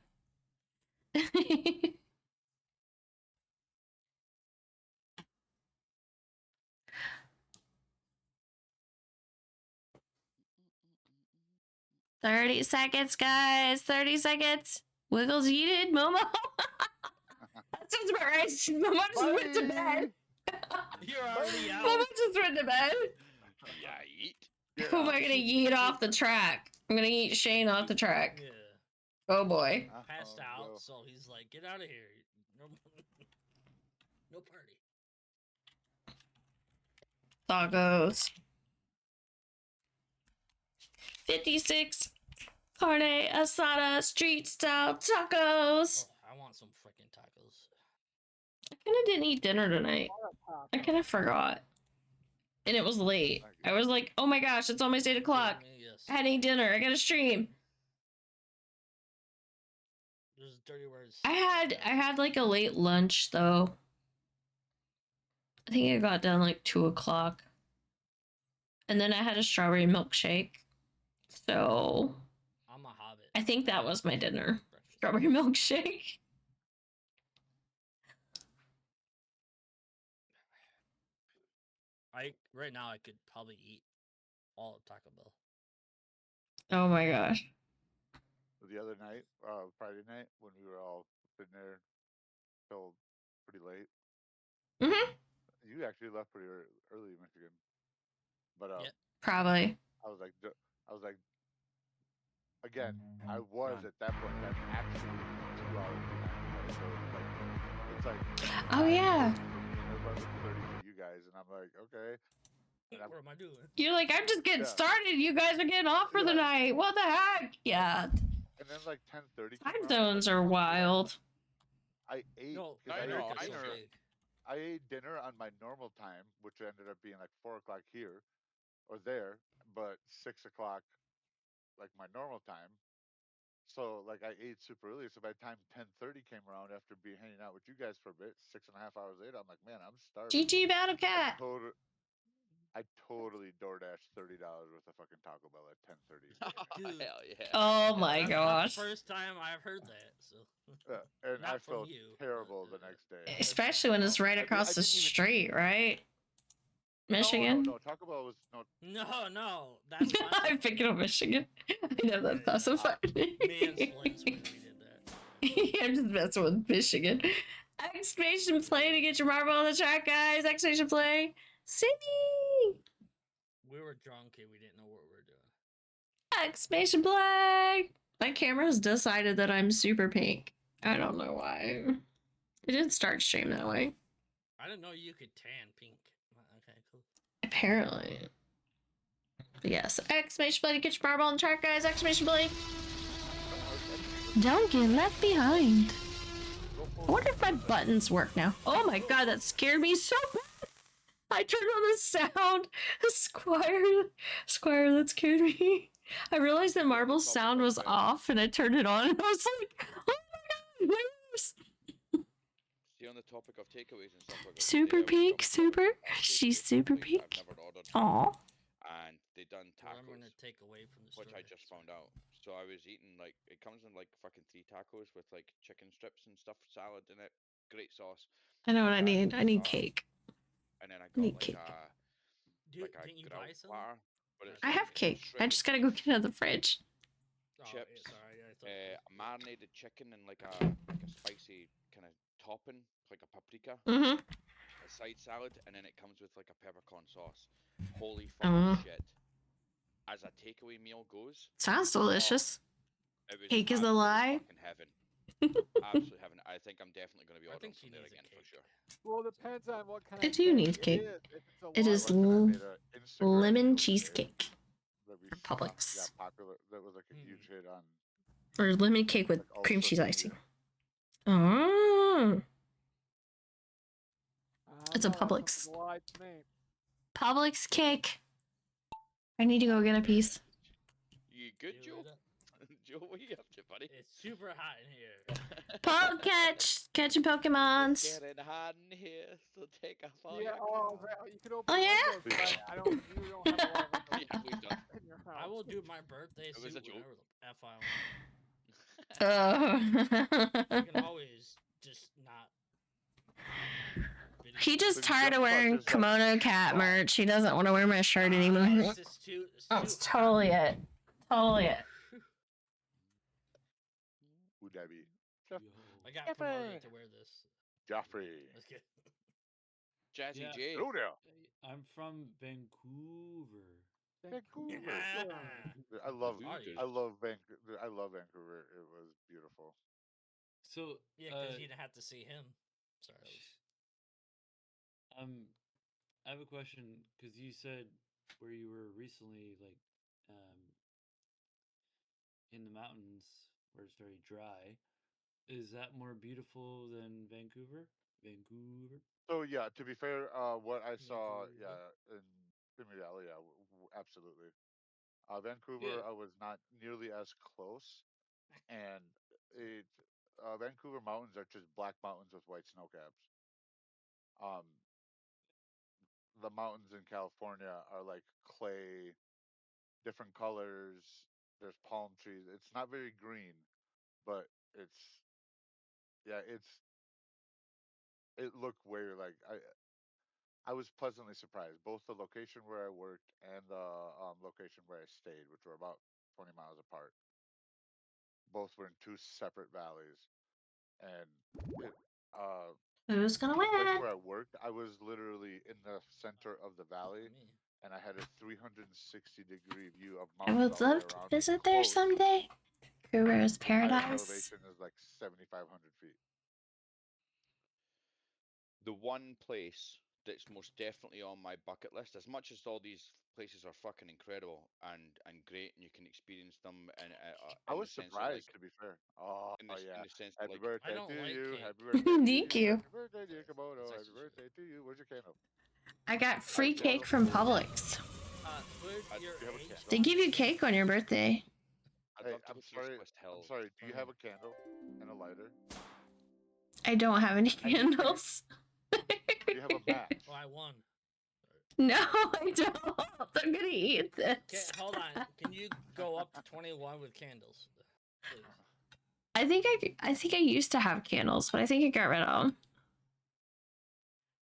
30 seconds, guys. 30 seconds. Wiggles yeeted, Momo. That sounds about right. Momo just went to bed. You're already out. Momo just went to bed. Yeah, eat. Who am I gonna yeet off the track? I'm gonna yeet Shane off the track. Yeah. Oh boy. Passed out, bro. so he's like, get out of here. No, no party. Tacos. 56 carne asada street style tacos. Oh, I want some freaking tacos. I kind of didn't eat dinner tonight. I kind of forgot. And it was late. I was like, oh my gosh, it's almost 8 o'clock. Yes. I had to eat dinner. I gotta stream. There's dirty words. I had like a late lunch though. I think it got done like 2 o'clock. And then I had a strawberry milkshake. So I'm a hobbit. I think that was my dinner. Breakfast. Strawberry milkshake. Right now I could probably eat all of Taco Bell. Oh my gosh. The other night, Friday night, when we were all sitting there till pretty late. Mm-hmm. You actually left pretty early, Michigan. But Yeah. Probably. I was like, again, I was at that point in time actually 2 hours behind. Right? So it's like Oh yeah. 11:30 for you guys, and I'm like, okay. And What am I doing? You're like, I'm just getting Yeah. started. You guys are getting off for the Yeah. night. What the heck? Yeah. And then like 10:30. Time zones are wild. I ate. No, 'cause I know, America's I so know. big. I ate dinner on my normal time, which ended up being like 4 o'clock here or there, but 6 o'clock, like my normal time. So like I ate super early. So by the time 10:30 came around, after being hanging out with you guys for a bit, 6.5 hours later, I'm like, man, I'm starving. GG Battle Cat. I totally DoorDashed $30 worth of fucking Taco Bell at 10:30. Dude. Hell yeah. Oh my That's not gosh. the first time I've heard that. So. And I Not from felt you, terrible but, the next day. Especially when it's right I across the didn't even- street, right? Michigan? No, Taco Bell was no. No, that's classified. I'm picking up Michigan. I know that's classified. Man's when we did that. I'm just messing with Michigan. Exclamation play to get your marble on the track, guys. Exclamation play. Sydney! We were drunk and we didn't know what we were doing. Exclamation play! My camera's decided that I'm super pink. I don't know why. It didn't start stream that way. I didn't know you could tan pink. Okay, cool. Apparently. But yes. Exclamation play to get your marble on the track, guys. Exclamation play. Don't get left behind. I wonder if my buttons work now. Oh my god, that scared me so bad. I turned on the sound. Squire, that scared me. I realized that Marble's sound was off and I turned it on and I was like, oh my god, where's See, on the topic of takeaways and stuff like that. Super pink, super. She's super I've pink. never ordered. Aw. And they done I'm gonna tacos, take away from the which I story. just found out. So I was eating like it comes in like fucking 3 tacos with like chicken strips and stuff, salad in it, great sauce. I know what I need. I need Uh, cake. And then I need got cake. Dude, like a didn't you grilled buy some? platter. But it's I have like cake. I shredded, just gotta go get it out of the fridge. Oh, chips, yeah, sorry, I thought it was- marinated chicken and like a spicy kind of topping, like a paprika, Mm-hmm. a side salad, and then it comes with like a peppercorn sauce. Holy fucking shit! As a takeaway meal goes, Sounds delicious. it was Cake is a absolute lie. Fucking heaven. Absolute heaven. I think I'm definitely going to be I ordering think she from there needs a again for cake. sure. Well, it depends on what kind I of do cake need cake. it is. If it's a It lot is like- I made a Instagram Lemon reel today cheesecake. that we Or saw. Yeah, Publix. popular. That was like a huge hit on Or lemon cake with like all cream cheese social icing. media. Oh, I it's a don't know, that sounds Publix. like a lie to me. Publix cake. I need to go get a piece. You good, Do Joe? it up. Joe, what are you up to, buddy? It's super hot in here. Catching It's Pokemons. getting hot in here, so take off all Yeah, your oh, clothes. you could open Oh, the yeah? windows, but I don't. You don't have a lot of windows Yeah, please don't. in your house. I will do my birthday It was suit a joke. whenever the F I want. Oh. You can always just not. He just But tired of Jeff wearing Buck is like, KimonoKat merch. He doesn't want to wear my shirt anymore. It's just too. That's totally it. Totally it. who that be? Yo. I got promoted to wear this. Joffrey. Let's get. Jazzy Yeah. J. Hello there. I'm from Vancouver. Vancouver. Yeah. I love Vancouver. I love Vancouver. I love Vancouver. It was beautiful. So Yeah, because you didn't have to see him. Sorry. That was... I have a question because you said where you were recently, like, in the mountains where it's very dry. Is that more beautiful than Vancouver? Vancouver. So yeah, to be fair, what I saw, Vancouver. yeah, in reality, yeah, absolutely. Vancouver, Yeah. I was not nearly as close, and it Vancouver mountains are just black mountains with white snow caps. Um, the mountains in California are like clay, different colors. There's palm trees. It's not very green, but it's yeah, it looked way like I was pleasantly surprised. Both the location where I worked and the location where I stayed, which were about 20 miles apart, both were in two separate valleys, and it Who's gonna the place win? where I worked, I was literally in the center of the valley, Me. and I had a 360-degree view of I mountains would all the way love to around me, visit there close. someday. Vancouver's The highest paradise. elevation is like 7,500 feet. The one place that's most definitely on my bucket list, as much as all these places are fucking incredible and great, and you can experience them I in was the sense of like surprised, to be fair. Oh in this yeah. in the sense of Happy like birthday don't to like you. cake. Happy birthday to Thank you. you. Happy birthday, dear Kimono. It's Happy actually birthday to you. Where's your candle? I got free Alright, cake candle. from Publix. Put I your do you have a age. candle? They give you cake on your birthday. I'd Hey, love to I'm go to sorry. East West I'm Hills. sorry. Do you have a candle and a lighter? I don't have any I need- I need- candles. Do you have a match? Oh, I won. No, I don't. I'm gonna eat Okay, this. hold on. Can you go up to 21 with candles, please? I think I used to have candles, but I think I got rid of them.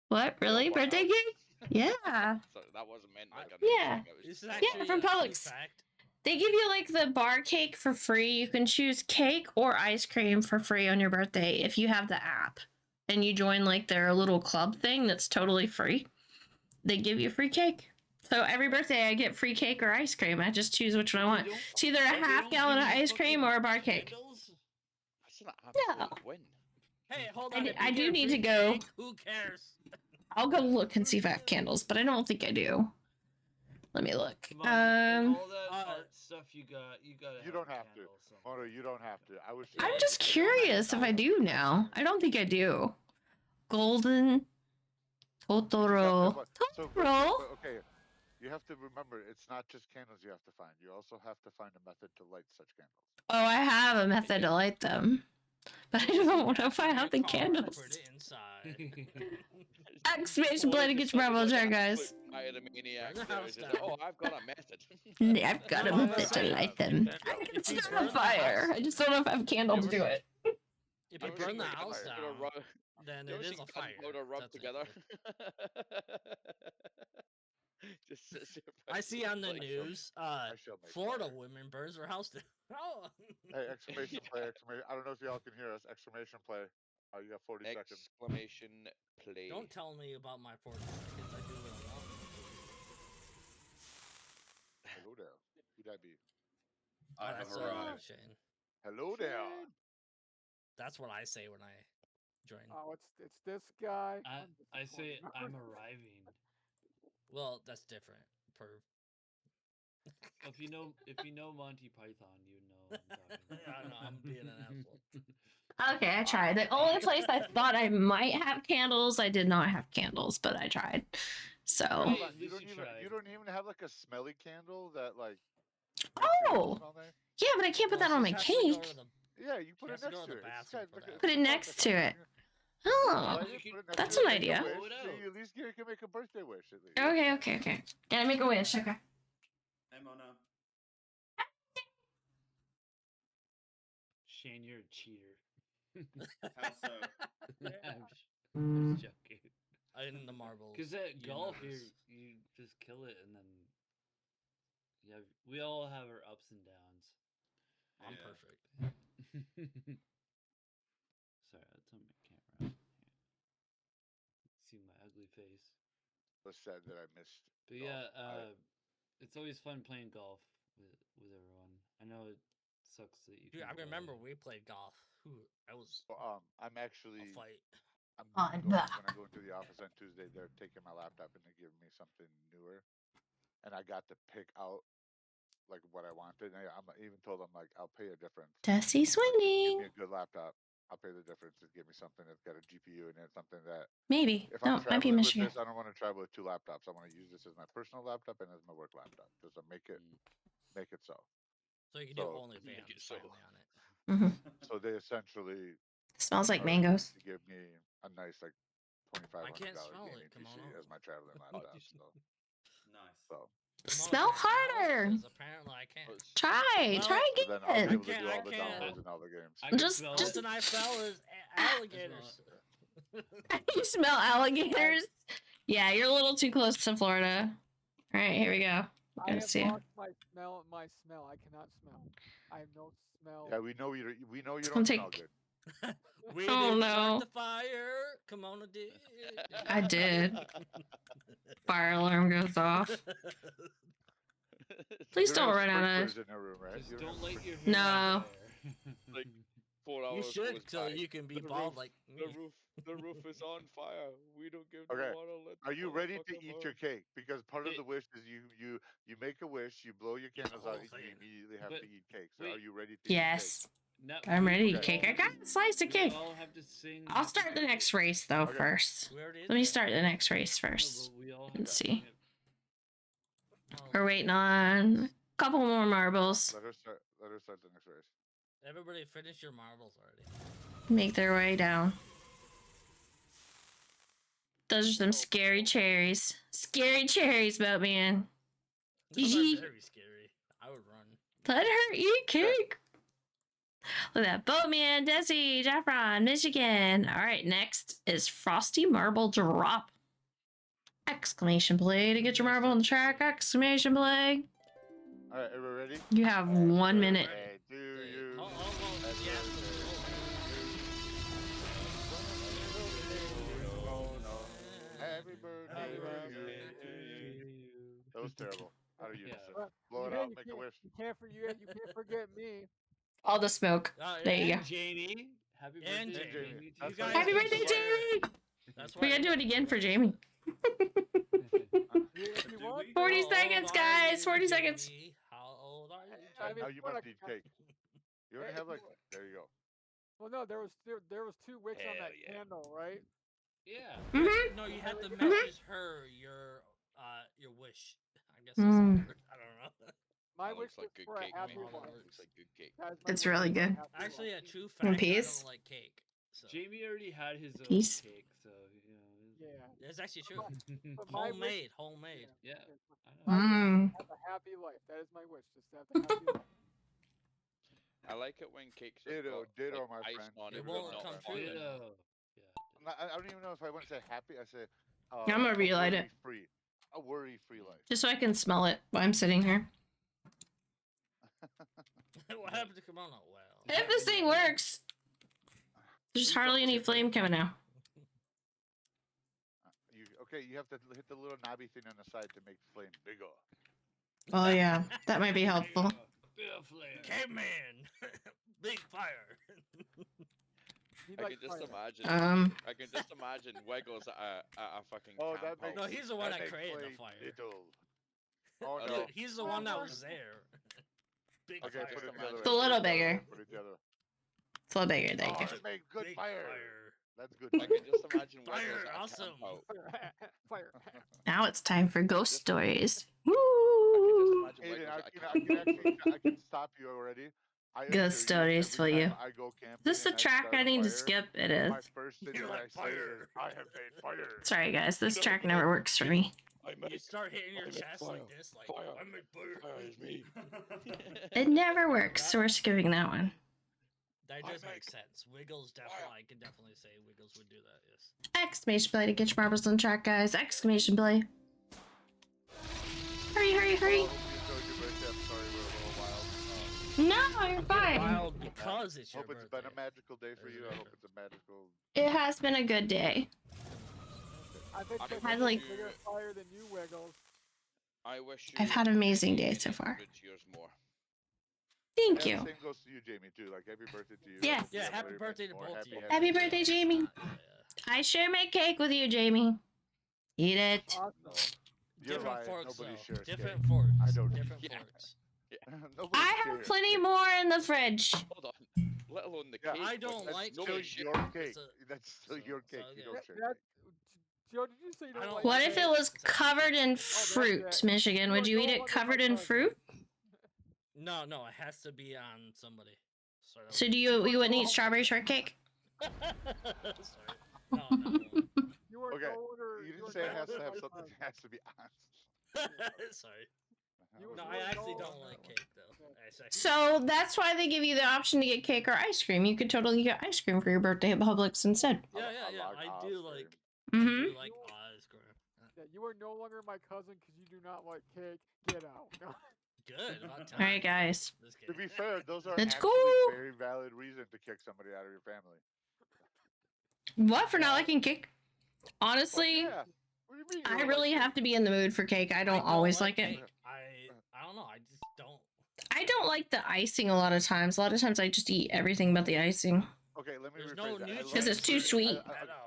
What? They all Really? burnt Birthday out. cake? Yeah. Sorry, that wasn't meant like a Yeah. thing. It was This is just actually from a true Publix. fact. They give you like the bar cake for free. You can choose cake or ice cream for free on your birthday if you have the app and you join like their little club thing that's totally free. They give you free cake. So every birthday I get free cake or ice cream. I just choose which one I want. It's either a half gallon of ice cream or a bar cake. That's an absolute win. Hey, hold I on. d- if you I get do a need free to go. cake, who cares? I'll go look and see if I have candles, but I don't think I do. Let me look. Come on, and all that uh, art stuff you got. You don't have to. Moto, you don't have to. I was. I'm just curious if I do now. I don't think I do. Golden Totoro. Totoro. Okay, you have to remember, it's not just candles you have to find. You also have to find a method to light such candles. Oh, I have a method to light them. But I don't know if I have the candles. Put it inside. Exclamation point against Marvel Jar, guys. Maniac. Burn the house down. Oh, I've got a method. I've got a method to light them. It's you not burn on the fire. house- I just don't know if I have a candle to do it. If you burn the house down, then You it ever is seen a fire. gunpowder rub together? Just sits there I see on the like- news, I shall make Florida fire. woman burns her house down. Oh. Hey, exclamation play! Exclamation! I don't know if y'all can hear us. Exclamation play! You got 40 seconds. Exclamation play. Don't tell me about my 40 seconds. I do what I want. Hello there. Who that be? Oh, I have that's arrived. Shane. Hello there. That's what I say when I join. Oh, it's this guy. I say I'm arriving. Well, that's different. Per If you know Monty Python, you know what I'm talking about. I don't know, I'm being an asshole. Okay, I tried. The only place I thought I might have candles, I did not have candles, but I tried. So. Hey, Hold at on, you least don't you even tried. you don't even have like a smelly candle that like makes your house Oh, smell nice? yeah, but I can't put Well, that on she my has to go cake. to the Yeah, you put She it has to go next to to the it. It's bathroom got, for look, that. Put it it's next to it. Yeah, Oh, light You it, can- put it next that's to an it, make idea. a Blow wish. it So out. you at least you can make a birthday wish at least. Okay, okay, okay. Gotta make a wish. Okay. Hey, Mona. Shane, you're a cheater. How so? I'm just joking. in the marbles. Because at You golf, know you this. you just kill it, and then we all have our ups and downs. I'm Yeah. perfect. Sorry, that's on my camera. See my ugly face. I was sad that I missed. But golf. yeah, it's always fun playing golf with everyone. I know it sucks that you. Dude, I can't go remember away. we played golf. That was I'm a actually fight. I'm going, when I go into the office on Tuesday. They're taking my laptop and they're giving me something newer, and I got to pick out like what I wanted. And I even told them like I'll pay a difference. Dusty Like, just give swinging. me a good laptop. I'll pay the difference. Just give me something that's got a GPU in it, something that Maybe. if No, I'm it might be traveling with Michigan. this, I don't want to travel with two laptops. I want to use this as my personal laptop and as my work laptop. Just to make it so. So you can do So- OnlyFans it so. finally on it. Hmm So they essentially Smells like are mangoes. to give me a nice like $2,500 can't smell gaming it, PC Kimono. as my traveling laptop. So, Nice. so, Smell harder. Because apparently I can't. let's- Try. Well, Try so then I'll be again. able to do I all the can't. downloads and all the games. I can Just- smell just- it. Austin I fell is alligators. You smell alligators? Yeah, you're a little too close to Florida. All right, here we go. I Gotta have see. lost my smell. I cannot smell. I have no smell. Yeah, we know you It's don't gonna smell take- good. We Oh, didn't no. start the fire. Kimono did. I did. Fire alarm goes off. Please You don't have run out of. sprinklers in your room, right? Just You don't have light sprinklers. your hair No. on fire. Like 4 You hours should, goes so by. you can be The bald roof- like The me. roof is on fire. We don't give Okay. the water. Let Are the you ready to motherfucker eat burn. your cake? Because part of Hey. the wish is you make a wish, you blow your Eat the candles out, whole and you thing. immediately have But to eat cake. So are wait. you ready to eat Yes. No, I'm we- ready to we eat cake. all I got have a slice of we cake. all have to sing. I'll happy start the birthday. next race though Okay. first. We already did Let me that. start the next race No, first. but we all have Let's to see. sing it. Oh, We're waiting on a couple more marbles. Let her start the next race. Everybody finish your marbles already. Make their way down. Those are some scary cherries. Scary cherries, Boatman. Those Gee. are very scary. I would run. Let her eat cake. Look at that. Boatman, Desi, Jaffron, Michigan. All right, next is Frosty Marble Drop. Exclamation play to get your marble on the track. Exclamation play. All right, are we ready? You have 1 minute. Hey, do you? Oh, Happy yes. Happy birthday Happy to birthday you. to you. That was terrible. How do you Yeah. deserve? Blow it out, make a wish. You can't forget me. All the smoke. There you go. And Jamie. Happy And birthday, Jamie. Jamie. to You you. guys Happy can birthday, swear. Jamie! That's We why gotta do it again for Jamie. If you Do want, we? 40 How old seconds, are guys. you, 40 seconds. Jamie? How old are you, I Jamie? mean, Now you what must I- eat cake. You only Hey, have like. you- There you go. Well, no, there was 2 wicks on Hell that yeah. candle, right? Yeah. Mm-hmm. No, you have to Mhm. message her your wish. I guess that's Mm. the word. I don't know. My That wish looks like was good for a cake, happy man. life. Looks like good cake. That is my It's wish really for a good. happy Actually, a life. true And fact, I peas? don't like cake. So Jamie already had his own Peace. cake, so you know. Yeah. it's actually true. But my wish, Homemade. Yeah. my I know. wish Mm. is to have a happy life. That is my wish. Just to have a happy life. I like it when cakes have Ditto, got, ditto, like, my icing friend. on It it, Ditto, but won't my not come friend. true. Ditto. Yeah. I don't even know if I want to say happy. I say. I'm gonna relight it. Worry-free. A worry-free life. Just so I can smell it while I'm sitting here. What happened to Kimono? Well, If this thing works. There's Please hardly don't any chip flame it. coming out. You have to hit the little knobby thing on the side to make the flame bigger. Oh yeah, that might be helpful. Big flame. caveman, big fire. He I likes can just fire. imagine. I can just imagine Wiggles at a fucking Oh, camp that makes. No, he's the one that makes created the flame fire. Little. Oh Dude, no. He's the one that was there. Big Okay, fire. put it the other way. It's a put it little the other way, bigger. Put it the other way. It's a little bigger. There you Oh, go. it made good Big fire. fire. That's good. I can just imagine Fire, Wiggles at a awesome. camp out. Fire. Now it's time for ghost Just- stories. I can just Woo! imagine Aiden, Wiggles I at a can, camp. I can actually, I can stop you already. I Ghost assure you, stories every for you. time I go camping Is this the and I track start I a need to fire, skip? It is. My first thing You're that like, I say is, "Fire." I have made fire. Sorry, guys. This No, track no, never works for me. You start hitting your I make chest like fire. this, like Fire. I make fire. Fire is me. It never works, so we're skipping that one. That I does make make sense. Wiggles definitely, fire. I can definitely say Wiggles would do that. Yes. Exclamation play to get your marbles on track, guys. Exclamation play. Hurry, hurry, hurry. Well, I hope you enjoyed your birthday. I'm sorry we're a little wild. No, you're fine. Wild because it's your Hope it's birthday. been a magical day for There's a you. I hope difference. it's a magical. It has been a good day. I bet I you had, had like- bigger fire than you, Wiggles. I wish you I've had amazing many, days so many far. hundreds years more. Thank And you. Same goes to you, Jamie, too. Like, happy birthday to you. Yeah. I hope you Yeah, have happy very birthday many to more both of you. Happy birthday, Jamie. Yeah. I share my cake with you, Jamie. Eat it. Awesome. No, you're Different lying. forks, Nobody though. shares Different cake. forks. I don't. Different Yeah. forks. Nobody I have shares plenty cake. more in the fridge. Hold on. Let alone the Yeah, cake. I don't That's like still nobody cake. shares your cake. It's a- That's still so- your so, cake. You yeah. don't share That, cake. Joe, did you say you I don't don't like What like if it cake? was It's like- covered in that's fruit, it. Michigan? Would you You're eat no it longer covered my in cousin. fruit? No, it has to be on somebody. Sorry, that So was- do you wouldn't eat strawberry shortcake? Sorry. No, no. You are Okay, no longer. You you didn't are say it no has to longer have my something cousin. that has to be on. Sorry. You No, You I are actually no don't longer like my- cake though. Actually, So that's why they give you the option to get cake or ice cream. You could totally get ice cream for your birthday at Publix instead. yeah. like I ice do like. cream. I Mm-hmm. do like ice cream. Yeah, you are no longer my cousin because you do not like cake. Get out. Good. About time. All right, guys. Just To kidding. be fair, those are Let's actually go. very valid reason to kick somebody out of your family. What for not liking cake? Fuck Honestly, yeah. What do you mean? you I don't really like have to be in the mood for cake. I don't always like it. cake. I don't know. I just don't. I don't like the icing a lot of times. A lot of times I just eat everything but the icing. cake? Okay, let me There's rephrase no that. I nutrients. love 'Cause it's too free- sweet. I know.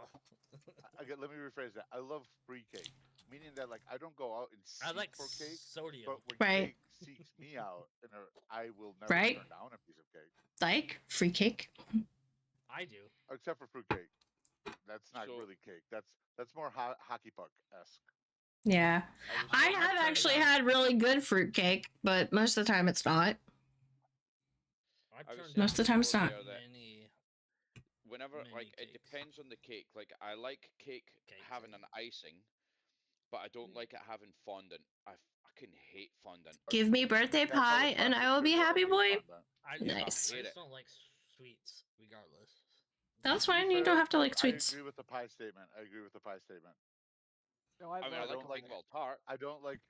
Let me rephrase that. I love free cake, meaning that like I don't go out and I seek like for cake, sodium. but when Right. cake seeks me out, and I will never Right. turn down a piece of cake, Like free cake. I do. except for fruit cake. That's not So- really cake. That's more hockey puck esque. Yeah. I have turned actually down- had really good fruit cake, but most of the time it's not. I I was turned saying Most of the time it's before not. there that Many. Whenever, many like, it cakes. depends on the cake. Like, I like cake Cakes, having yeah. an icing, but I don't like it having fondant. I fucking hate fondant. Give me birthday That's how the pie and I plastic will be sugar happy, is boy. fondant. I Nice. I Hate just it. don't like sweets, regardless. That's To be fine. You fair, don't have to like sweets. I agree with the pie statement. No, I mean, I love don't cake. like well tart. I don't like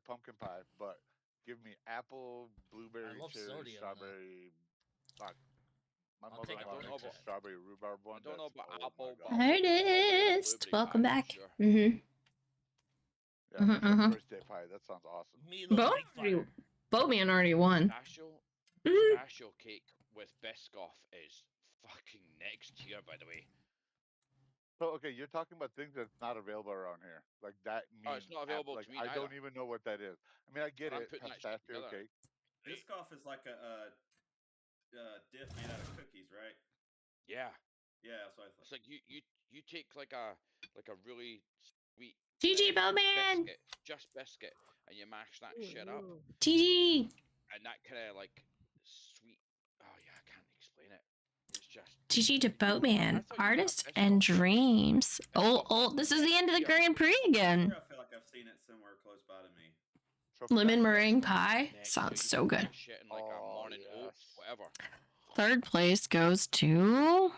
pumpkin pie, but give me apple, blueberry, love cherry, sodium, though. strawberry. Fuck. My I'll take mother-in-law a don't know makes a about- strawberry rhubarb one. I don't know that's- about oh my apple, but God. I'll take a strawberry and Artist, blueberry welcome pie for back. sure. Mm-hmm. Yeah, Mhm, make a mhm. birthday pie. That sounds awesome. Me love big fire. Boatman already won. Pistachio, Mhm. pistachio cake with Biscoff is fucking next tier, by the way. So okay, you're talking about things that's not available around here, like that. Oh, it's not available like to me I don't neither. even know what that is. I mean, I get I'm it. putting that shit Pistachio together. cake. Biscoff is like a dip made out of cookies, right? Yeah, Yeah, that's what I it's thought. like you take like a really sweet GG Boatman. biscuit, just biscuit, and you mash that shit up, Ooh. GG. and that kind of like sweet. Oh yeah, I can't explain it. It's just GG to I Boatman. thought you Artist got and Biscoff. dreams. Oh, Biscoff. this is the end of the Yeah. Grand Prix again. I feel like I've seen it somewhere close by to me. Trophy Lemon time? meringue pie. Next Sounds to so you good. put that shit in like a Oh, morning oat, yes. whatever. Third place goes to.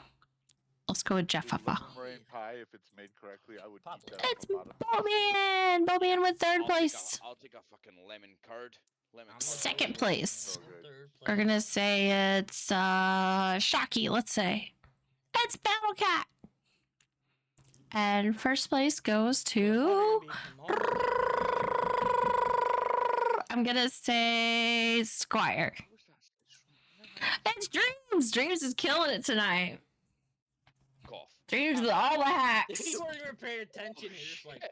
Let's go with Jeff Dude, Huffa. lemon meringue pie, if it's made correctly, I would Probably. eat that. It's on the bottom. Boatman. Boatman with third place. I'll take a fucking lemon curd. Lemon I'm curd. Second all day. place. So good. Third We're place. gonna say it's Shocky. Let's say it's KimonoKat. And first place goes to. I'm gonna say Squire. Who's that? It's Dreams. Dreams is killing it tonight. Cough. Dreams is all the hacks. You weren't even paying attention. You're just like,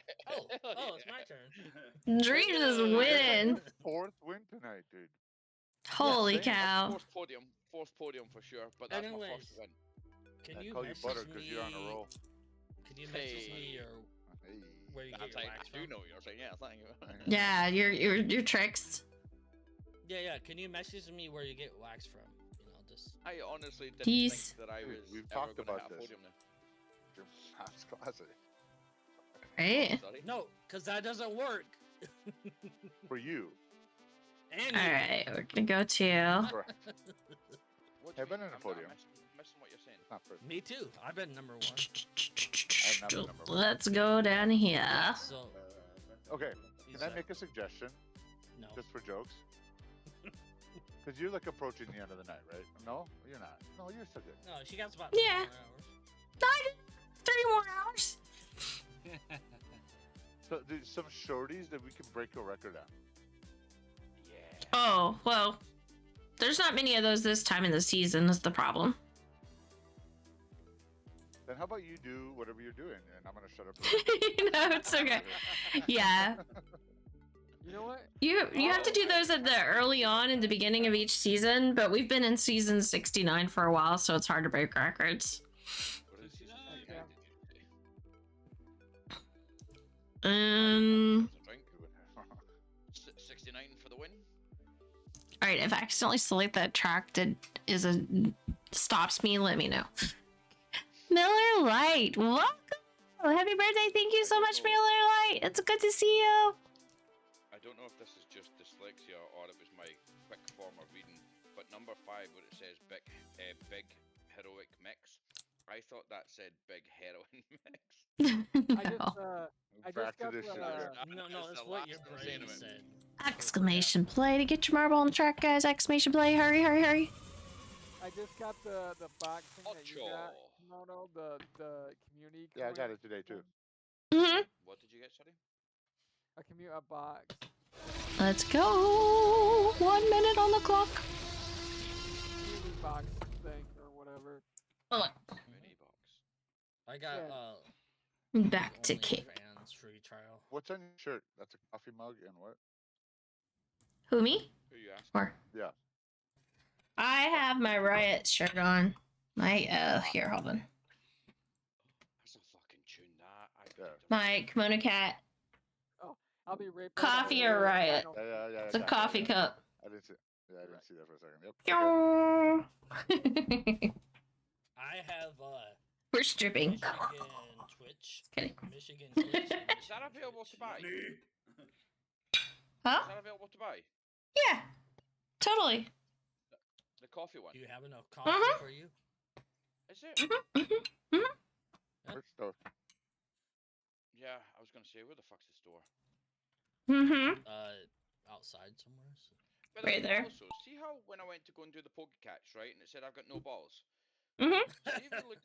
oh, it's my turn. Dreams is That's winning. your fourth win tonight, dude. Holy same. That's cow. fourth podium for sure. But that's my Anyways, first win. can I you call you message butter me? because you're on a roll. Can you message Hey. me or Hey. where you I'm get your saying, wax I do from? know what you're saying. Yeah, thank you. Yeah, your tricks. Yeah. Can you message me where you get wax from? Just. I honestly didn't Peace. think that I Dude, was we've ever talked going to about hit a this. podium now. That's classic. Right? Sorry. No, because that doesn't work. For you. And All you. right, we're gonna go to. Correct. What Hey, do you been mean? in a I'm podium. missing what you're saying. Not for Me too. I've been number one. have not been number one. Let's go down here. So. Okay, you can I said- make a suggestion? No. Just for jokes? Because you're like approaching the end of the night, right? No? You're not. No, you're still good. No, she got about Yeah. 4 hours. 3 more hours. So, dude, some shorties that we can break a record on. Yeah. Oh, well. There's not many of those this time in the season, is the problem. Then how about you do whatever you're doing, and I'm gonna shut up. No, it's okay. Yeah. You know what? You have to do those at the early on in the beginning of each season, but we've been in season 69 for a while, so it's hard to break records. What is this? Okay. Drink. 69 for the win. All right, if I accidentally select that track that stops me, let me know. Miller Light, welcome. Happy birthday. Thank you so much, Miller Light. It's good to see you. I don't know if this is just dyslexia or it was my quick form of reading, but number 5 where it says big heroic mix, I thought that said big heroin mix. I Back just to got this the, shit again. No, That's that's the what last your thing I'm brain saying to it. said. Exclamation play to get your marble on the track, guys. Exclamation play. Hurry, hurry, hurry. I just got the box thing that you got, Ocho. Kimono, the community. Yeah, I got coin it today too. thing. Mm-hmm. What did you get, sorry? A box. Let's go. 1 minute on the clock. Community box thing or whatever. Mini box. I got Yeah. Back to kick. OnlyFans free trial. What's on your shirt? That's a coffee mug and what? Who, me? Who you asking? Or Yeah. I have my Riot shirt on. Here, hold on. That's a fucking tune, that. I Yeah. picked up My KimonoKat I'll be right back. Coffee or Riot? Yeah. It's a got it, coffee yeah. cup. I didn't see. Yeah, I didn't see that for a second. Yep. Okay. I have We're stripping. Michigan Twitch. Kidding. Michigan Twitch. and Is that Michigan available Twitch. to buy? Huh? Is that available to buy? Yeah. Totally. The coffee one? Do you have enough coffee Uh-huh. for you? Is it? Merch store. Yeah, I was gonna say, where the fuck's the store? Mm-hmm. Outside somewhere. So. But Right there. Also, see how when I went to go and do the poke catch, right, and it said I've got no balls. Mm-hmm. See if you look,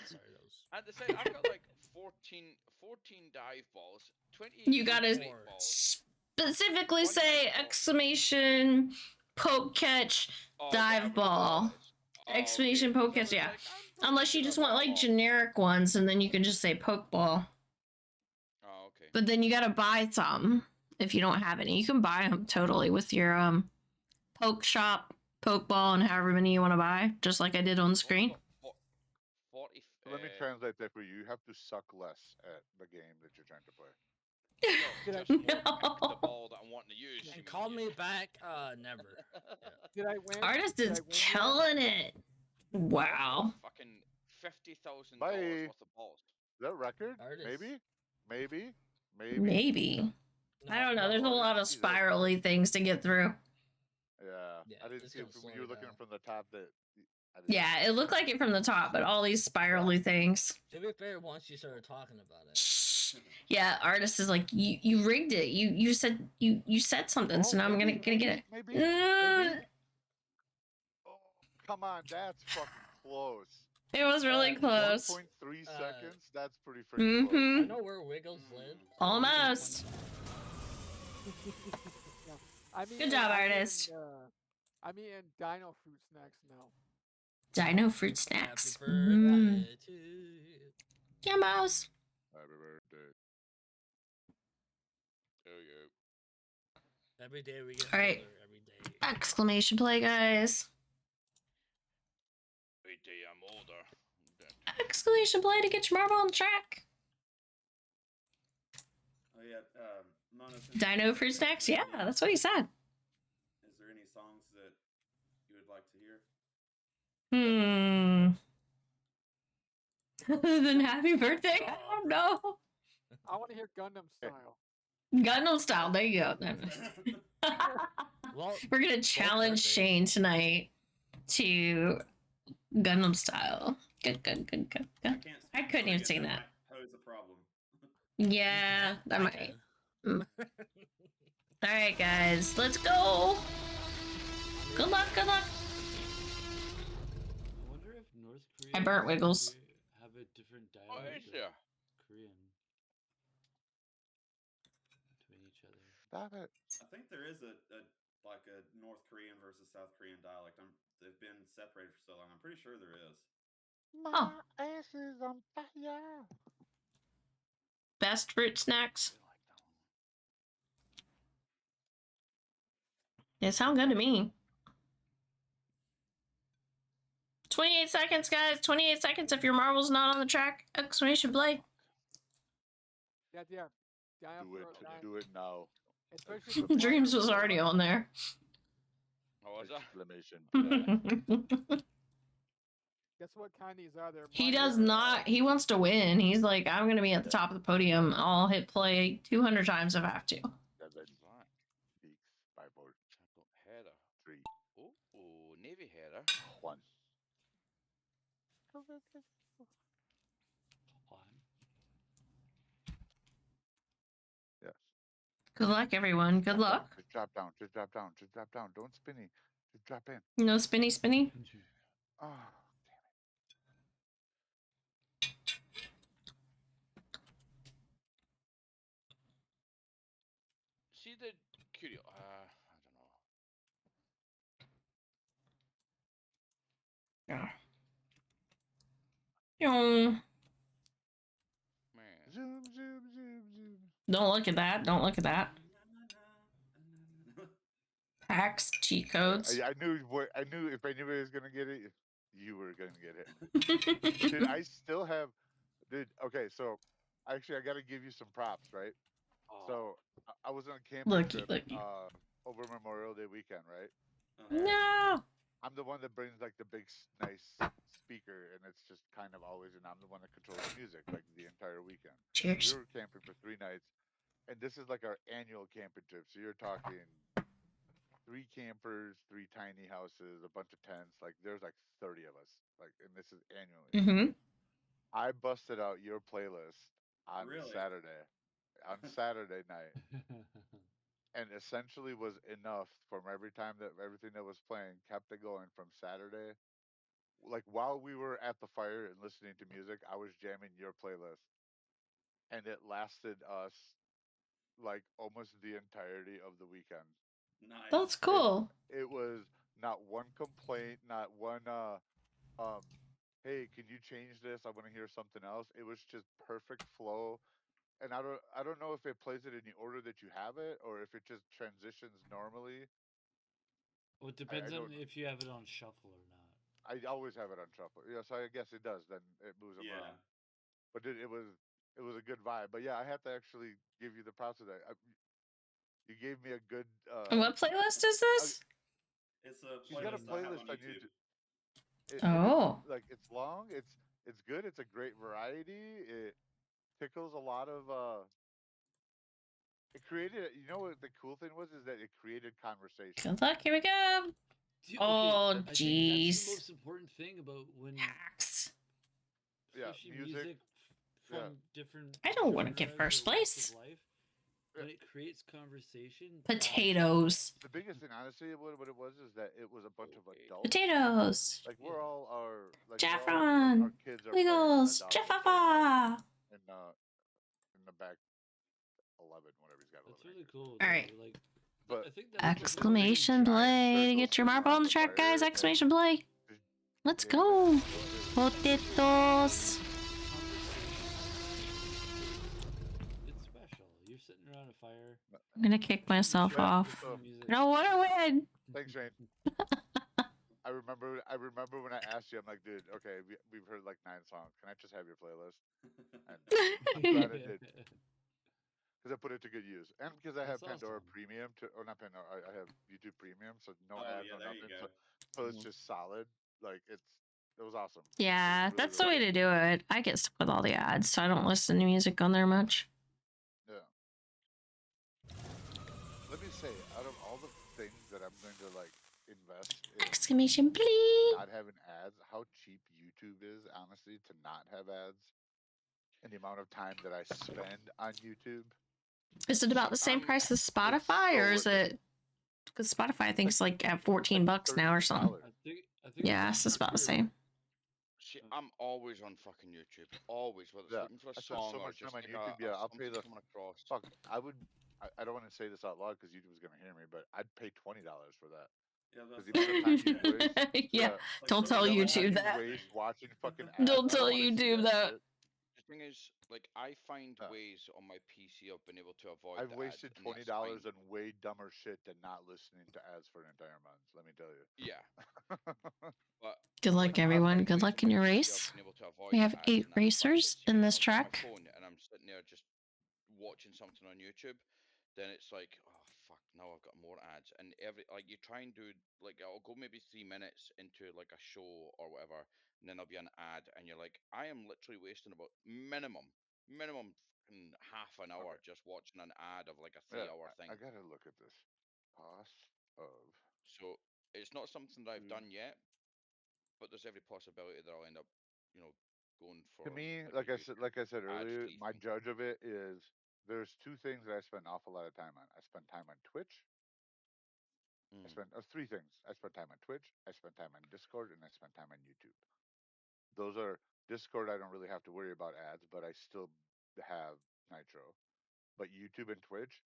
Sorry, those. and it said I've got like 14 dive balls, 20. You gotta straight balls. specifically One say dive ball. exclamation poke catch Oh, dive whatever the ball. is. Oh, Exclamation okay. poke 'Cause I catch, was yeah. like, I'm pretty Unless you sure just I've want got like balls. generic ones, and then you can just say pokeball. Oh, okay. But then you gotta buy some if you don't have any. You can buy them totally with your poke shop, pokeball, and however many you want to buy, just like I did on screen. 40. Let me translate that for you. You have to suck less at the game that you're trying to play. Did I- Just won't pick No. the ball that I'm wanting to use. you And mean, call yeah. me back. Never. Did I win? Artist Did I is win yet? killing it. Wow. Fucking $50,000 Bye. worth of balls. Is that record? Artist. Maybe. Maybe. I don't know. There's a no, lot of see that. spirally things to get through. Yeah. Yeah, I didn't it's see it gonna from slow you were you looking down. from the top. I didn't Yeah, it looked like it from the top, but all these spirally things. To be fair, once you started talking about it. Shh. Yeah, artist is like you rigged it. You said you said something, so now I'm gonna get it. Maybe. Mm, Oh, come on, that's fucking close. it was really close. 1.3 seconds. That's pretty freaking close. I Mm-hmm. know where Wiggles live. Almost. I'm Good job, I'm artist. I'm eating dino fruits next now. Dino fruit Happy snacks. birthday Mm. to you. Yumos. Happy birthday. There you go. Every day we get All right. older. Every day. Exclamation play, guys. Every day I'm older. Exclamation play to get your marble on the track. Oh yeah, Mono. Dino fruit snacks? Yeah, that's what he said. Is there any songs that you would like to hear? Other than happy birthday? I don't know. I want to hear Gundam style. Gundam style. There you go. Well, We're going to challenge birthdays. Shane tonight to Gundam style. Good. I couldn't even sing that. Might pose a problem. Yeah, that I might. can. All right, guys, let's go. Good luck. I wonder if North Korea. I burnt and Wiggles. South Korea have a different What dialect is of there? Korean between each other. Stop it. I think there is a like a North Korean versus South Korean dialect. They've been separated for so long. I'm pretty sure there is. My ass is on fire. Best fruit snacks. They sound good to me. 28 seconds, guys. 28 seconds if your marble's not on the track. Exclamation play. Yeah. Do it now. Especially the Dreams players. was already on there. What was that? Exclamation play. Guess what kind these are? They're He minor, does not. He wants to win. He's like, I'm going to be at the top of the podium. I'll hit play 200 times if I have to. 7, That 6, 5, 4, chocolate header. 3, Oh, navy header. 1. Yes. Good luck, everyone. Good luck. Just drop down. Just drop down. Just drop down. Don't spinny. Just drop in. No spinny. Oh, See the curio. I don't know. Don't Man. zoom. look at that. Don't look at that. Hacks, cheat codes. I knew if anybody was gonna get it, you were gonna get it. Dude, I still have. Dude, okay, so actually, I gotta give you some props, right? So I was on a camping trip over Memorial Day weekend, right? No. I'm the one that brings like the big nice speaker, and it's just kind of always, and I'm the one that controls the music like the entire weekend. Cheers. We were camping for 3 nights, and this is like our annual camping trip. So you're talking 3 campers, 3 tiny houses, a bunch of tents. Like there's like 30 of us. Like, and this is annually. Mm-hmm. I busted out your playlist on Saturday night, and essentially was enough from every time that everything that was playing kept it going from Saturday. Like while we were at the fire and listening to music, I was jamming your playlist, and it lasted us like almost the entirety of the weekend. Nice. That's cool. It was not one complaint, not one hey, can you change this? I want to hear something else. It was just perfect flow. And I don't know if it plays it in the order that you have it or if it just transitions normally. Well, it depends on if you have it on shuffle or not. I always have it on shuffle. Yeah, so I guess it does. Then it moves them around. But it was a good vibe. But yeah, I have to actually give you the props of that. You gave me a good. What playlist is this? It's a She's got a playlist on YouTube. Like it's long. It's good. It's a great variety. It tickles a lot of. It created. You know what the cool thing was is that it created conversation. Good luck. Here we go. Dude, Oh, I think that's jeez. the most important thing about when Hacks. especially music from different. I don't want to get genres first or walks place. of life, when it creates conversation. Potatoes. The biggest thing, honestly, what it was is that it was a bunch of adults. Potatoes. Like we're all our like Jaffron. our kids are Wiggles. playing, and the dog is playing Jaffafa. in the back 11, whatever he's got. That's really cool. All right. Like, But I think that's Exclamation play to get your marble on the track, guys. Exclamation play. Let's Yeah, go. don't do it. Potatoes. It's special. You're sitting around a fire. I'm gonna kick myself Yeah, off. so- I don't want to win. Thanks, Shane. I remember when I asked you, I'm like, dude, okay, we've heard like 9 songs. Can I just have your playlist? And I'm glad I did because I put it to good use, and because I have That's Pandora awesome. Premium or not Pandora. I have YouTube Premium, so no Oh ads, yeah, no there you nothing. go. So it's just solid. Like it was awesome. Yeah, Really, that's the really way to good. do it. I get stuck with all the ads, so I don't listen to music on there much. Yeah. Let me say, out of all the things that I'm going to like invest in Exclamation please. not having ads, how cheap YouTube is, honestly, to not have ads, and the amount of time that I spend on YouTube. Is it about the same price as Spotify, so or is worth it. it? Because Spotify, I think, is like at $14 now or something. I think Yeah, it's about the same. See, I'm always on fucking YouTube. Always, whether it's Yeah, looking for a I spend song so or much just time on like YouTube. Yeah, I'll pay something the coming across. fuck. I don't want to say this out loud because YouTube's gonna hear me, but I'd pay $20 for that. Yeah, Because the amount of time you waste. Yeah, Like don't some tell of the the amount of time YouTube ads- you that. waste watching fucking ads. Don't I tell wanna see YouTube that. shit. The thing is, like, I find Yeah. ways on my PC of being able to avoid I've the ads, wasted and that's $20 fine. on way dumber shit than not listening to ads for an entire month. Let me tell you. Yeah, but Good luck, like, I everyone. find Good ways luck on in my your PC of race. being able to avoid We the have ads 8 and that. But racers see, in when this I'm on my track. phone and I'm sitting there just watching something on YouTube, then it's like, oh fuck, now I've got more ads. And every like you try and do like I'll go maybe 3 minutes into like a show or whatever, and then there'll be an ad, and you're like, I am literally wasting about minimum fucking half an hour Okay. just watching an ad of like a Yeah, 3 hour thing. I gotta look at this. Cost of So it's not something that I've food. done yet, but there's every possibility that I'll end up, you know, going for To me, like a YouTube like I said earlier, ad-free my thing. judge of it is there's 2 things that I spend an awful lot of time on. I spend time on Twitch. I Mm. spend 3 things. I spend time on Twitch. I spend time on Discord, and I spend time on YouTube. Those are Discord. I don't really have to worry about ads, but I still have Nitro. But YouTube and Twitch,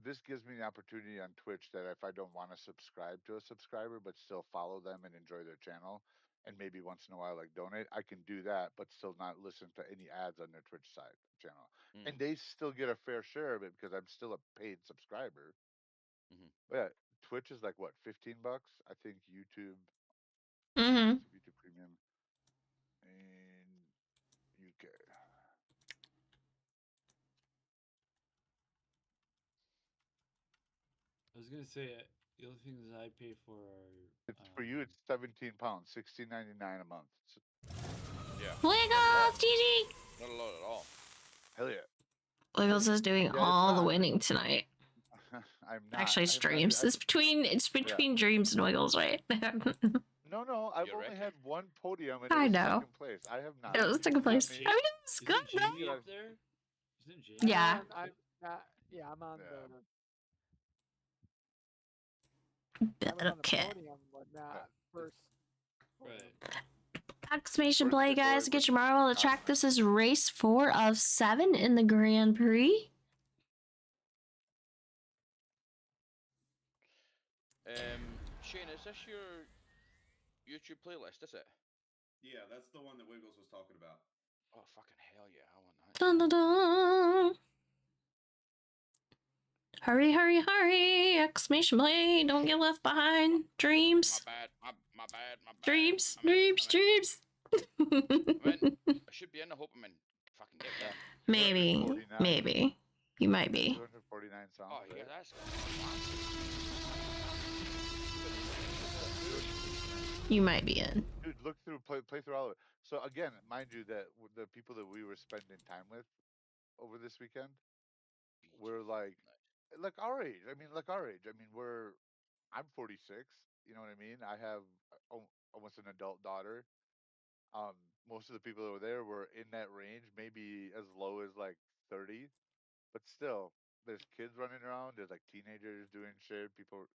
this gives me the opportunity on Twitch that if I don't want to subscribe to a subscriber but still follow them and enjoy their channel and maybe once in a while like donate, I can do that but still not listen to any ads on their Twitch side channel. And Mm. they still get a fair share of it because I'm still a paid subscriber. Mm-hmm. But yeah, Twitch is like what, $15? I think YouTube Mm-hmm. YouTube Premium in UK. I was gonna say the other things I pay for are It's for you it's £17, $16.99 a month. Yeah. Wiggles, GG. Not a lot at all. Hell yeah. Wiggles is doing Yeah, it's all the not. winning tonight. I'm not. Actually, I'm not streams. It's between Dreams and Wiggles, right? No, I've You only reckon? had one podium and it I was know. second place. I have not. It was second Not place. me. I mean, it was good Isn't though. Jamie up there? Isn't Jamie? Yeah. I'm on Yeah. I'm on the Okay. podium, but not first. Right. Exclamation First play, before guys. it Get was your marble on the not track. mine. This is race 4 of 7 in the Grand Prix. Shane, is this your YouTube playlist? Is it? Yeah, that's the one that Wiggles was talking about. Oh fucking hell yeah! I want that. Dun, dun, dun. Hurry, hurry, hurry. Exclamation play. Don't get left behind. Dreams. My bad. My bad. Dreams. I'm in. Dreams. I should be in. I hope I'm in. Fucking get me in. Maybe. 249. Maybe. You might be. 249 songs. Oh yeah, right? that's. You might be in. Dude, look through, play through all of it. So again, mind you that the people that we were spending time with over this weekend were like our age. I mean, like our age. I mean, I'm 46. You know what I mean? I have almost an adult daughter. Most of the people that were there were in that range, maybe as low as like 30. But still, there's kids running around. There's like teenagers doing shit. People.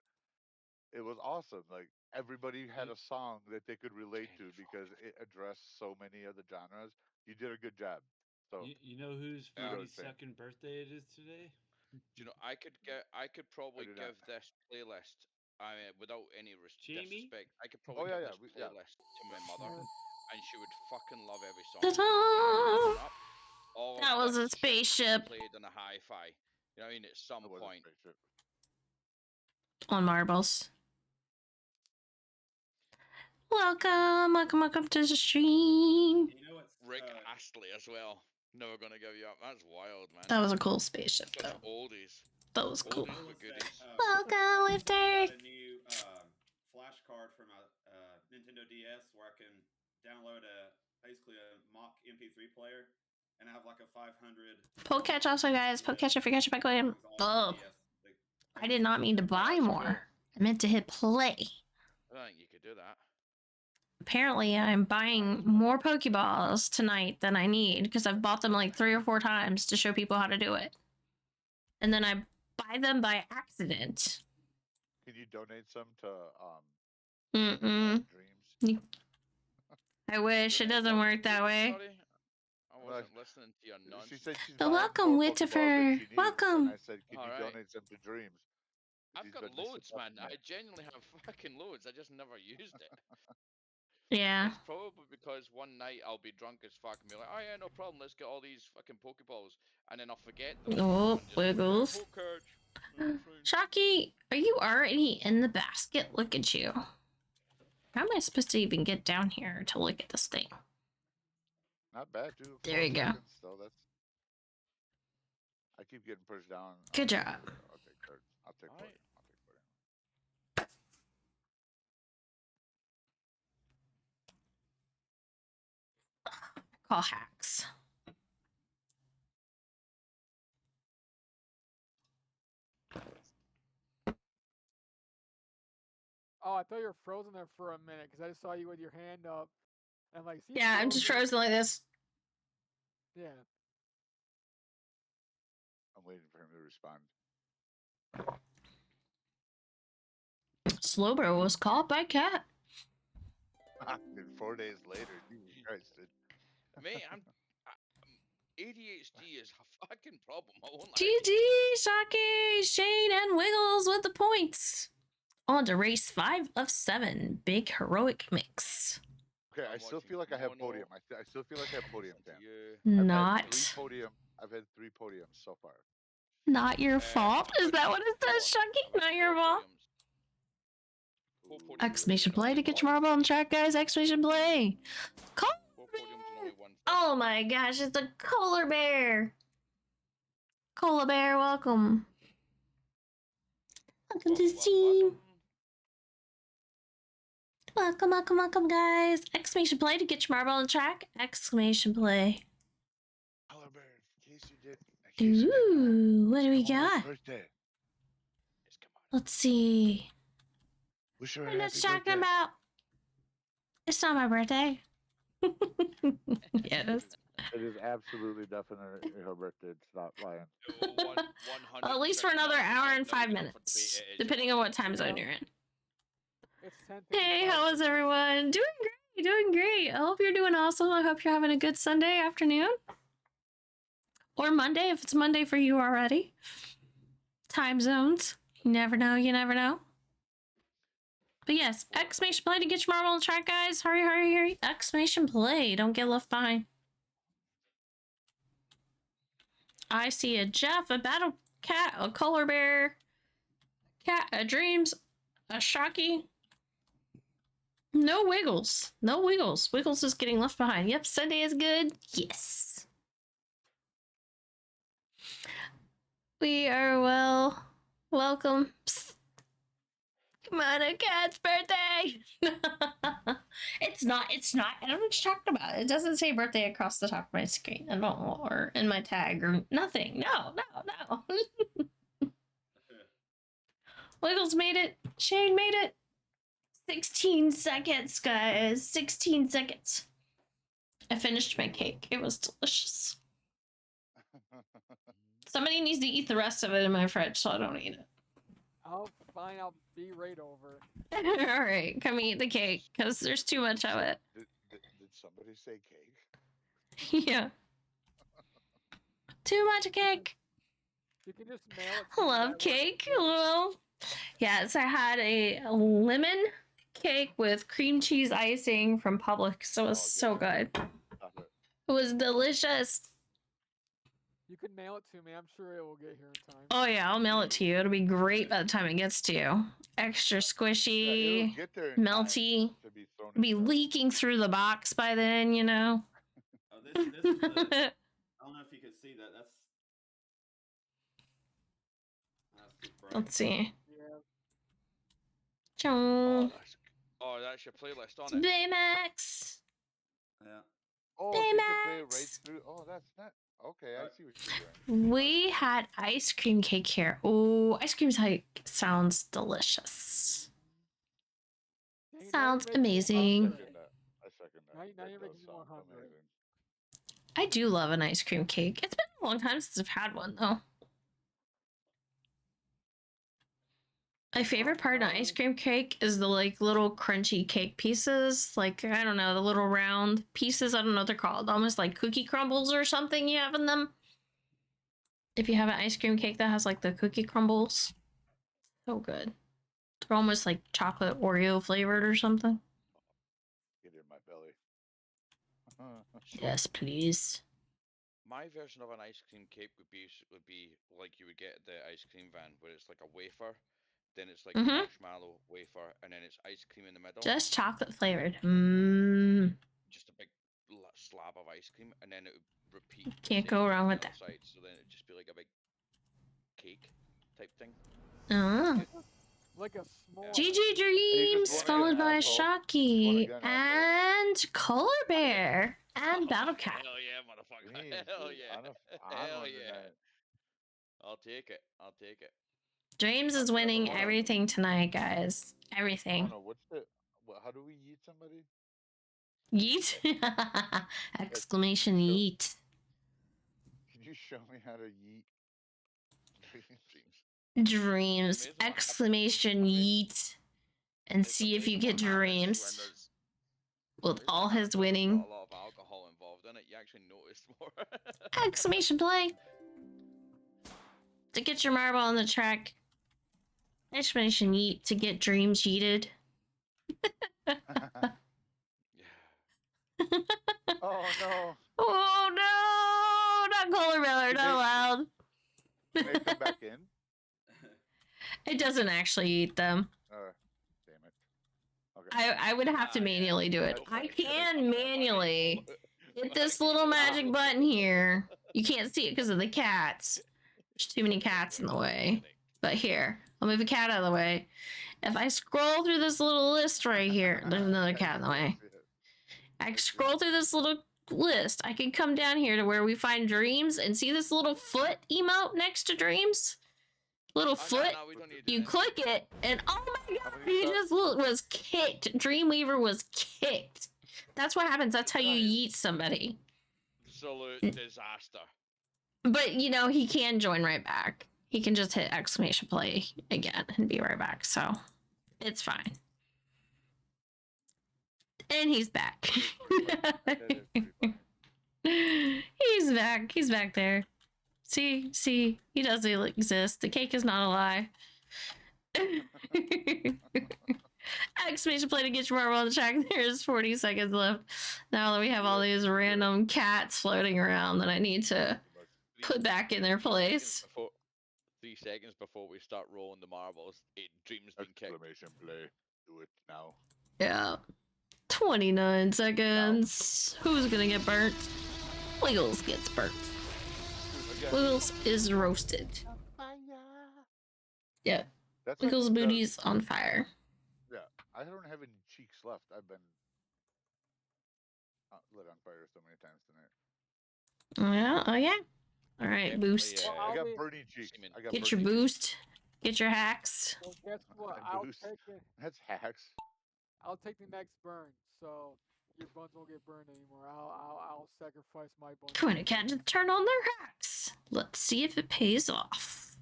It was awesome. Like everybody had You, a song that they could relate to Jamie because Foxx. it addressed so many of the genres. You did a good job. So you know whose kudos, Shane. 42nd birthday it is today? Do you know I could I probably do not. give this playlist I mean, without any Jamie? disrespect, I could Oh, probably yeah, give yeah, this yeah. playlist to my mother, and she would fucking love every song. Ta-da! Growing up, all That of was this a shit spaceship played on a hi-fi. You know what I mean? At some It was a point. spaceship. On marbles. Welcome to the stream. You know what's Rick Astley as well. Never gonna give you up. That's wild, man. That was a cool spaceship, Such though. oldies. That was cool. Oldies but goodies. Welcome, someone Lifter. got a new flash card from a Nintendo DS where I can download basically a mock MP3 player, and I have like a 500. Polecatch also, guys. Polecatch if you catch your back lane. Oh, I did not mean to buy That's more. cool. I meant to hit play. I don't think you could do that. Apparently, I'm buying more Pokeballs tonight than I need because I've bought them like 3 or 4 times to show people how to do it. And then I buy them by accident. Can you donate some to Mm-mm. Dreams? I wish it doesn't work that way. Sorry, I wasn't listening to your She nonsense. said she's But buying welcome, more Pokeballs than Whittaker. she needs, Welcome. And I said, can you Alright. donate some to Dreams? I've He's got been missing loads, up man. in I it. genuinely have fucking loads. I just never used it. Yeah. It's probably because one night I'll be drunk as fuck and be like, oh yeah, no problem, let's get all these fucking Pokeballs. And then I'll forget them. Oh, And just Wiggles. Pokecoach. Shocky, are you already in the basket? Look at you. How am I supposed to even get down here to look at this thing? Not bad, dude. There you go. So that's. I keep getting pushed down. Good job. I'll take third. I'll take Alright. fourth. Call hacks. Oh, I thought you were frozen there for a minute because I just saw you with your hand up. And I'm like, see, Yeah, I'm just frozen like this. Yeah. I'm waiting for him to respond. Slowbro was caught by cat. Dude, 4 days later, Jesus Christ, dude. Mate, ADHD is a fucking problem. I won't lie. GG, Sake, Shane, and Wiggles with the points. On to race 5 of 7. Big heroic mix. Okay, I I'm still watching feel like I have Kimono. podium. I still feel like I have podium, Listen Sam. to you. Not, I've had 3 podiums so far. not your fault. I've Is got that what it says, four. Shucky? I've got Not your 4 fault. podiums. 4 podiums Exclamation and play to only get your one- marble on track, guys. Exclamation play. Call 4 podiums and only 1 Oh my gosh, it's a Cola Bear. Cola Bear, welcome. Welcome to the team. Welcome, guys. Exclamation play to get your marble on track. Exclamation play. Color bear, in case you did. in case you didn't know, Ooh, what do we it's Kimono's got? birthday. Let's see. Wish her a What happy are you talking birthday. about? It's not my birthday. Yes. It is absolutely definitely her birthday. It's not lying. At least for another hour and 5 minutes, depending on what time zone you're in. It's 10:55 Hey, how is for me. everyone? Doing great. I hope you're doing awesome. I hope you're having a good Sunday afternoon. Or Monday, if it's Monday for you already. Time zones. You never know. But yes, exclamation play to get your marble on the track, guys. Hurry. Exclamation play. Don't get left behind. I see a Jeff, a battle cat, a Color Bear, cat, a Dreams, a Shocky. No Wiggles. Wiggles is getting left behind. Yep, Sunday is good. Yes. We are well. Welcome. Psst. KimonoKat's birthday. It's not. I don't know what you're talking about. It doesn't say birthday across the top of my screen. I don't know, or in my tag or nothing. No. Wiggles made it. Shane made it. 16 seconds, guys. 16 seconds. I finished my cake. It was delicious. Somebody needs to eat the rest of it in my fridge so I don't eat it. Oh, fine. I'll be right over. All right, come eat the cake because there's too much of it. Did somebody say cake? Yeah. Too much cake. You can just mail it. to me Love that way. cake. Well, Yes, I had a lemon cake with cream cheese icing from Publix. So it was Oh, so good. Stop it. It was delicious. You can mail it to me. I'm sure it will get here in time. Oh yeah, I'll mail it to you. It'll be great by the time it gets to you. Extra Yeah, it'll squishy, get there in time melty. to be thrown Be in the oven. leaking through the box by then, you know. Oh, this is the. I don't know if you can see that. That's too bright. Let's see. Yeah. Oh, Chong. that's your playlist on it. Baymax. Yeah. Oh, so you can play it right Baymax. through. Oh, that's not. Okay, I see what you're doing. We had ice cream cake here. Oh, ice cream cake sounds delicious. Dang, now you're Sounds making me I amazing. hungry. second that. I second that. Now That you're does making me more sound hungry. amazing. I do love an ice cream cake. It's been a long time since I've had one though. My favorite part of an ice cream cake is the like little crunchy cake pieces. Like, I don't know, the little round pieces. I don't know what they're called. Almost like cookie crumbles or something you have in them. If you have an ice cream cake that has like the cookie crumbles. So good. They're almost like chocolate Oreo flavored or something. Get in my belly. So Yes, please. my version of an ice cream cake would be like you would get at the ice cream van, where it's like a wafer, then it's like a Mhm. marshmallow wafer, and then it's ice cream in the middle. Just chocolate flavored. Mmm. Just a big slab of ice cream, and then it would repeat. the Can't same go on wrong the with other that. side, so then it'd just be like a big cake type thing. Oh. Like a s'more. GG You Dreams, just followed wanna get by an apple. Shocky Just wanna get an and Color Bear and Battle Cat. Hell yeah, motherfucker! Dreams, Hell dude. yeah! On Hell one yeah! tonight. I'll take it. I'll take it. Dreams I'll is never winning wanna- everything tonight, guys. I don't Everything. know what's the. How do we eat somebody? Yeet. Exclamation show- yeet. Can you show me how to yeet? Dreams. Dreams. Amazing what happens- Exclamation yeet. And It's see if you amazing get what happens when dreams. there's- With amazing all what his happens when there's winning. got a lot of alcohol involved in it. You actually notice more. Exclamation play. To get your marble on the track. Exclamation yeet to get dreams yeeted. Yeah. Oh no! Oh no! Not Color Bear, Did not they- allowed. Can they come back in? It doesn't actually eat them. Damn it. Okay. I would have to Ah, yeah. manually do it. That's I fine. can manually hit this little magic button here. You can't see it because of the cats. There's too many cats in the way. But here, I'll move a cat out of the way. If I scroll through this little list right here, there's another cat in the way. I scroll through this little list. I can come down here to where we find dreams and see this little foot emote next to dreams. Little Oh, foot. no, we don't need to do You that. click it, and oh my god, many he steps? just was kicked. Dreamweaver was kicked. That's what happens. That's how you yeet somebody. Absolute disaster. But you know, he can join right back. He can just hit exclamation play again and be right back. So it's fine. And he's back. That is pretty funny. He's back. He's back there. See, he doesn't exist. The cake is not a lie. Exclamation play to get your marble on the track. There's 40 seconds left. Now that we have all these random cats floating around that I need to put back in their place. 3 seconds before we start rolling the marbles, Dream's been kicked. Exclamation play. Do it now. Yeah. 29 seconds. Who's gonna get burnt? Wiggles gets burnt. Again, Wiggles is roasted. Yeah. that's Wiggles' like the- booty's on fire. Yeah, I don't have any cheeks left. I've been lit on fire so many times tonight. Yeah. Oh yeah. All right. Definitely, Boost. Well, I I'll got be- burning cheeks. Semen. I got Get your burning cheeks. boost. Get your hacks. Well, guess what? And I'll boost. take it. That's hacks. I'll take the next burn, so your buns won't get burned anymore. I'll sacrifice my buns. KimonoKat to turn on their hacks. Let's see if it pays off.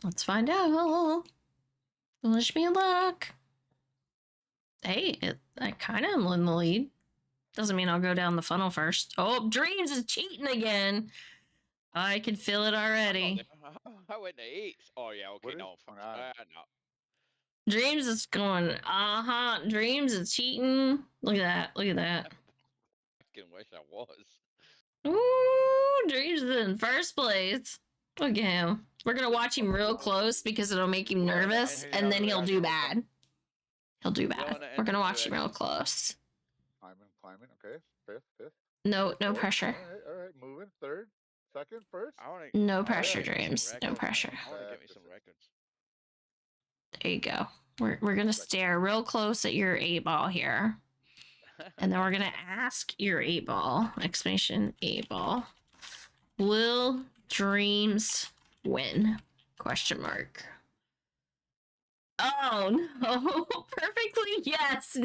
Let's find out. Wish me luck. Hey, I kind of am in the lead. Doesn't mean I'll go down the funnel first. Oh, Dreams is cheating again. I can feel it already. I I went to 8s. Oh yeah, okay, What is no, going fuck. on? No. Dreams is going, Dreams is cheating. Look at that. Look at that. Fucking wish I was. Ooh, Dreams is in first place. Look at him. We're gonna watch him real close because it'll make him Well, nervous, and and then he'll do yeah, bad. He'll do Well, bad. and We're gonna into watch him real fruition. close. Climbing. Okay, fifth. No Fourth. pressure. All right, moving. Third, second, first. I want No to pressure, get me some Dreams. No records. pressure. I want to get me some records. There you go. We're gonna stare real close at your 8-ball here. And then we're gonna ask your 8-ball, exclamation 8-ball. Will Dreams win? Question mark. Oh no. Perfectly yes.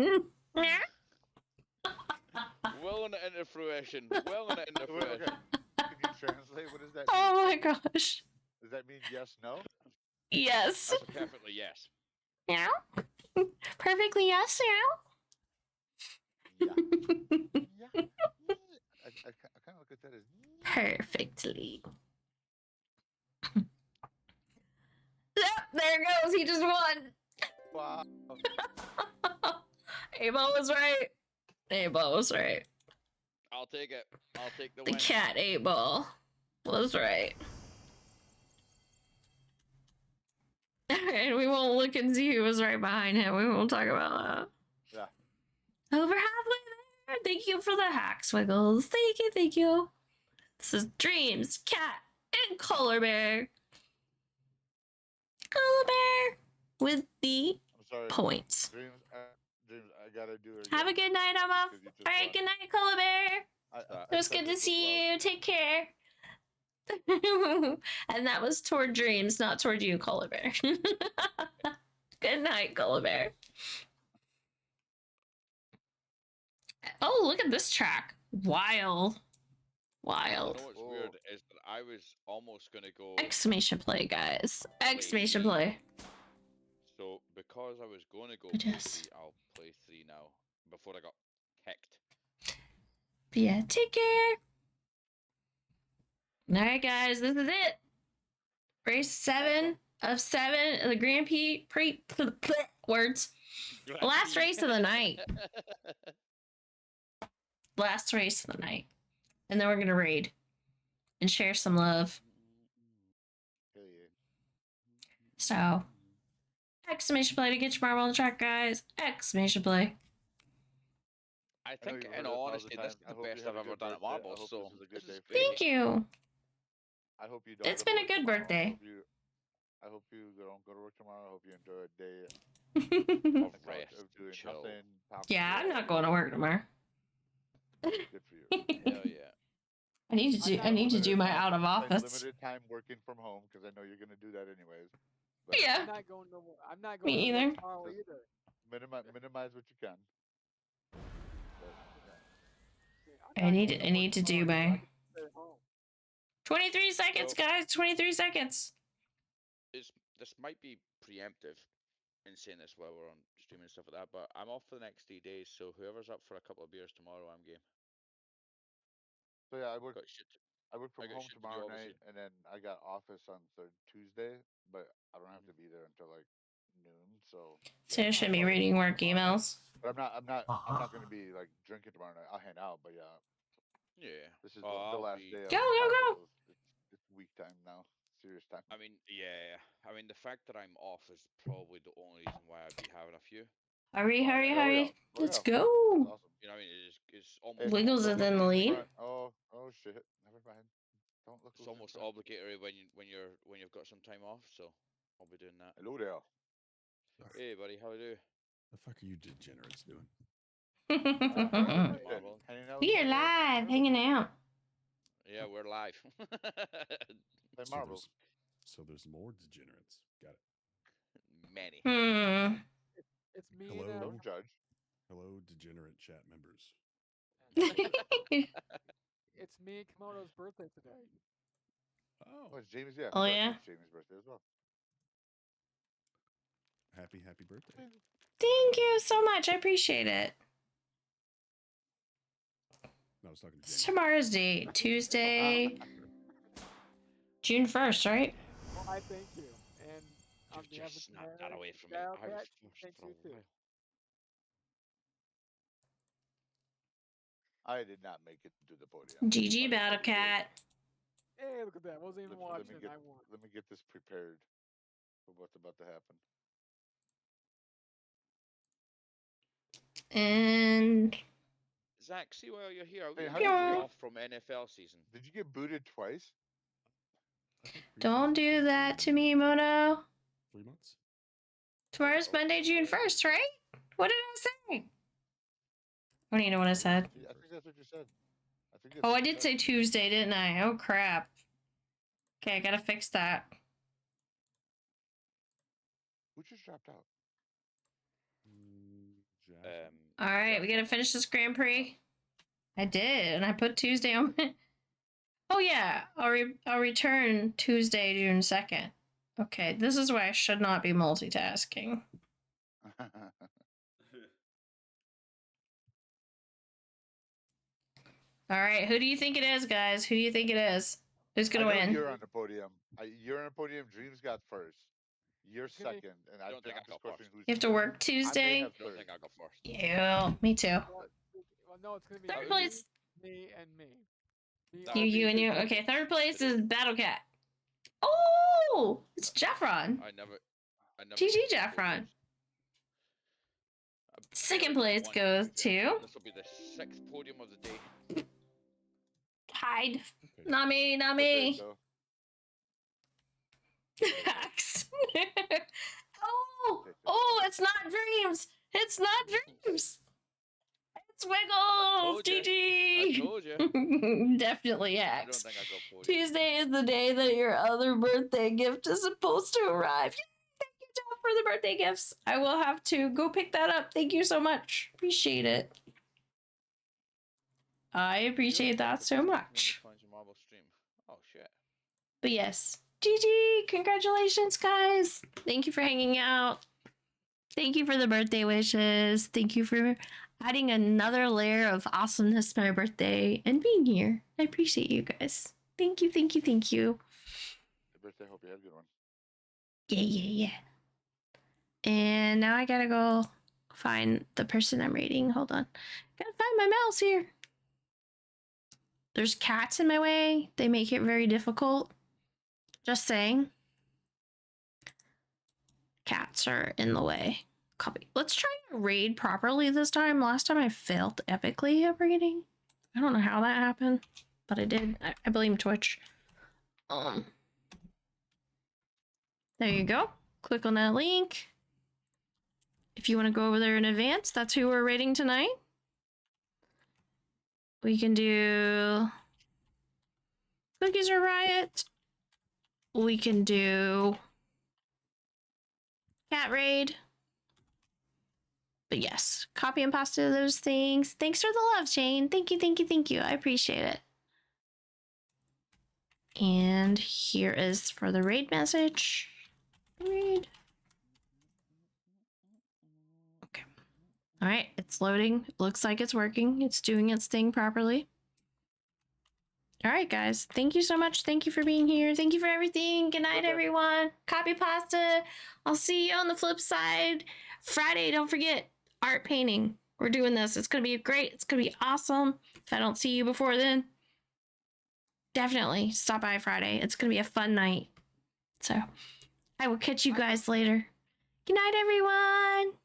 Willing it into fruition. Willing it into Wait, fruition. okay. Can you translate? What does that mean? Oh my gosh. Does that mean yes, no? Yes. That's a perfectly yes. Yeah. Perfectly yes, Yeah. Yeah. I kind of look at that as Perfectly. Yep, there it goes. He just won. wow. 8-ball was right. 8-ball was right. I'll take it. I'll take the The win. cat 8-ball was right. And we won't look and see who was right behind him. We won't talk about that. Yeah. Over halfway there. Thank you for the hack, Swiggles. Thank you. This is Dreams, Cat, and Color Bear. Color Bear with the I'm sorry. points. Dreams, I gotta do it. Have a good night, I'm off. Because you just Alright, won. good night, Color Bear. It was good to see you. Take care. And that was toward Dreams, not toward you, Color Bear. Good night, Color Bear. Oh, look at this track. Wild. You Wild. know what's weird is that I was almost gonna go. Exclamation play, guys. Exclamation play. So because I was going to go It play is. 3, I'll play 3 now before I got kicked. But yeah, take care. Alright, guys, this is it. Race 7 of 7 of the Grand Prix words. Last race of the night. Last race of the night. And then we're gonna raid and share some love. Hell yeah. So, exclamation play to get your marble on the track, guys. Exclamation play. I I know think, you've in heard all it 1,000 honesty, this times. is I the hope you best have I've a ever good done at birthday. I marbles. hope So this is a good this day is for great. Thank you. I hope you don't. It's go to been a work good tomorrow. birthday. I hope you don't go to work tomorrow. I hope you enjoy a day Of of rest, of doing chill. nothing. Yeah, I'm not going to work tomorrow. Good for you. Hell yeah. I need to do my out of Spend office. limited time working from home because I know you're gonna do that anyways. But Yeah. I'm not going to work. I'm not Me going to either. work tomorrow Just- either. minimize what you can. But, Yeah, I I'm not need going I need to work do tomorrow either. I my can stay at home. 23 seconds, So- guys. 23 seconds. This might be preemptive in saying this while we're on stream and stuff like that, but I'm off for the next 3 days, so whoever's up for a couple of beers tomorrow, I'm game. so yeah, I work Got shit. I work from got home shit to do, tomorrow obviously. night, and then I got office on Tuesday, but I don't have to be there until like noon. So So I shouldn't be I'll reading work tomorrow night. emails. But I'm not gonna be like drinking tomorrow night. I'll hang out, but yeah, Yeah. this is Oh, the I'll last be- day. Go, go, go. It's week time now. Serious time. I mean, yeah. I mean, the fact that I'm off is probably the only reason why I'd be having a few. Hurry, hurry, Oh, hurry. yeah. Oh, Let's yeah. go. That's awesome. You know what I mean? It's Hey, almost Wiggles don't is look in the who's lead. front. Oh shit! Never mind. Don't look. it's who's in almost front. obligatory when you've got some time off, so I'll be doing that. Hello there. Hey, buddy, how are you? The fuck are you degenerates doing? Marvel. Hanging out with We are my dad. live, hanging out. Yeah, we're live. Play So marbles. there's more degenerates. Got it. Many. It's me Hello. and Don't judge. Hello, degenerate chat members. it's me and Kimono's birthday today. Oh, Oh, it's Jamie's. Yeah. Oh, of course yeah? It's Jamie's birthday as well. happy birthday. Thank you so much. I appreciate it. No, I was talking to It's Jamie. tomorrow's date, Tuesday, June 1st, right? I thank you. And on You've behalf just of snapped that Kimona away and from me. I was KimonoKat, first thanks for a you too. while. I did not make it to the podium. GG, but Battle nobody did. Cat. Hey, look at that. Wasn't even Let watching. I won. me get this prepared for what's about to happen. And Zach, see while you're here, are we Hey, a how did month you- off from NFL season? Did you get booted twice? I think don't preseason's do supposed that to be me, Mono. 3 months. Tomorrow's Okay, Monday, June okay. 1st, right? What did I say? I don't even know what I said. I think that's what you said. I think that's Oh, what I you did said. say Tuesday, didn't I? Oh, crap. Okay, I gotta fix that. Who just dropped out? Jaffin. All right, we gotta finish this Grand Prix. I did, and I put Tuesday on my... Oh, yeah. I'll return Tuesday, June 2nd. Okay, this is why I should not be multitasking. All right, who do you think it is, guys? Who do you think it is? Who's gonna I know win? you're on the podium. You're on the podium. Dreams got first. You're It's gonna be- second, and Don't think I'm I got just questioning first. who's You have to third. work I may Tuesday? have Don't third. think I got first. Yeah, me too. Well, no, it's gonna be Third you, place. me, and me. Me, That You, would be you, and two you. podiums Okay, third place today. is Battle Cat. Oh, it's Jeffron. I never GG, get two Jeffron. podiums. Second place goes to This will be the 6th podium of the day. Hyde. Okay. Not me, not But there you me. go. Hacks. Oh, it's not Dreams. It's not Dreams. It's Wiggles. Told ya. GG. I told you. Definitely I don't Hacks. think I got podium. Tuesday is the day that your other birthday gift is supposed to arrive. Thank you, Jeff, for the birthday gifts. I will have to go pick that up. Thank you so much. Appreciate it. I appreciate that so much. Marble stream. Oh shit. But yes, GG. Congratulations, guys. Thank you for hanging out. Thank you for the birthday wishes. Thank you for adding another layer of awesomeness to my birthday and being here. I appreciate you guys. Thank you, thank you, thank you. Happy birthday. Hope you had a good one. Yeah. And now I gotta go find the person I'm rating. Hold on. Gotta find my mouse here. There's cats in my way. They make it very difficult. Just saying. Cats are in the way. Copy. Let's try to raid properly this time. Last time I failed epically at raiding. I don't know how that happened, but I did. I blame Twitch. There you go. Click on that link. If you want to go over there in advance, that's who we're raiding tonight. We can do Cookies or Riot. We can do Cat Raid. But yes, copy and pasta those things. Thanks for the love, Shane. Thank you, thank you, thank you. I appreciate it. And here is for the raid message. Raid. Okay. All right, it's loading. It looks like it's working. It's doing its thing properly. All right, guys. Thank you so much. Thank you for being here. Thank you for everything. Good night, everyone. Copy pasta. I'll see you on the flip side. Friday, don't forget, art painting. We're doing this. It's going to be great. It's going to be awesome. If I don't see you before then, definitely stop by Friday. It's going to be a fun night. So I will catch you guys later. Good night, everyone.